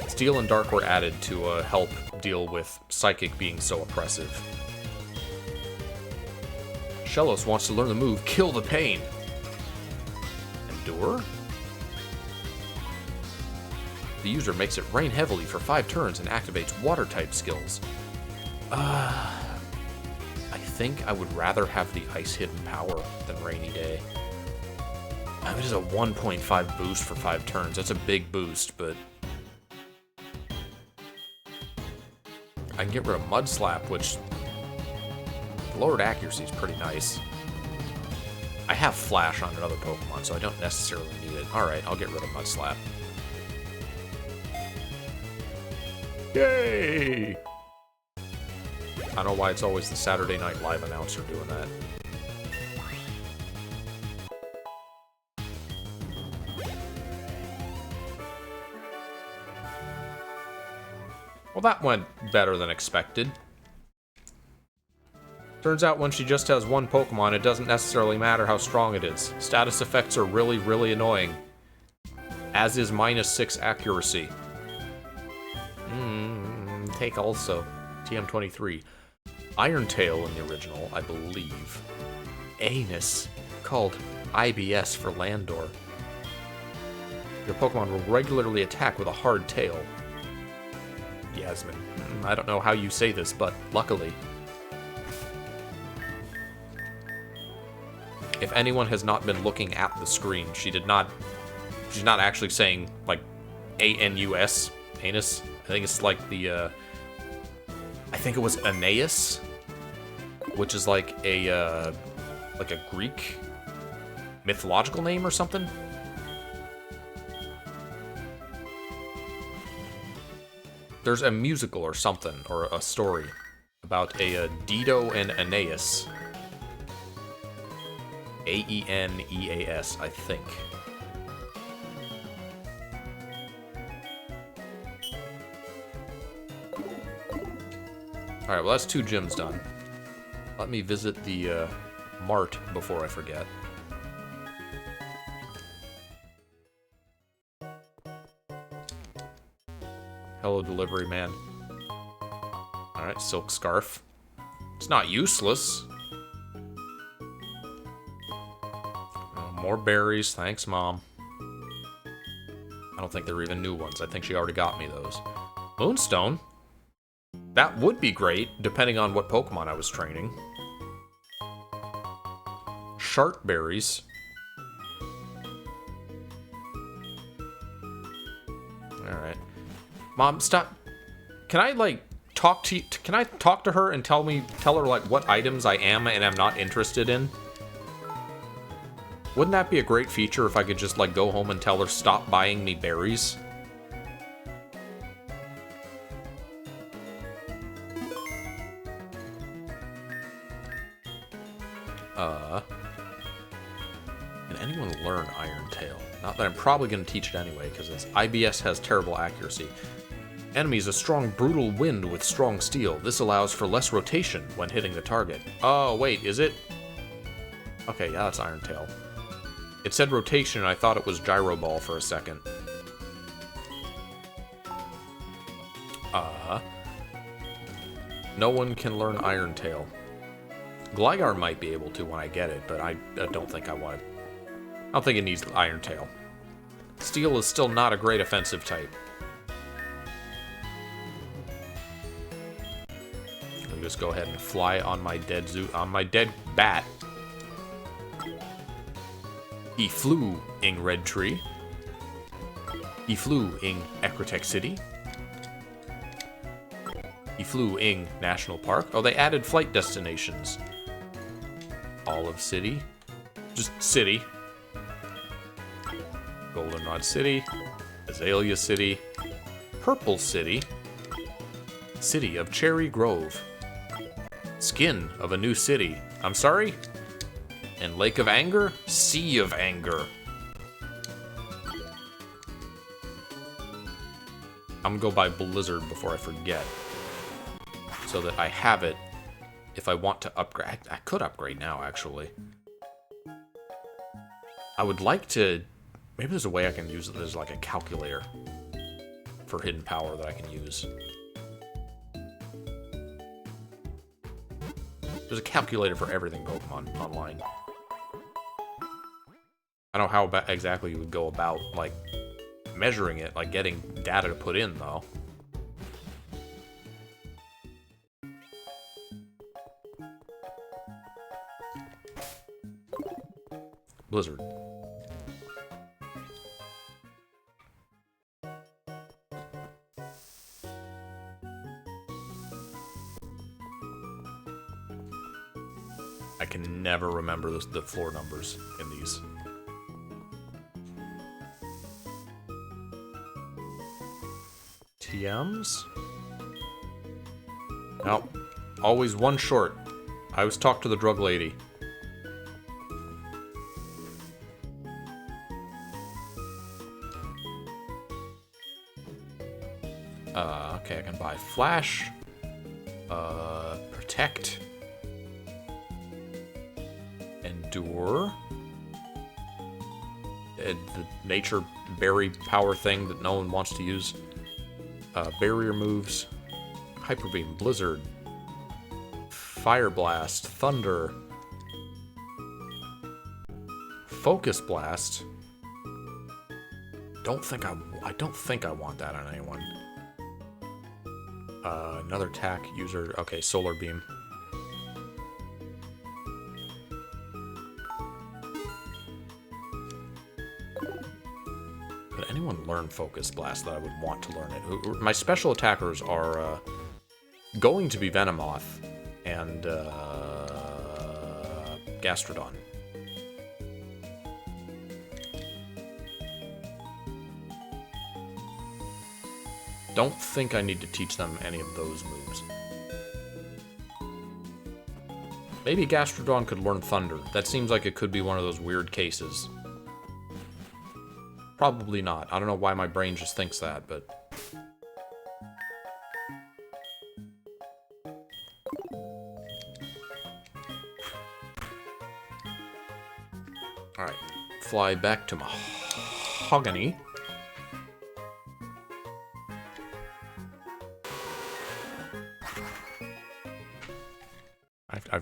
Steel and Dark were added to help deal with Psychic being so oppressive. Shellos wants to learn the move Kill the Pain. Endure? The user makes it rain heavily for 5 turns and activates Water-type skills. I think I would rather have the Ice Hidden Power than Rainy Day. I mean, it is a 1.5 boost for 5 turns. That's a big boost, but I can get rid of Mud Slap, which lowered accuracy is pretty nice. I have Flash on another Pokemon, so I don't necessarily need it. Alright, I'll get rid of Mud Slap. Yay! I don't know why it's always the Saturday Night Live announcer doing that. Well, that went better than expected. Turns out when she just has one Pokemon, it doesn't necessarily matter how strong it is. Status effects are really, really annoying. As is -6 accuracy. Take also. TM23. Iron Tail in the original, I believe. Anus, called IBS for Landor. Your Pokemon will regularly attack with a hard tail. Yasmin. I don't know how you say this, but luckily. If anyone has not been looking at the screen, she's not actually saying, like, A-N-U-S, anus. I think it's like the, I think it was Aeneas, which is like a Greek mythological name or something. There's a musical or something, or a story, about a Dido and Aeneas. A-E-N-E-A-S, I think. Alright, well that's 2 gyms done. Let me visit the mart before I forget. Hello, delivery man. Alright, Silk Scarf. It's not useless. More berries. Thanks, Mom. I don't think there are even new ones. I think she already got me those. Moonstone? That would be great, depending on what Pokemon I was training. Shark berries. Alright. Mom, stop. Can I, like, can I talk to her and tell her, like, what items I am and am not interested in? Wouldn't that be a great feature if I could just, like, go home and tell her stop buying me berries? Can anyone learn Iron Tail? Not that I'm probably going to teach it anyway, because its IBS has terrible accuracy. Enemies a strong, brutal wind with strong steel. This allows for less rotation when hitting the target. Oh, wait, is it? Okay, yeah, that's Iron Tail. It said rotation, and I thought it was Gyro Ball for a second. No one can learn Iron Tail. Gligar might be able to when I get it, but I don't think I want it. I don't think it needs Iron Tail. Steel is still not a great offensive type. I'll just go ahead and fly on my dead dead bat. He flew in Red Tree. He flew in Ecrotech City. He flew in National Park. Oh, they added flight destinations. Olive City. Just City. Goldenrod City. Azalea City. Purple City. City of Cherry Grove. Skin of a new city. I'm sorry? And Lake of Anger? Sea of Anger. I'm gonna go buy Blizzard before I forget. So that I have it if I want to upgrade. I could upgrade now, actually. I would like to... Maybe there's a way I can use it as like a calculator for hidden power that I can use. There's a calculator for everything Pokemon online. I don't know how exactly you would go about, like, measuring it, like getting data to put in, though. Blizzard. I can never remember the floor numbers in these. TMs? Nope. Always one short. I always talk to the drug lady. Okay, I can buy Flash. Protect. Endure. The nature berry power thing that no one wants to use. Barrier moves. Hyper Beam, Blizzard. Fire Blast, Thunder. Focus Blast. I don't think I want that on anyone. Another attack user. Okay, Solar Beam. Could anyone learn Focus Blast that I would want to learn it? My special attackers are going to be Venomoth and Gastrodon. Don't think I need to teach them any of those moves. Maybe Gastrodon could learn Thunder. That seems like it could be one of those weird cases. Probably not. I don't know why my brain just thinks that, but... Alright. Fly back to Mahogany.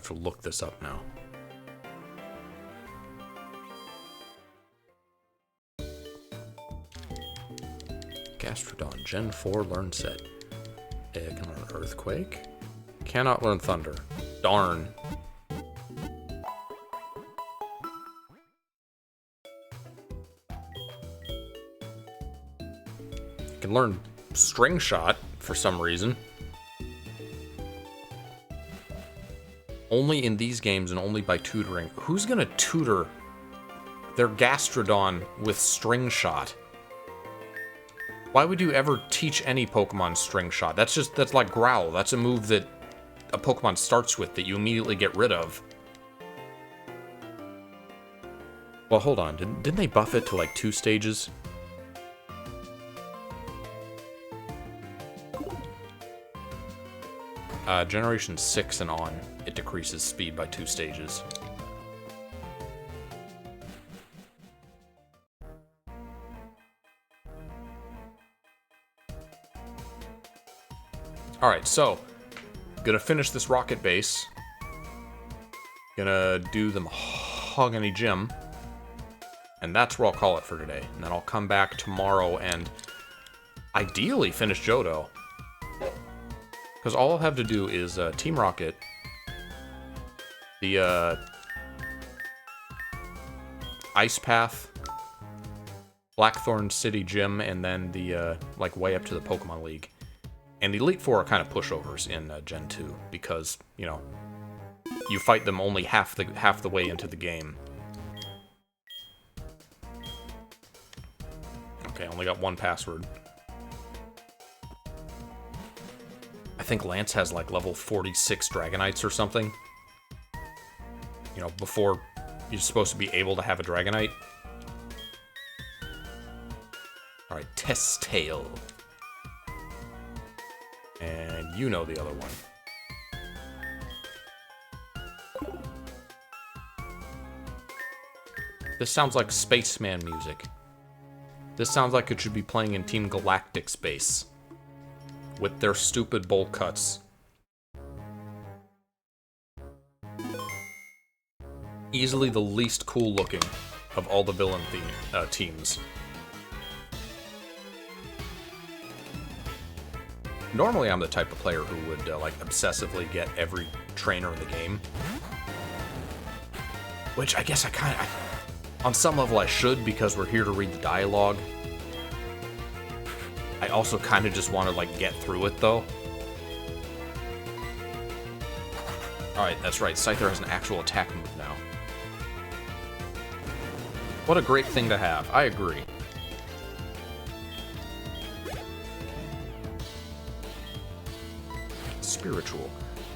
have to look this up now. Gastrodon, Gen 4 Learn Set. Can learn Earthquake. Cannot learn Thunder. Darn. Can learn String Shot for some reason. Only in these games and only by tutoring. Who's gonna tutor their Gastrodon with String Shot? Why would you ever teach any Pokemon String Shot? That's like Growl. That's a move that a Pokemon starts with that you immediately get rid of. Well, hold on. Didn't they buff it to like 2 stages? Generation 6 and on, it decreases speed by 2 stages. Alright, so, gonna finish this rocket base. Gonna do the Mahogany Gym. And that's where I'll call it for today. And then I'll come back tomorrow and ideally finish Johto. Because all I'll have to do is Team Rocket, the Ice Path, Blackthorn City Gym, and then the like way up to the Pokemon League. And the Elite Four are kind of pushovers in Gen 2 because, you know, you fight them only half the way into the game. Okay, only got 1 password. I think Lance has like level 46 Dragonites or something. You know, before you're supposed to be able to have a Dragonite. Alright, Testtail. And you know the other one. This sounds like Spaceman music. This sounds like it should be playing in Team Galactic Space. With their stupid bowl cuts. Easily the least cool looking of all the villain teams. Normally I'm the type of player who would like obsessively get every trainer in the game. Which I guess on some level I should because we're here to read the dialogue. I also kind of just want to, like, get through it, though. Alright, that's right. Scyther has an actual attack move now. What a great thing to have. I agree. Spiritual.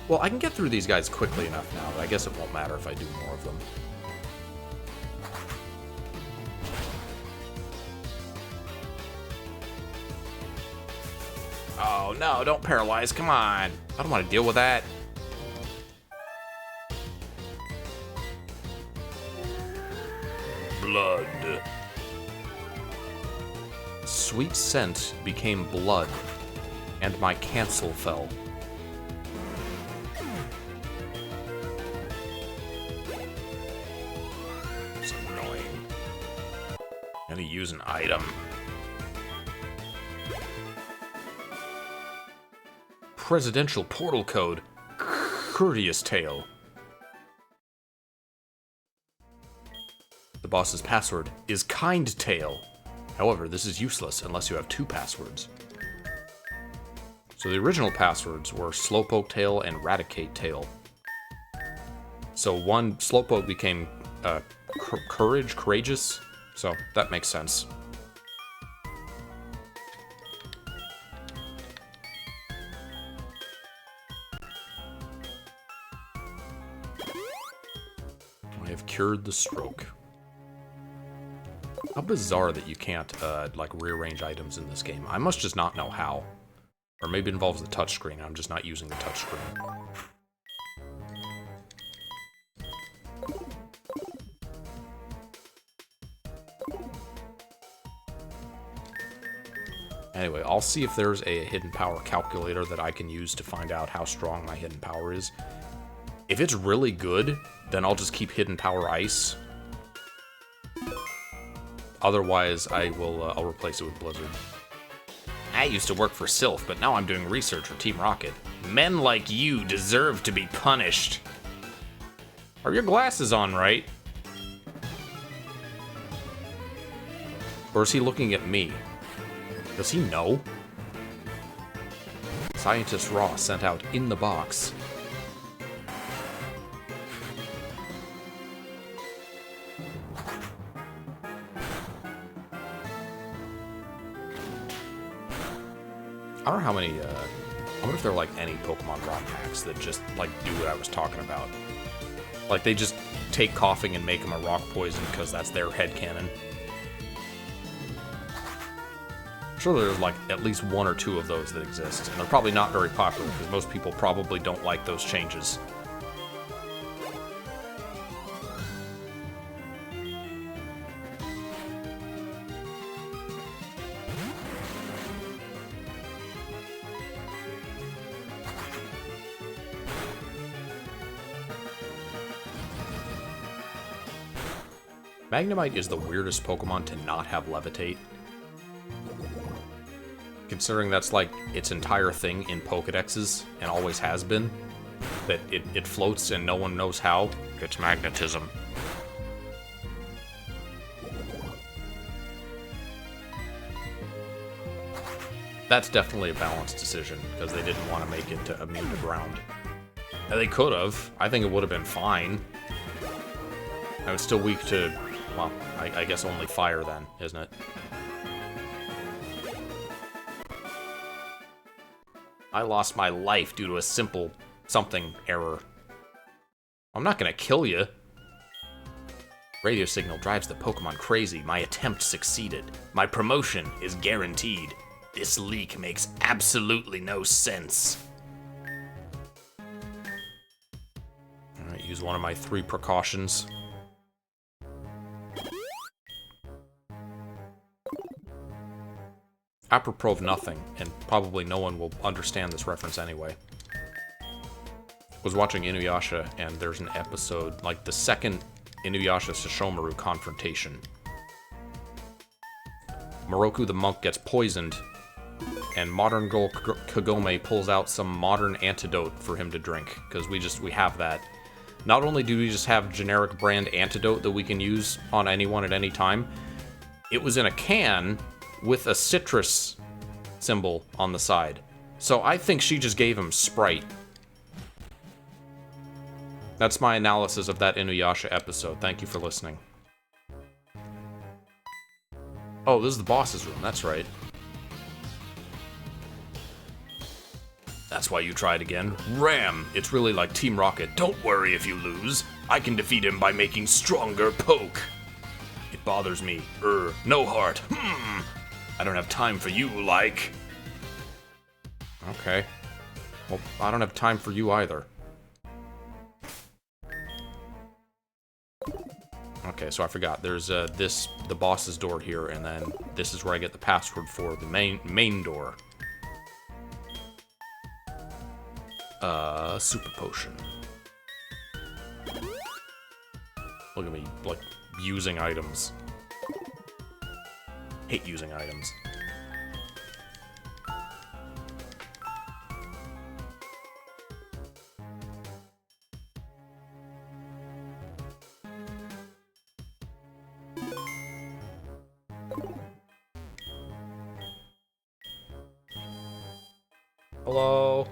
Well, I can get through these guys quickly enough now, but I guess it won't matter if I do more of them. Oh, no, don't paralyze. Come on. I don't want to deal with that. Blood. Sweet scent became blood, and my cancel fell. It's annoying. I'm gonna use an item. Presidential portal code. Courteous Tail. The boss's password is Kind Tail. However, this is useless unless you have 2 passwords. So the original passwords were Slowpoke Tail and Raticate Tail. So one Slowpoke became Courageous. So that makes sense. I have cured the stroke. How bizarre that you can't, like, rearrange items in this game. I must just not know how. Or maybe it involves the touchscreen. I'm just not using the touchscreen. Anyway, I'll see if there's a hidden power calculator that I can use to find out how strong my hidden power is. If it's really good, then I'll just keep Hidden Power Ice. Otherwise, I'll replace it with Blizzard. I used to work for Sylph, but now I'm doing research for Team Rocket. Men like you deserve to be punished. Are your glasses on, right? Or is he looking at me? Does he know? Scientist Raw sent out in the box. I don't know how many, I wonder if there are, like, any Pokemon ROM hacks that just, like, do what I was talking about. Like, they just take coughing and make them a rock poison because that's their headcanon. I'm sure there's, like, at least one or two of those that exist, and they're probably not very popular because most people probably don't like those changes. Magnemite is the weirdest Pokemon to not have Levitate. Considering that's like its entire thing in Pokedexes, and always has been. That it floats and no one knows how. It's magnetism. That's definitely a balanced decision, because they didn't want to make it immune to ground. And they could have. I think it would have been fine. And it's still weak to... well, I guess only fire then, isn't it? I lost my life due to a simple something error. I'm not gonna kill you. Radio signal drives the Pokemon crazy. My attempt succeeded. My promotion is guaranteed. This leak makes absolutely no sense. Alright, use one of my 3 precautions. Apropos of nothing, and probably no one will understand this reference anyway. I was watching Inuyasha, and there's an episode, like the second Inuyasha-Sesshomaru confrontation. Moroku the monk gets poisoned, and Modern Girl Kagome pulls out some modern antidote for him to drink, because we have that. Not only do we just have generic brand antidote that we can use on anyone at any time, it was in a can with a citrus symbol on the side. So I think she just gave him Sprite. That's my analysis of that Inuyasha episode. Thank you for listening. Oh, this is the boss's room. That's right. That's why you tried again. Ram! It's really like Team Rocket. Don't worry if you lose. I can defeat him by making stronger poke. It bothers me. No heart. I don't have time for you, like. Okay. Well, I don't have time for you either. Okay, so I forgot. There's the boss's door here, and then this is where I get the password for the main door. Super potion. Look at me, like, using items. Hate using items. Hello?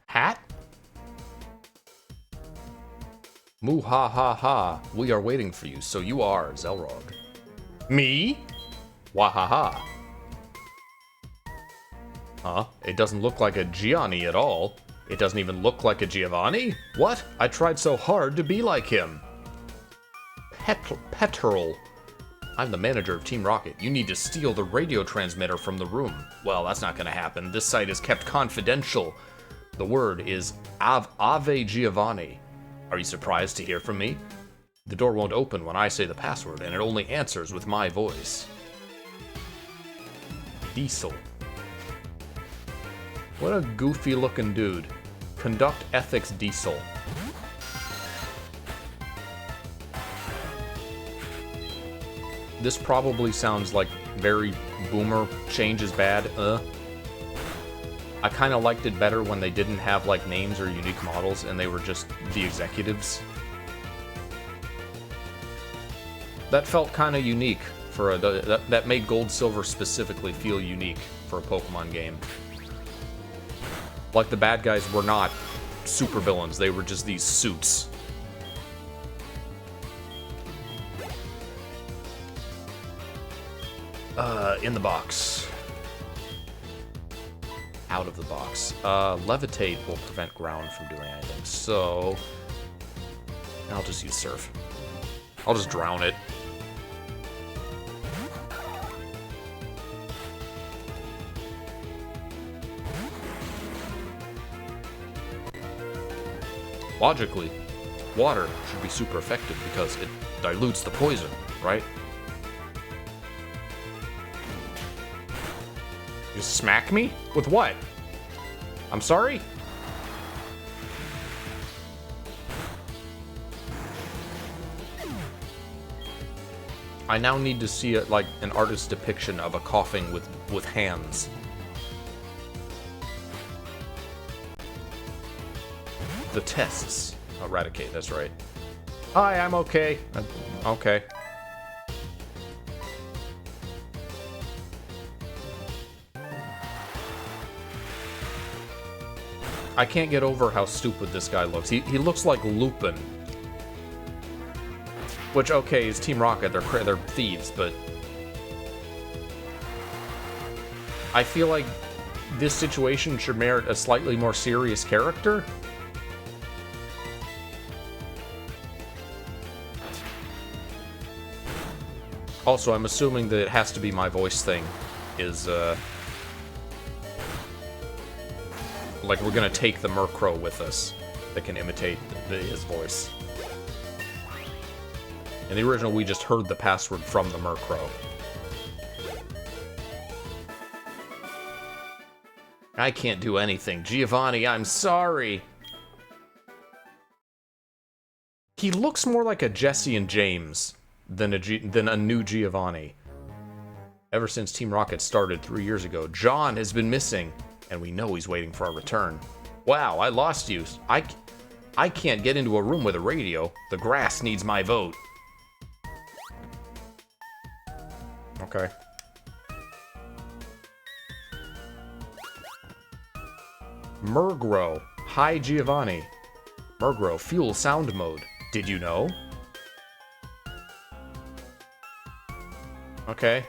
Hat? Moo ha ha ha. We are waiting for you, so you are Xelrog. Me? Wahaha. Huh? It doesn't look like a Gianni at all. It doesn't even look like a Giovanni? What? I tried so hard to be like him. Petrol. I'm the manager of Team Rocket. You need to steal the radio transmitter from the room. Well, that's not gonna happen. This site is kept confidential. The word is Ave Giovanni. Are you surprised to hear from me? The door won't open when I say the password, and it only answers with my voice. Diesel. What a goofy looking dude. Conduct ethics Diesel. this probably sounds like very boomer, change is bad, I kind of liked it better when they didn't have, like, names or unique models, and they were just the executives. That felt kind of unique for a... That made Gold Silver specifically feel unique for a Pokemon game. Like, the bad guys were not supervillains, they were just these suits. In the box. Out of the box. Levitate will prevent ground from doing anything, so... I'll just use Surf. I'll just drown it. Logically, water should be super effective because it dilutes the poison, right? You smack me? With what? I'm sorry? I now need to see like an artist's depiction of a coughing with hands. The tests. Eradicate, that's right. Hi, I'm okay. Okay. I can't get over how stupid this guy looks. He looks like Lupin. Which, okay, is Team Rocket. They're thieves, but... I feel like this situation should merit a slightly more serious character. Also, I'm assuming that it has to be my voice thing. Like, we're gonna take the Murkrow with us that can imitate his voice. In the original, we just heard the password from the Murkrow. I can't do anything. Giovanni, I'm sorry. He looks more like a Jesse and James than a new Giovanni. Ever since Team Rocket started 3 years ago, John has been missing. And we know he's waiting for our return. Wow, I lost you. I can't get into a room with a radio. The grass needs my vote. Okay. Murkrow. Hi, Giovanni. Murkrow, fuel sound mode. Did you know? Okay.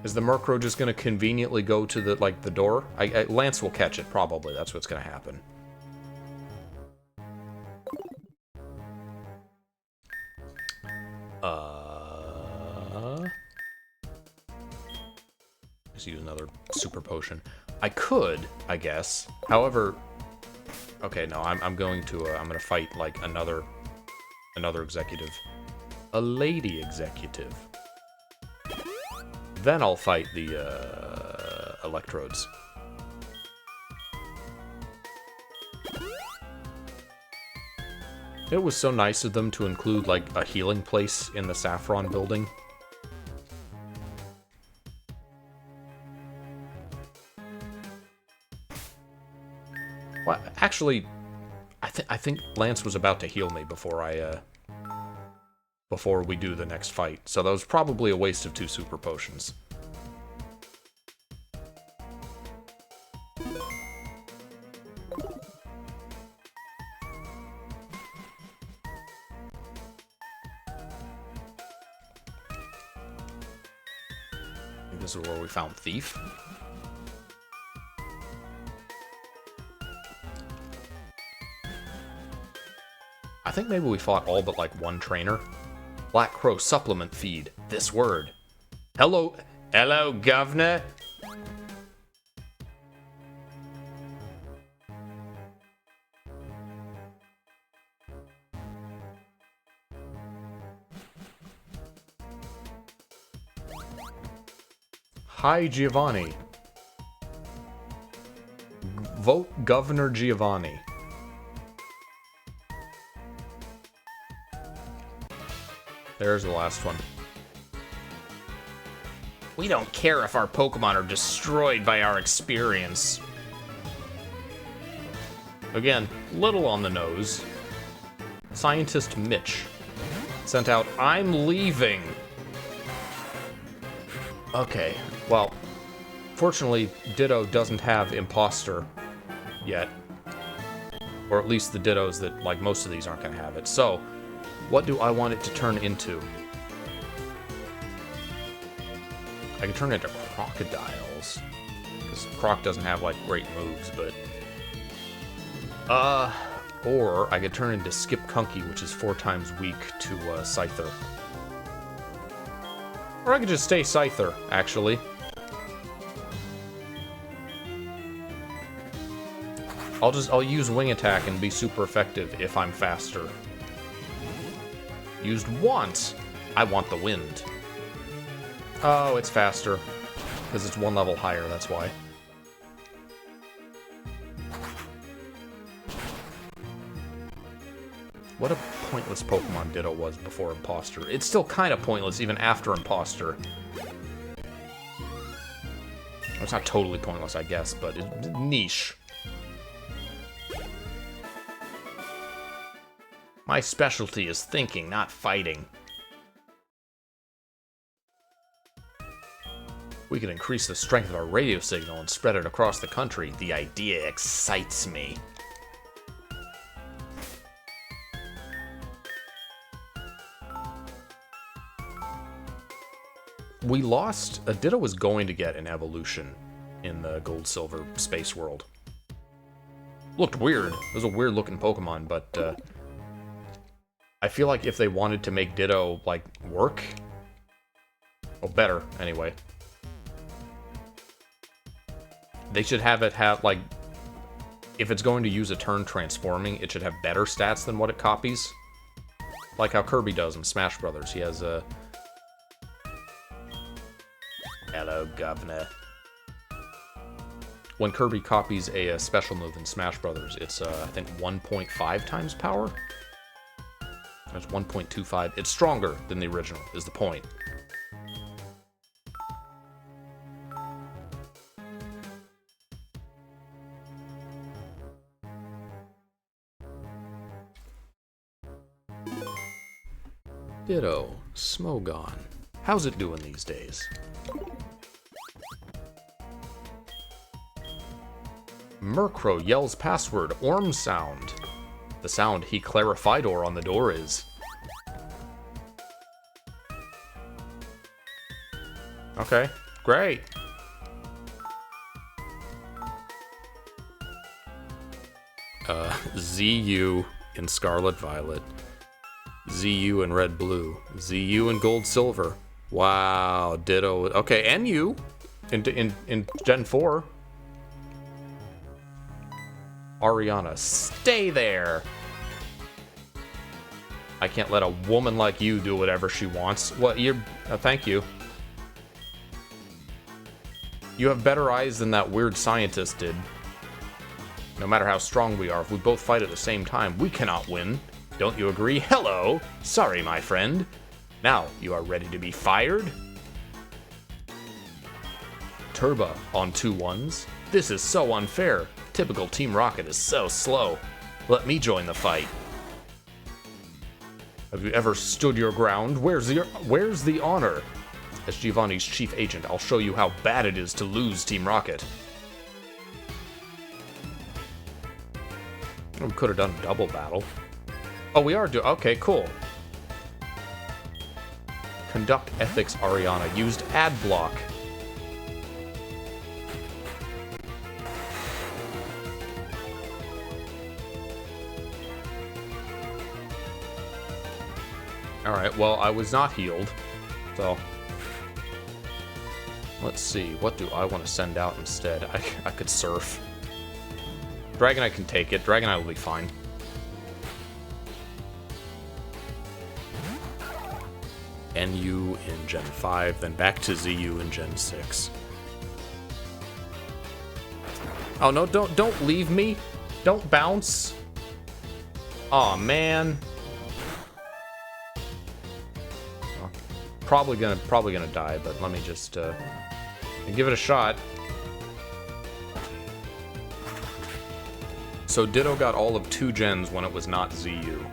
Is the Murkrow just gonna conveniently go to the, like, the door? Lance will catch it, probably. That's what's gonna happen. Just use another super potion. I could, I guess. However... Okay, no, I'm gonna fight, like, another executive. A lady executive. Then I'll fight the, electrodes. It was so nice of them to include, like, a healing place in the Saffron building. Well, actually, I think Lance was about to heal me before before we do the next fight. So that was probably a waste of 2 super potions. I think this is where we found Thief. I think maybe we fought all but, like, 1 trainer. Black Crow supplement feed. This word. Hello, governor. Hi, Giovanni. Vote Governor Giovanni. There's the last one. We don't care if our Pokemon are destroyed by our experience. Again, little on the nose. Scientist Mitch sent out, I'm leaving. Okay, well, fortunately, Ditto doesn't have Imposter yet. Or at least the Dittos that, like, most of these aren't going to have it. So, what do I want it to turn into? I can turn it into crocodiles. Because Croc doesn't have, like, great moves, but... Or I could turn into Skip Kunky, which is 4 times weak to Scyther. Or I could just stay Scyther, actually. I'll use Wing Attack and be super effective if I'm faster. Used once. I want the wind. Oh, it's faster. Because it's 1 level higher, that's why. What a pointless Pokemon Ditto was before Imposter. It's still kind of pointless even after Imposter. It's not totally pointless, I guess, but it's niche. My specialty is thinking, not fighting. We can increase the strength of our radio signal and spread it across the country. The idea excites me. We lost... Ditto was going to get an evolution in the Gold-Silver Space World. Looked weird. It was a weird-looking Pokemon, but... I feel like if they wanted to make Ditto, like, work... Well, better, anyway. They should have it have, like... If it's going to use a turn transforming, it should have better stats than what it copies. Like how Kirby does in Smash Brothers. He has a... Hello, Governor. When Kirby copies a special move in Smash Brothers, it's, I think, 1.5 times power? That's 1.25. It's stronger than the original, is the point. Ditto, Smogon. How's it doing these days? Murkrow yells password, Orm sound. The sound he clarified-or on the door is. Okay, great. ZU in Scarlet Violet. ZU in Red Blue. ZU in Gold Silver. Wow, Ditto. Okay, NU in Gen 4. Ariana, stay there! I can't let a woman like you do whatever she wants. What, you're... thank you. You have better eyes than that weird scientist did. No matter how strong we are, if we both fight at the same time, we cannot win. Don't you agree? Hello! Sorry, my friend. Now, you are ready to be fired? Turba on 2 ones. This is so unfair. Typical Team Rocket is so slow. Let me join the fight. Have you ever stood your ground? Where's the honor? As Giovanni's chief agent, I'll show you how bad it is to lose Team Rocket. We could have done a double battle. Oh, we are doing... Okay, cool. Conduct Ethics Ariana. Used Ad Block. Alright, well, I was not healed, so... Let's see, what do I want to send out instead? I could Surf. Dragonite can take it. Dragonite will be fine. NU in Gen 5, then back to ZU in Gen 6. Oh, no, don't leave me. Don't bounce. Aw, man. Probably gonna die, but let me just give it a shot. So Ditto got all of 2 gens when it was not ZU.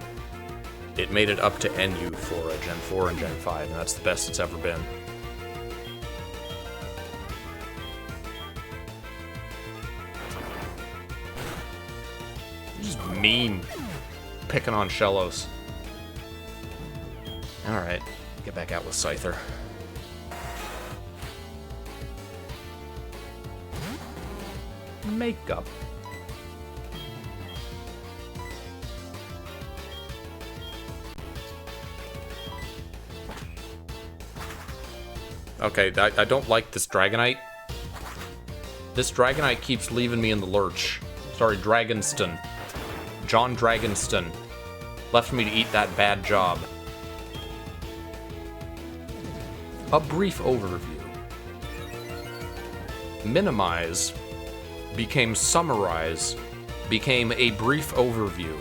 It made it up to NU for Gen 4 and Gen 5, and that's the best it's ever been. Just mean. Picking on Shellos. Alright, get back out with Scyther. Makeup. Okay, I don't like this Dragonite. This Dragonite keeps leaving me in the lurch. Sorry, Dragonston. John Dragonston left me to eat that bad job. A brief overview. Minimize became summarize, became a brief overview.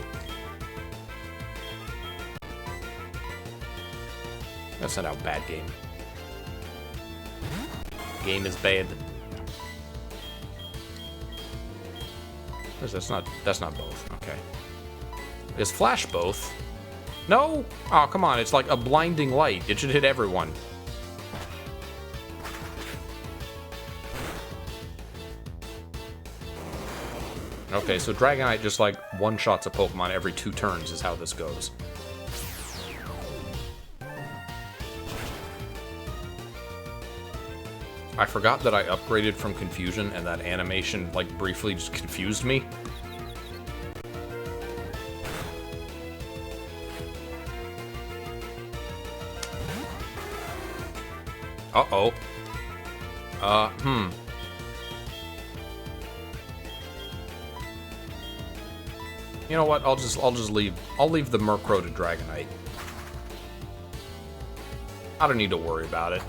That's not how bad game. Game is bad. That's not both. Okay. Is Flash both? No? Oh, come on. It's like a blinding light. It should hit everyone. Okay, so Dragonite just like one-shots a Pokemon every 2 turns is how this goes. I forgot that I upgraded from Confusion, and that animation, like, briefly just confused me. Uh-oh. You know what? I'll leave the Murkrow to Dragonite. I don't need to worry about it.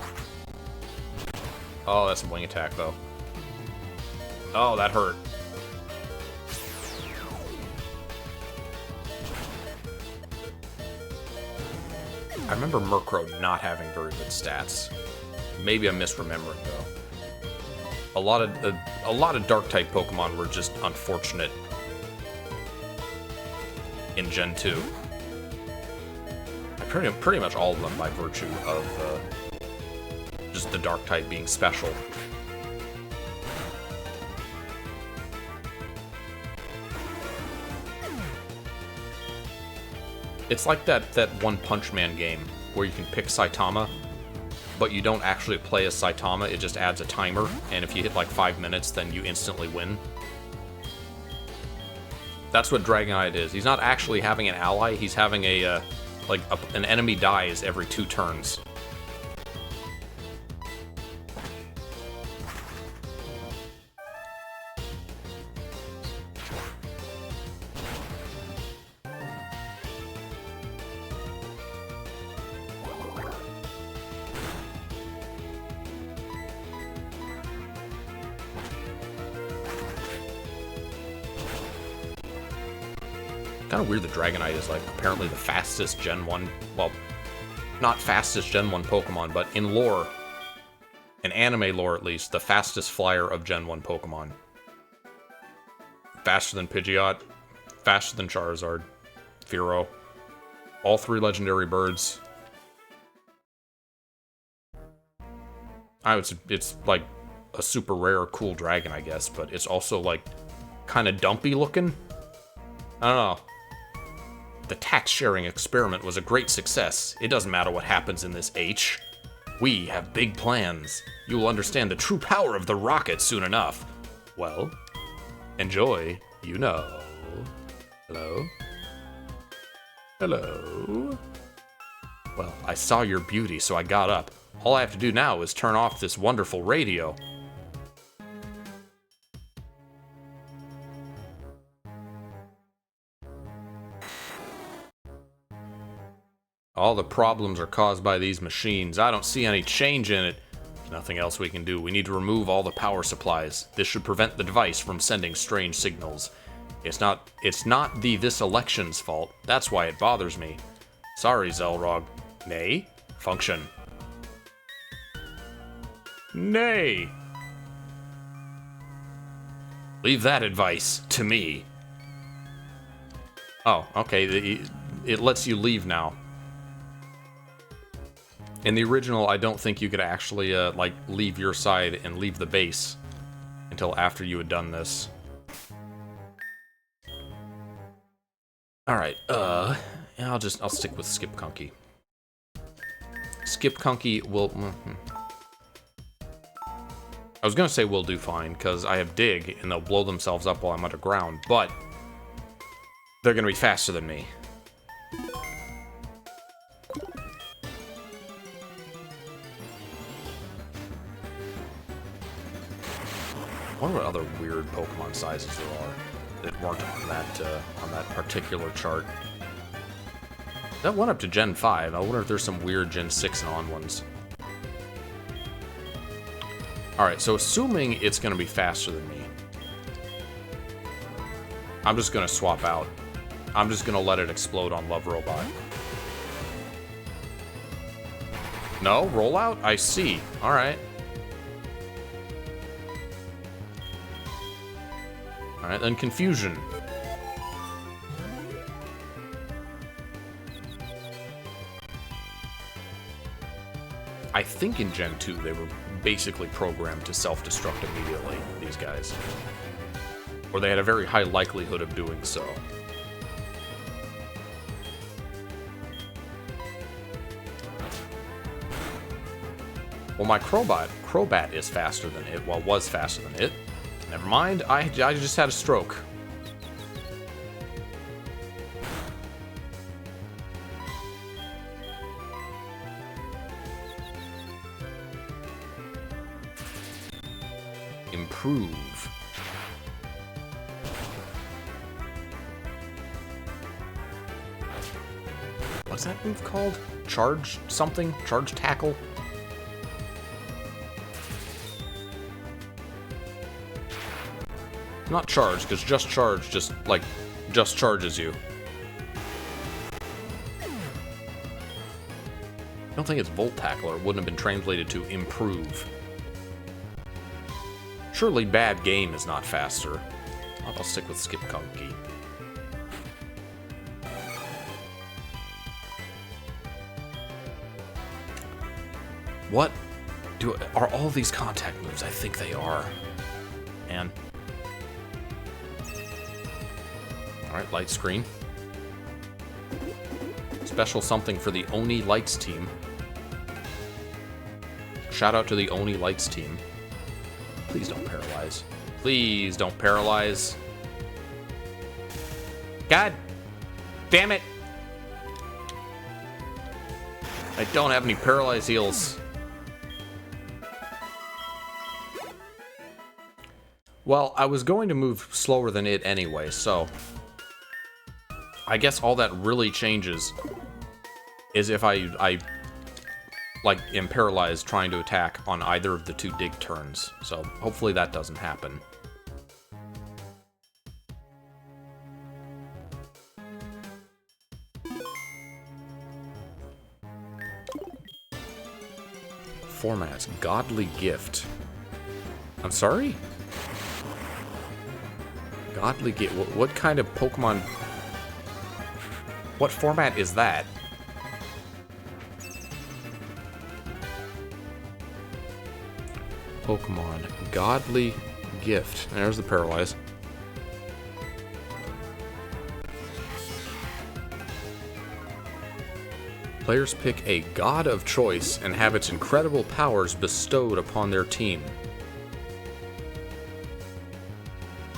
Oh, that's a wing attack, though. Oh, that hurt. I remember Murkrow not having very good stats. Maybe I'm misremembering, though. A lot of Dark-type Pokemon were just unfortunate in Gen 2. Pretty much all of them by virtue of just the Dark type being special. It's like that One Punch Man game where you can pick Saitama, but you don't actually play as Saitama, it just adds a timer, and if you hit like 5 minutes, then you instantly win. That's what Dragonite is. He's not actually having an ally, he's having an enemy dies every 2 turns. Kind of weird that Dragonite is, like, apparently the fastest Gen 1... Well, not fastest Gen 1 Pokemon, but in lore, in anime lore at least, the fastest flyer of Gen 1 Pokemon. Faster than Pidgeot, faster than Charizard, Fearow. All 3 legendary birds. It's, like, a super rare, cool dragon, I guess, but it's also, like, kind of dumpy looking. I don't know. The tax-sharing experiment was a great success. It doesn't matter what happens in this H. We have big plans. You will understand the true power of the rocket soon enough. Well, enjoy, you know. Hello? Hello? Well, I saw your beauty, so I got up. All I have to do now is turn off this wonderful radio. All the problems are caused by these machines. I don't see any change in it. There's nothing else we can do. We need to remove all the power supplies. This should prevent the device from sending strange signals. It's not this election's fault. That's why it bothers me. Sorry, Xelrog. Nay, function. Nay. Leave that advice to me. Oh, okay. It lets you leave now. In the original, I don't think you could actually, like, leave your side and leave the base until after you had done this. Alright, yeah, I'll stick with Skip Kunky. Skip Kunky will... I was gonna say will do fine, because I have Dig, and they'll blow themselves up while I'm underground, but... they're gonna be faster than me. I wonder what other weird Pokemon sizes there are that weren't on that particular chart. That went up to Gen 5. I wonder if there's some weird Gen 6 and on ones. Alright, so assuming it's going to be faster than me, I'm just going to swap out. I'm just going to let it explode on Love Robot. No? Rollout? I see. Alright. Alright, then Confusion. I think in Gen 2 they were basically programmed to self-destruct immediately, these guys. Or they had a very high likelihood of doing so. Well, my Crobat is faster than it. Well, was faster than it. Never mind, I just had a stroke. Improve. What's that move called? Charge something? Charge tackle? Not charge, because just charge just charges you. I don't think it's Volt Tackle, or it wouldn't have been translated to improve. Surely bad game is not faster. I'll stick with Skip Kunky. What? Are all these contact moves? I think they are. Man. Alright, light screen. Special something for the Oni Lights team. Shout out to the Oni Lights team. Please don't paralyze. Please don't paralyze. God damn it! I don't have any paralyzed heals. Well, I was going to move slower than it anyway, so... I guess all that really changes is if I am paralyzed trying to attack on either of the two dig turns. So hopefully that doesn't happen. Formats, Godly Gift. I'm sorry? Godly Gift. What kind of Pokemon... What format is that? Pokemon Godly Gift. There's the Paralyze. Players pick a god of choice and have its incredible powers bestowed upon their team.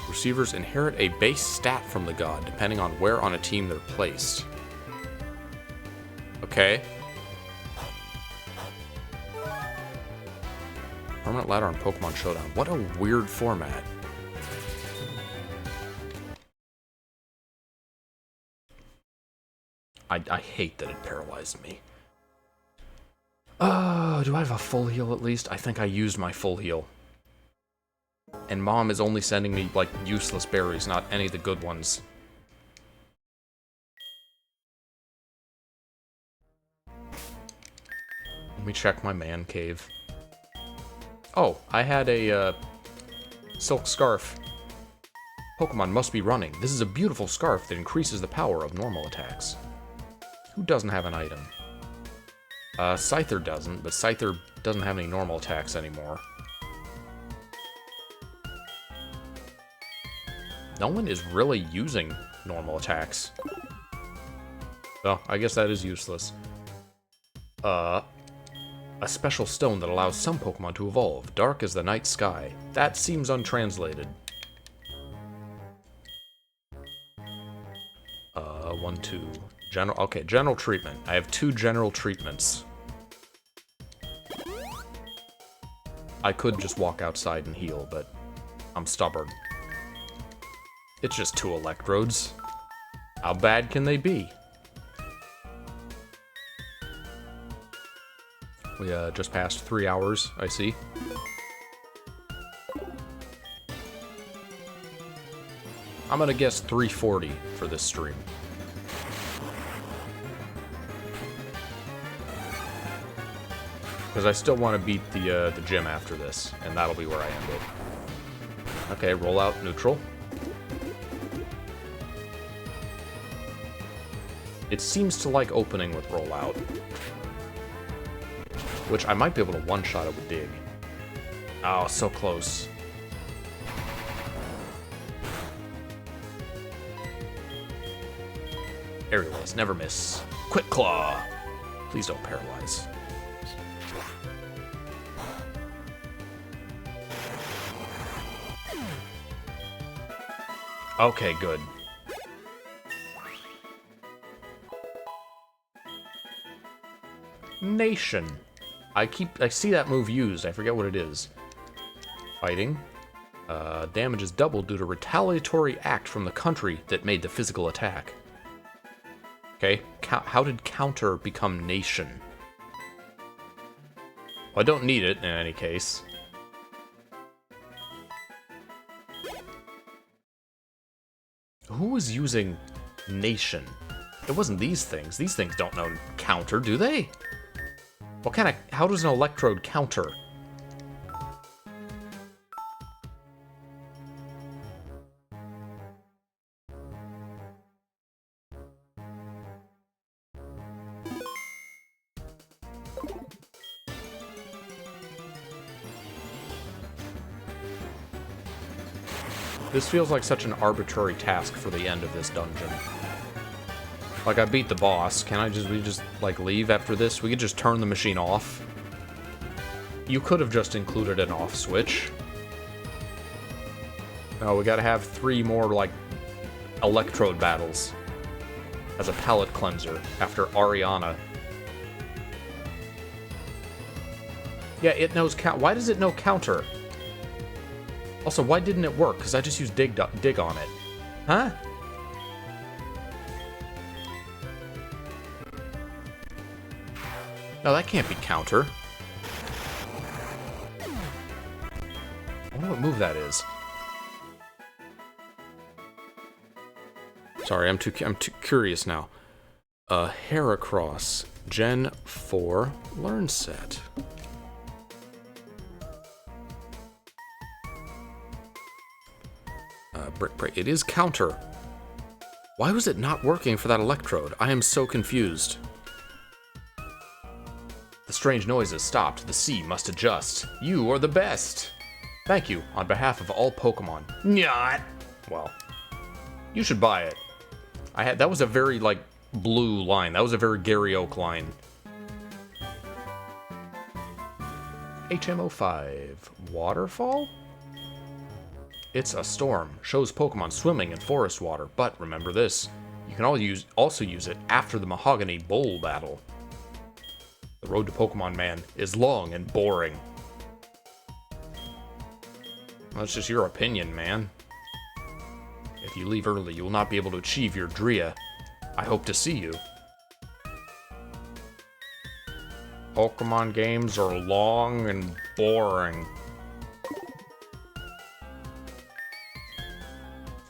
Receivers inherit a base stat from the god, depending on where on a team they're placed. Okay. Permanent ladder on Pokemon Showdown. What a weird format. I hate that it paralyzed me. Do I have a full heal at least? I think I used my full heal. And Mom is only sending me, like, useless berries, not any of the good ones. Let me check my man cave. Oh, I had a silk scarf. Pokemon must be running. This is a beautiful scarf that increases the power of normal attacks. Who doesn't have an item? Scyther doesn't, but Scyther doesn't have any normal attacks anymore. No one is really using normal attacks. Well, I guess that is useless. A special stone that allows some Pokemon to evolve, dark as the night sky. That seems untranslated. 1, 2. General. Okay, general treatment. I have 2 general treatments. I could just walk outside and heal, but I'm stubborn. It's just 2 electrodes. How bad can they be? We just passed 3 hours, I see. I'm gonna guess 340 for this stream. Because I still want to beat the gym after this, and that'll be where I end it. Okay, roll out neutral. It seems to like opening with rollout, which I might be able to one-shot it with dig. Oh, so close. Aerials, never miss. Quick Claw! Please don't paralyze. Okay, good. Nation. I see that move used. I forget what it is. Fighting. Damage is doubled due to retaliatory act from the country that made the physical attack. Okay, how did counter become nation? Well, I don't need it in any case. Who was using nation? It wasn't these things. These things don't know counter, do they? What kind of... How does an electrode counter? This feels like such an arbitrary task for the end of this dungeon. Like, I beat the boss. We just, like, leave after this? We could just turn the machine off. You could have just included an off switch. No, we gotta have 3 more, like, electrode battles. As a palate cleanser after Ariana. Yeah, it knows why does it know counter? Also, why didn't it work? Because I just used dig on it. Huh? No, that can't be counter. I wonder what move that is. Sorry, I'm too curious now. Heracross, Gen 4 Learn Set. Brick. It is counter. Why was it not working for that electrode? I am so confused. The strange noises stopped. The sea must adjust. You are the best. Thank you on behalf of all Pokemon. Not. Well, you should buy it. That was a very, like, blue line. That was a very Gary Oak line. HM05. Waterfall? It's a storm. Shows Pokemon swimming in forest water, but remember this. You can also use it after the Mahogany Bowl battle. The road to Pokemon Man is long and boring. That's just your opinion, man. If you leave early, you will not be able to achieve your Drea. I hope to see you. Pokemon games are long and boring.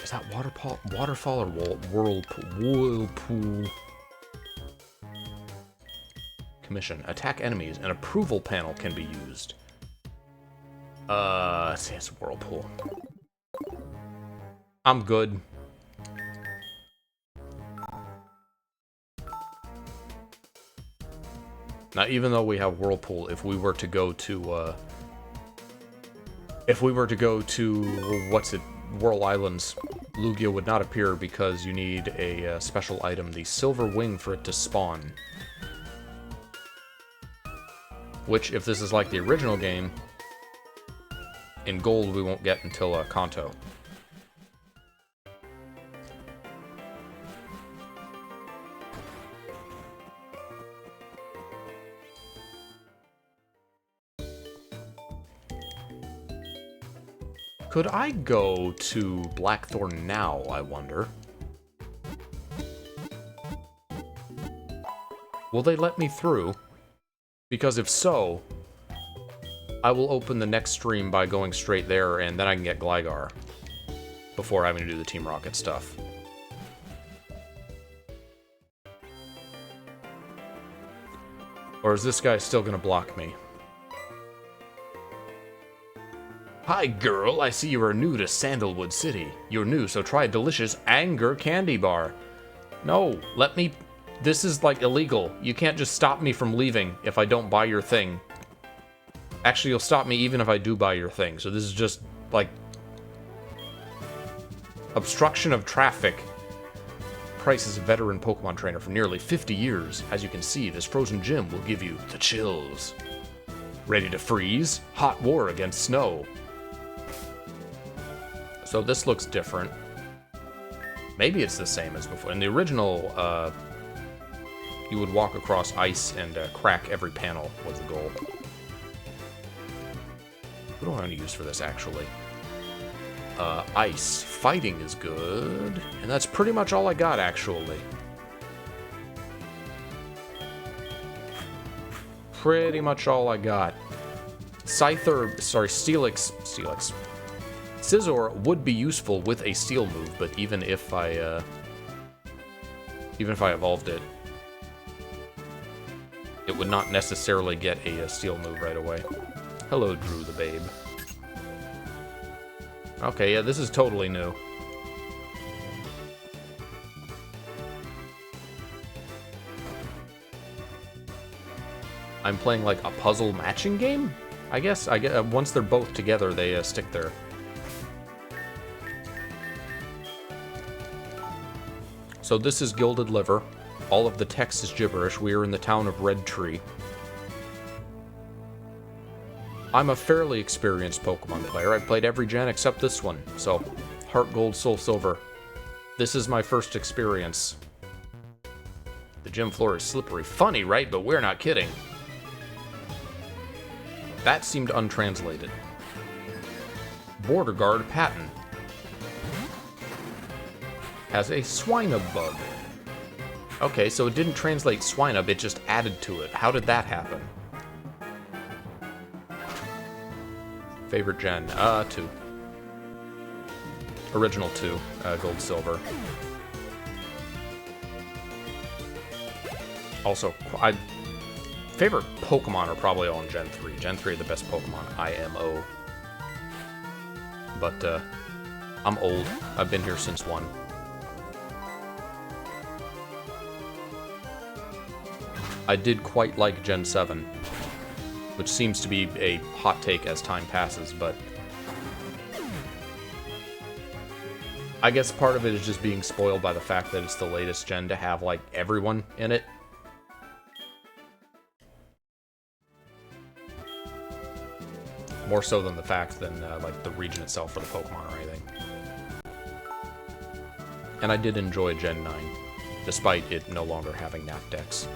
Is that waterfall or whirlpool? Commission. Attack enemies. An approval panel can be used. Let's see, it's a Whirlpool. I'm good. Now, even though we have Whirlpool, if we were to go to, what's it, Whirl Islands, Lugia would not appear because you need a special item, the Silver Wing, for it to spawn. Which, if this is like the original game, in Gold we won't get until Kanto. Could I go to Blackthorn now, I wonder? Will they let me through? Because if so, I will open the next stream by going straight there, and then I can get Gligar before having to do the Team Rocket stuff. Or is this guy still gonna block me? Hi, girl. I see you are new to Sandalwood City. You're new, so try a delicious Anger candy bar. No, let me... This is, like, illegal. You can't just stop me from leaving if I don't buy your thing. Actually, you'll stop me even if I do buy your thing. So this is just, like... obstruction of traffic. Pryce is a veteran Pokemon trainer for nearly 50 years. As you can see, this frozen gym will give you the chills. Ready to freeze? Hot war against snow. So this looks different. Maybe it's the same as before. In the original, you would walk across ice and crack every panel was the goal. What do I want to use for this, actually? Ice. Fighting is good. And that's pretty much all I got, actually. Pretty much all I got. Steelix. Scizor would be useful with a steel move, but even if I evolved it, it would not necessarily get a steel move right away. Hello, Drew the Babe. Okay, yeah, this is totally new. I'm playing like a puzzle matching game? I guess once they're both together, they stick there. So this is Gilded Liver. All of the text is gibberish. We are in the town of Red Tree. I'm a fairly experienced Pokemon player. I've played every gen except this one. So, HeartGold, Soul Silver. This is my first experience. The gym floor is slippery. Funny, right? But we're not kidding. That seemed untranslated. Border Guard Patton has a Swinub. Okay, so it didn't translate Swinub, it just added to it. How did that happen? Favorite gen? 2. Original 2, Gold, Silver. Also, favorite Pokemon are probably all in Gen 3. Gen 3 are the best Pokemon, IMO. But, I'm old. I've been here since 1. I did quite like Gen 7, which seems to be a hot take as time passes, but I guess part of it is just being spoiled by the fact that it's the latest gen to have, like, everyone in it. More so than the fact than, like, the region itself for the Pokemon or anything. And I did enjoy Gen 9, despite it no longer having Nat Dex.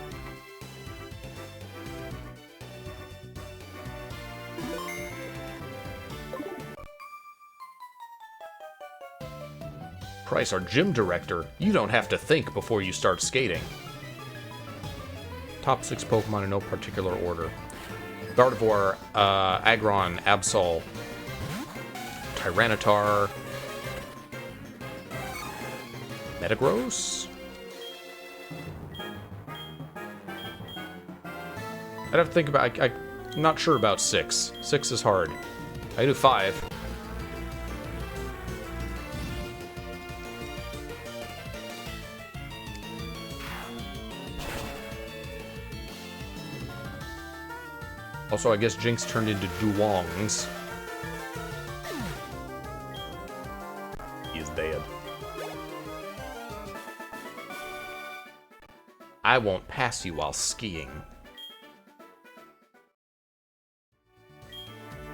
Pryce, our gym director, you don't have to think before you start skating. Top 6 Pokemon in no particular order. Gardevoir, Aggron, Absol, Tyranitar, Metagross? I'd have to think about... I'm not sure about 6. 6 is hard. I do 5. Also, I guess Jinx turned into Duongs. He's dead. I won't pass you while skiing.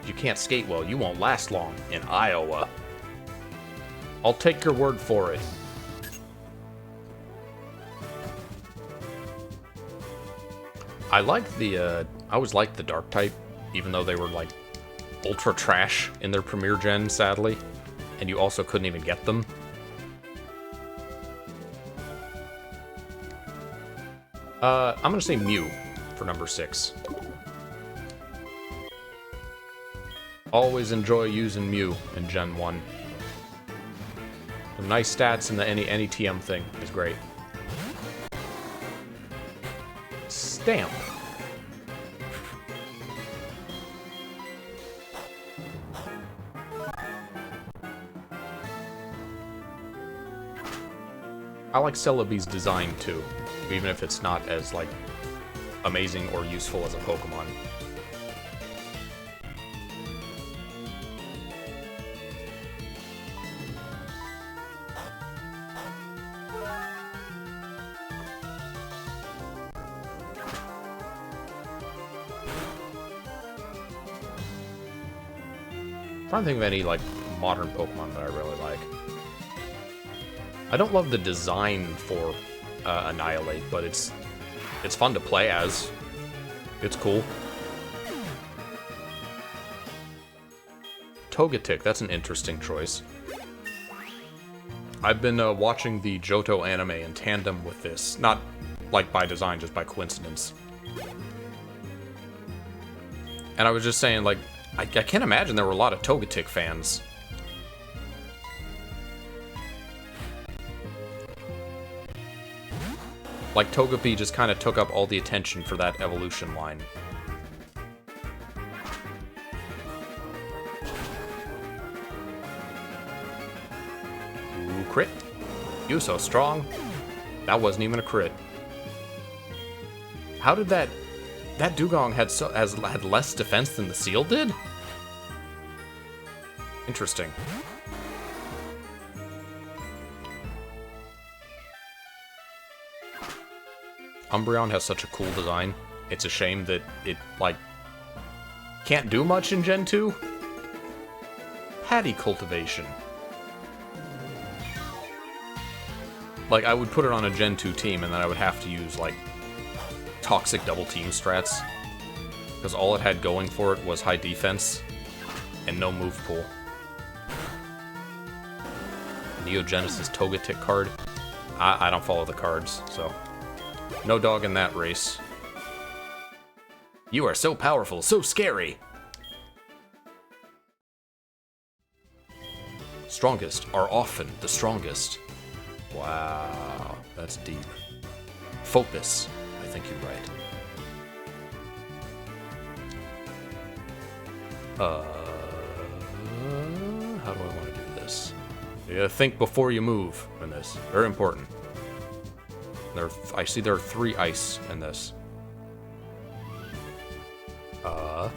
You can't skate well, you won't last long in Iowa. I'll take your word for it. I always liked the dark type, even though they were like ultra trash in their premier gen, sadly. And you also couldn't even get them. I'm gonna say Mew for number 6. Always enjoy using Mew in Gen 1. Some nice stats in the any TM thing is great. Stamp. I like Celebi's design too, even if it's not as like amazing or useful as a Pokemon. I'm trying to think of any like modern Pokemon that I really like. I don't love the design for Annihilate, but it's fun to play as. It's cool. Togetic, that's an interesting choice. I've been watching the Johto anime in tandem with this. Not like by design, just by coincidence. And I was just saying, like, I can't imagine there were a lot of Togetic fans. Like, Togepi just kind of took up all the attention for that evolution line. Ooh, crit. You so strong. That wasn't even a crit. How did that Dugong had less defense than the Seal did? Interesting. Umbreon has such a cool design. It's a shame that it, like, can't do much in Gen 2. Patty cultivation. Like, I would put it on a Gen 2 team, and then I would have to use, like, toxic double team strats. Because all it had going for it was high defense and no move pool. Neogenesis Togetic card. I don't follow the cards, so... No dog in that race. You are so powerful, so scary! Strongest are often the strongest. Wow, that's deep. Focus. I think you're right. How do I want to do this? You gotta think before you move in this. Very important. I see there are 3 ice in this. Ah,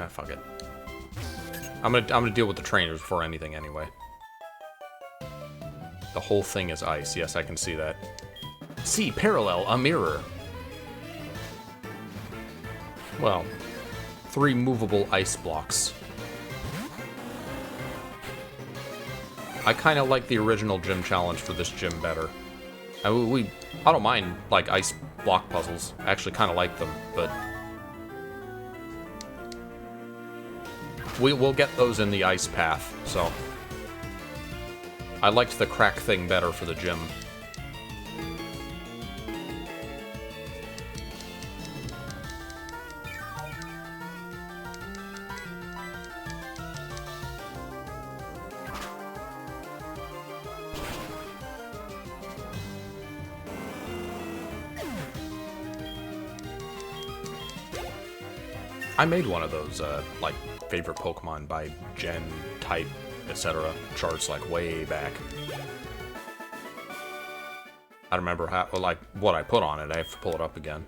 fuck it. I'm gonna deal with the trainers before anything anyway. The whole thing is ice. Yes, I can see that. See, parallel, a mirror. Well, 3 movable ice blocks. I kind of like the original gym challenge for this gym better. I don't mind, like, ice block puzzles. I actually kind of like them, but... We'll get those in the ice path, so... I liked the crack thing better for the gym. I made one of those, like, favorite Pokemon by gen, type, etc. charts, like, way back. I don't remember how, like, what I put on it. I have to pull it up again.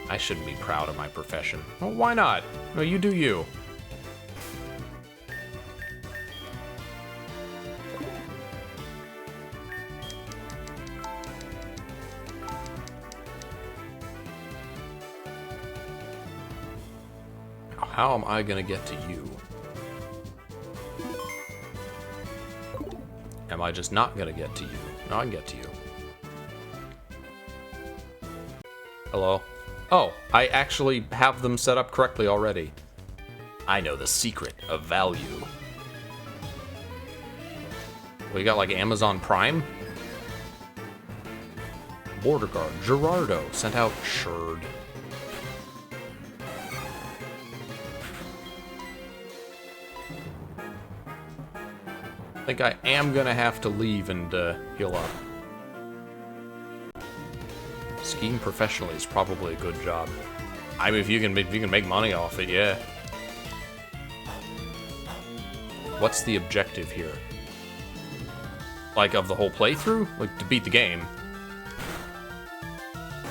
I shouldn't be proud of my profession. Well, why not? No, you do you. How am I gonna get to you? Am I just not gonna get to you? No, I can get to you. Hello? Oh, I actually have them set up correctly already. I know the secret of value. We got like Amazon Prime? Border Guard, Gerardo, sent out Sherd. I think I am gonna have to leave and heal up. Skiing professionally is probably a good job. I mean, if you can make money off it, yeah. What's the objective here? Like, of the whole playthrough? Like, to beat the game?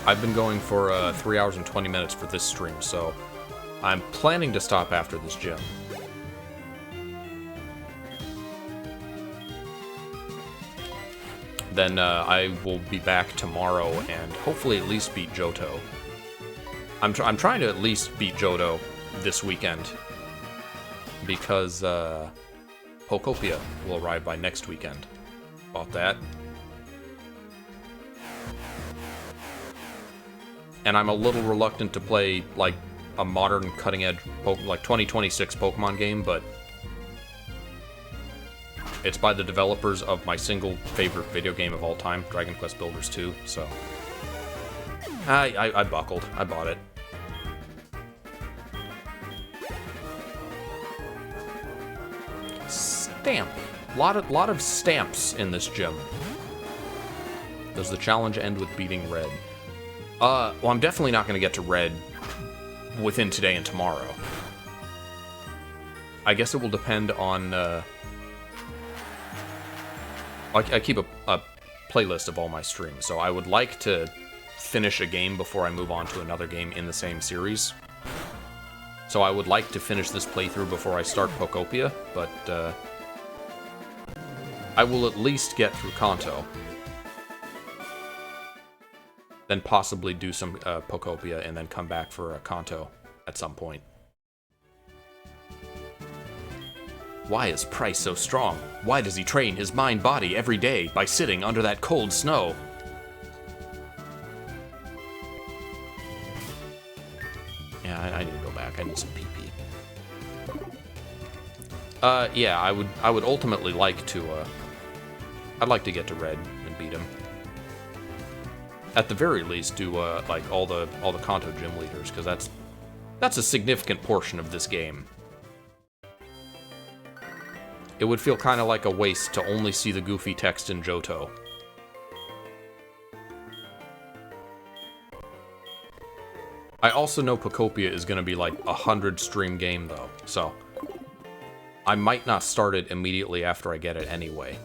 I've been going for 3 hours and 20 minutes for this stream, so I'm planning to stop after this gym. Then I will be back tomorrow and hopefully at least beat Johto. I'm trying to at least beat Johto this weekend because Pokopia will arrive by next weekend. About that. And I'm a little reluctant to play like a modern cutting-edge like 2026 Pokemon game, but it's by the developers of my single favorite video game of all time, Dragon Quest Builders 2, so I buckled. I bought it. Stamp. Lot of stamps in this gym. Does the challenge end with beating Red? Well, I'm definitely not going to get to Red within today and tomorrow. I guess it will depend on... I keep a playlist of all my streams, so I would like to finish a game before I move on to another game in the same series. So I would like to finish this playthrough before I start Pokopia, but I will at least get through Kanto. Then possibly do some Pokopia and then come back for Kanto at some point. Why is Pryce so strong? Why does he train his mind-body every day by sitting under that cold snow? Yeah, I need to go back. I need some pee-pee. Yeah, I would ultimately like to, I'd like to get to Red and beat him. At the very least, do, like, all the Kanto gym leaders, because that's a significant portion of this game. It would feel kind of like a waste to only see the goofy text in Johto. I also know Pokopia is going to be like a 100-stream game, though, so I might not start it immediately after I get it anyway.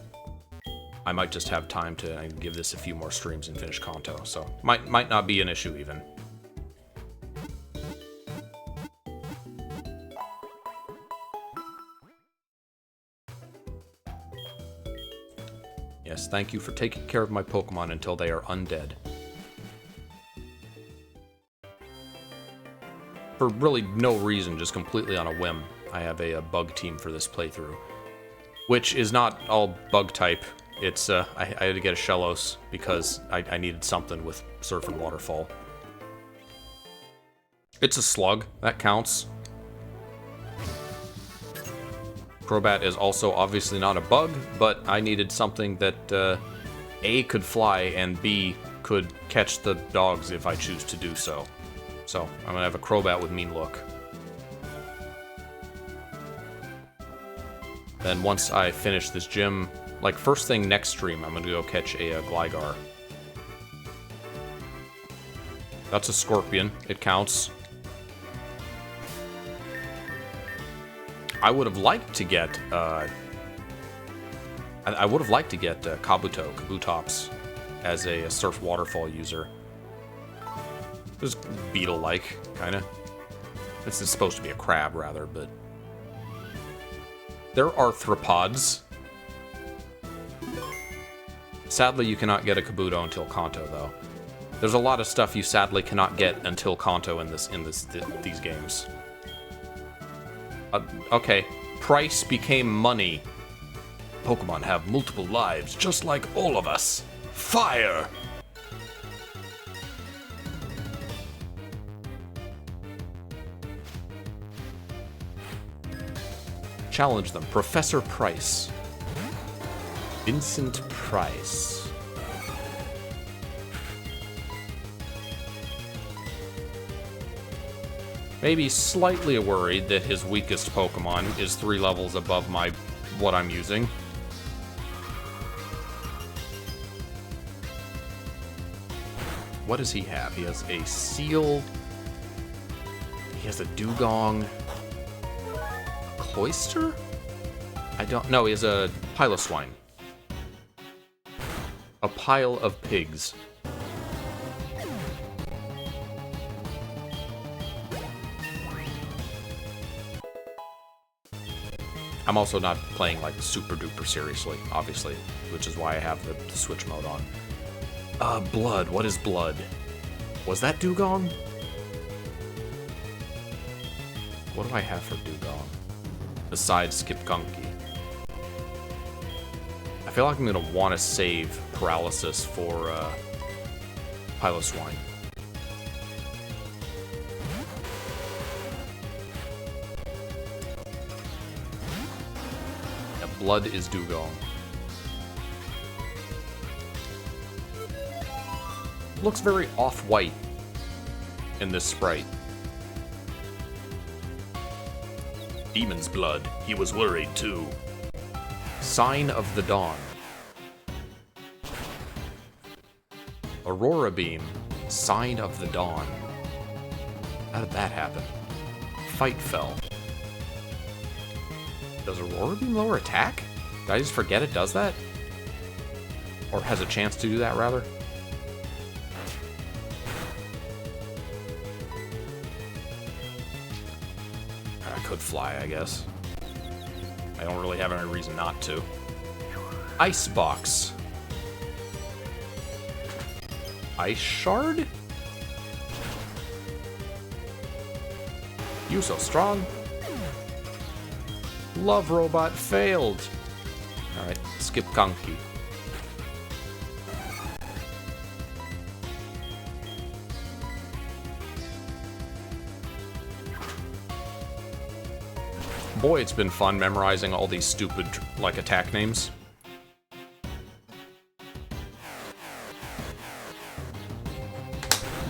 I might just have time to give this a few more streams and finish Kanto, so might not be an issue even. Yes, thank you for taking care of my Pokemon until they are undead. For really no reason, just completely on a whim, I have a bug team for this playthrough. Which is not all bug type. It's, I had to get a Shellos because I needed something with Surf and Waterfall. It's a slug, that counts. Crobat is also obviously not a bug, but I needed something that A, could fly, and B, could catch the dogs if I choose to do so. So, I'm gonna have a Crobat with Mean Look. Then once I finish this gym, like first thing next stream, I'm gonna go catch a Gligar. That's a scorpion. It counts. I would have liked to get, Kabutops as a Surf Waterfall user. Just beetle-like, kind of. This is supposed to be a crab, rather, but... They're arthropods. Sadly, you cannot get a Kabuto until Kanto, though. There's a lot of stuff you sadly cannot get until Kanto in these games. Okay. Pryce became money. Pokemon have multiple lives, just like all of us. Fire! Challenge them. Professor Pryce. Vincent Pryce. Maybe slightly worried that his weakest Pokemon is 3 levels above what I'm using. What does he have? He has a Seal. He has a Dugong. Cloyster? I don't know. He has a Piloswine. A pile of pigs. I'm also not playing like super duper seriously, obviously, which is why I have the switch mode on. Blood. What is blood? Was that Dugong? What do I have for Dugong? Besides Skipgunky. I feel like I'm gonna want to save Paralysis for Piloswine. Yeah, blood is Dugong. Looks very off-white in this sprite. Demon's blood. He was worried too. Sign of the Dawn. Aurora Beam. Sign of the Dawn. How did that happen? Fight Fell. Does Aurora Beam lower attack? Did I just forget it does that? Or has a chance to do that, rather? Could fly, I guess. I don't really have any reason not to. Icebox. Ice Shard? You so strong. Love Robot failed. Alright, Skipgunky. Boy, it's been fun memorizing all these stupid, like, attack names.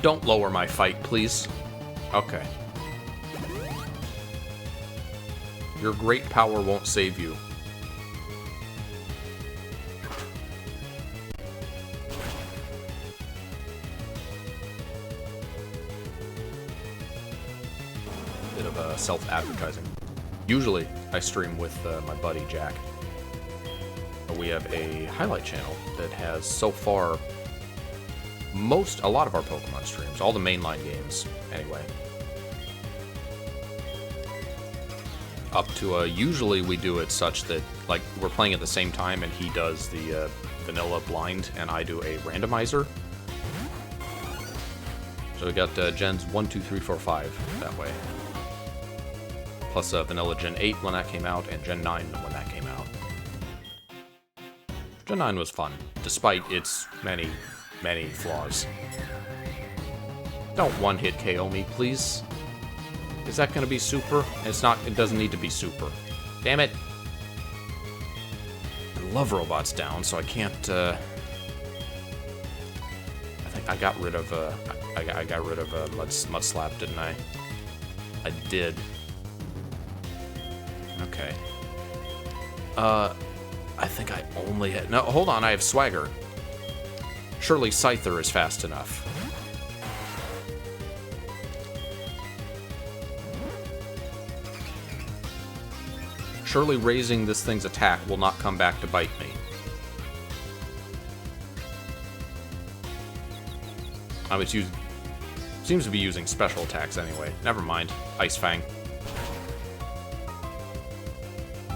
Don't lower my fight, please. Okay. Your great power won't save you. Bit of self-advertising. Usually, I stream with my buddy, Jack. We have a highlight channel that has, so far, a lot of our Pokemon streams. All the mainline games, anyway. Up to, usually we do it such that, like, we're playing at the same time and he does the vanilla blind and I do a randomizer. So we got gens 1, 2, 3, 4, 5 that way. Plus Vanilla Gen 8 when that came out, and Gen 9 when that came out. Gen 9 was fun, despite its many, many flaws. Don't one-hit KO me, please. Is that gonna be super? It's not, it doesn't need to be super. Damn it! I love robots down, so I can't, I think I got rid of, I got rid of Mudslap, didn't I? I did. Okay. I think I only had... No, hold on, I have Swagger. Surely Scyther is fast enough. Surely raising this thing's attack will not come back to bite me. I was using... Seems to be using special attacks anyway. Never mind. Ice Fang.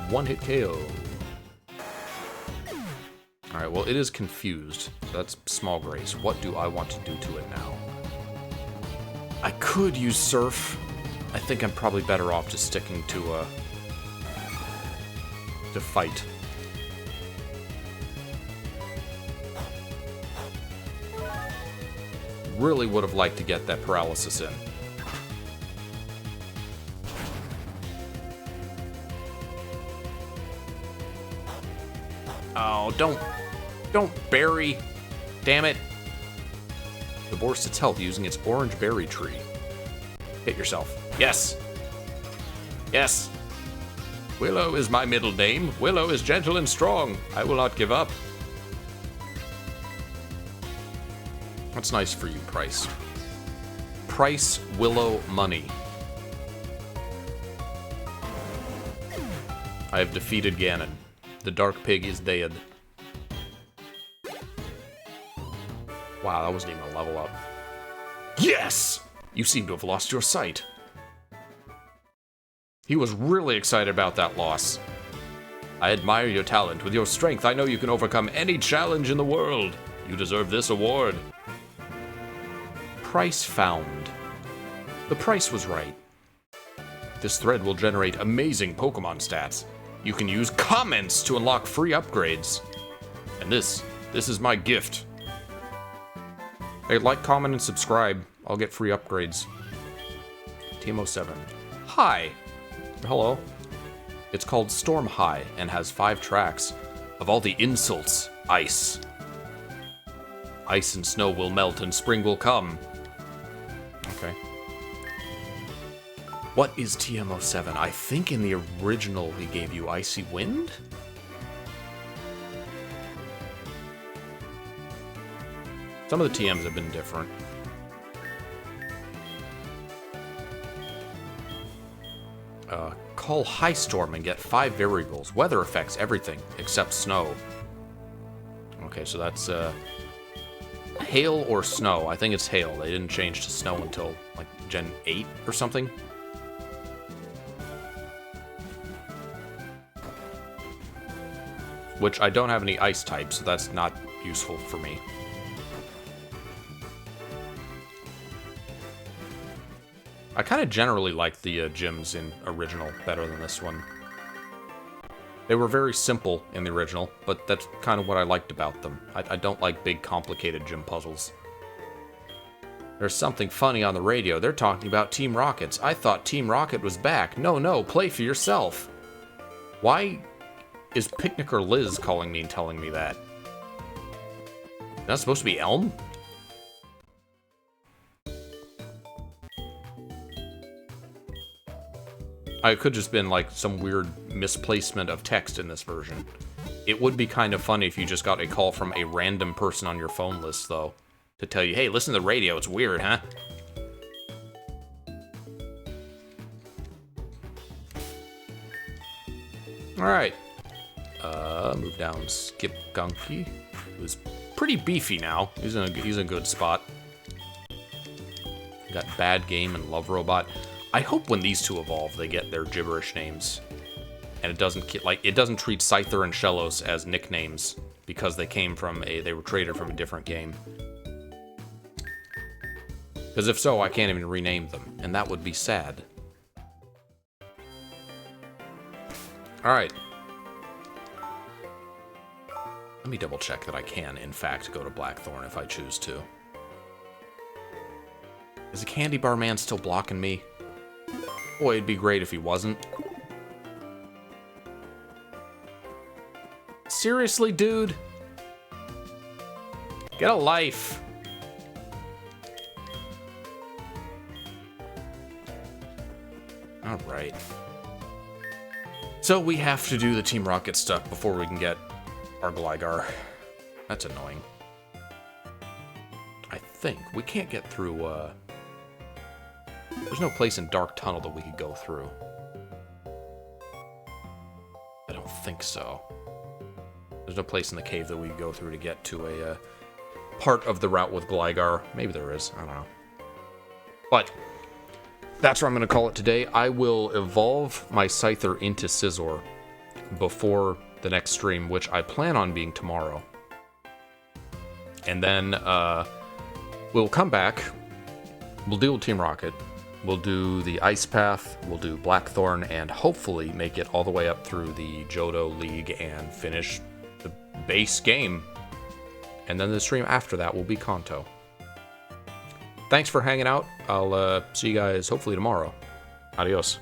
One-hit KO. Alright, well, it is confused. That's Small Grace. What do I want to do to it now? I could use Surf. I think I'm probably better off just sticking to fight. Really would have liked to get that paralysis in. Oh, don't berry. Damn it. Divorced its health using its orange berry tree. Hit yourself. Yes. Yes. Willow is my middle name. Willow is gentle and strong. I will not give up. That's nice for you, Pryce. Pryce Willow Money. I have defeated Ganon. The Dark Pig is dead. Wow, that wasn't even a level up. Yes! You seem to have lost your sight. He was really excited about that loss. I admire your talent. With your strength, I know you can overcome any challenge in the world. You deserve this award. Pryce found. The price was right. This thread will generate amazing Pokemon stats. You can use comments to unlock free upgrades. And this is my gift. Hey, like, comment, and subscribe. I'll get free upgrades. Team07. Hi. Hello. It's called Storm High and has 5 tracks. Of all the insults, ice. Ice and snow will melt and spring will come. Okay. What is TM07? I think in the original he gave you Icy Wind? Some of the TMs have been different. Call High Storm and get 5 variables. Weather affects everything except snow. Okay, so that's hail or snow. I think it's hail. They didn't change to snow until like Gen 8 or something. Which I don't have any ice types, so that's not useful for me. I kind of generally like the gyms in original better than this one. They were very simple in the original, but that's kind of what I liked about them. I don't like big, complicated gym puzzles. There's something funny on the radio. They're talking about Team Rockets. I thought Team Rocket was back. No, play for yourself. Why is Picnicker Liz calling me and telling me that? Is that supposed to be Elm? I could just been like some weird misplacement of text in this version. It would be kind of funny if you just got a call from a random person on your phone list, though, to tell you, hey, listen to the radio, it's weird, huh? Alright. Move down Skip Gunky, who's pretty beefy now. He's in a good spot. Got Bad Game and Love Robot. I hope when these two evolve, they get their gibberish names, and it doesn't treat Scyther and Shellos as nicknames because they were traded from a different game. Because if so, I can't even rename them, and that would be sad. All right. Let me double check that I can, in fact, go to Blackthorn if I choose to. Is the Candy Bar Man still blocking me? Boy, it'd be great if he wasn't. Seriously, dude? Get a life. Alright. So we have to do the Team Rocket stuff before we can get our Gligar. That's annoying. I think we can't get through, there's no place in Dark Tunnel that we could go through. think so. There's no place in the cave that we go through to get to a part of the route with Gligar. Maybe there is. I don't know. But that's what I'm going to call it today. I will evolve my Scyther into Scizor before the next stream, which I plan on being tomorrow. And then we'll come back. We'll deal with Team Rocket. We'll do the Ice Path. We'll do Blackthorn, and hopefully make it all the way up through the Johto League and finish the base game. And then the stream after that will be Kanto. Thanks for hanging out. I'll see you guys hopefully tomorrow. Adios.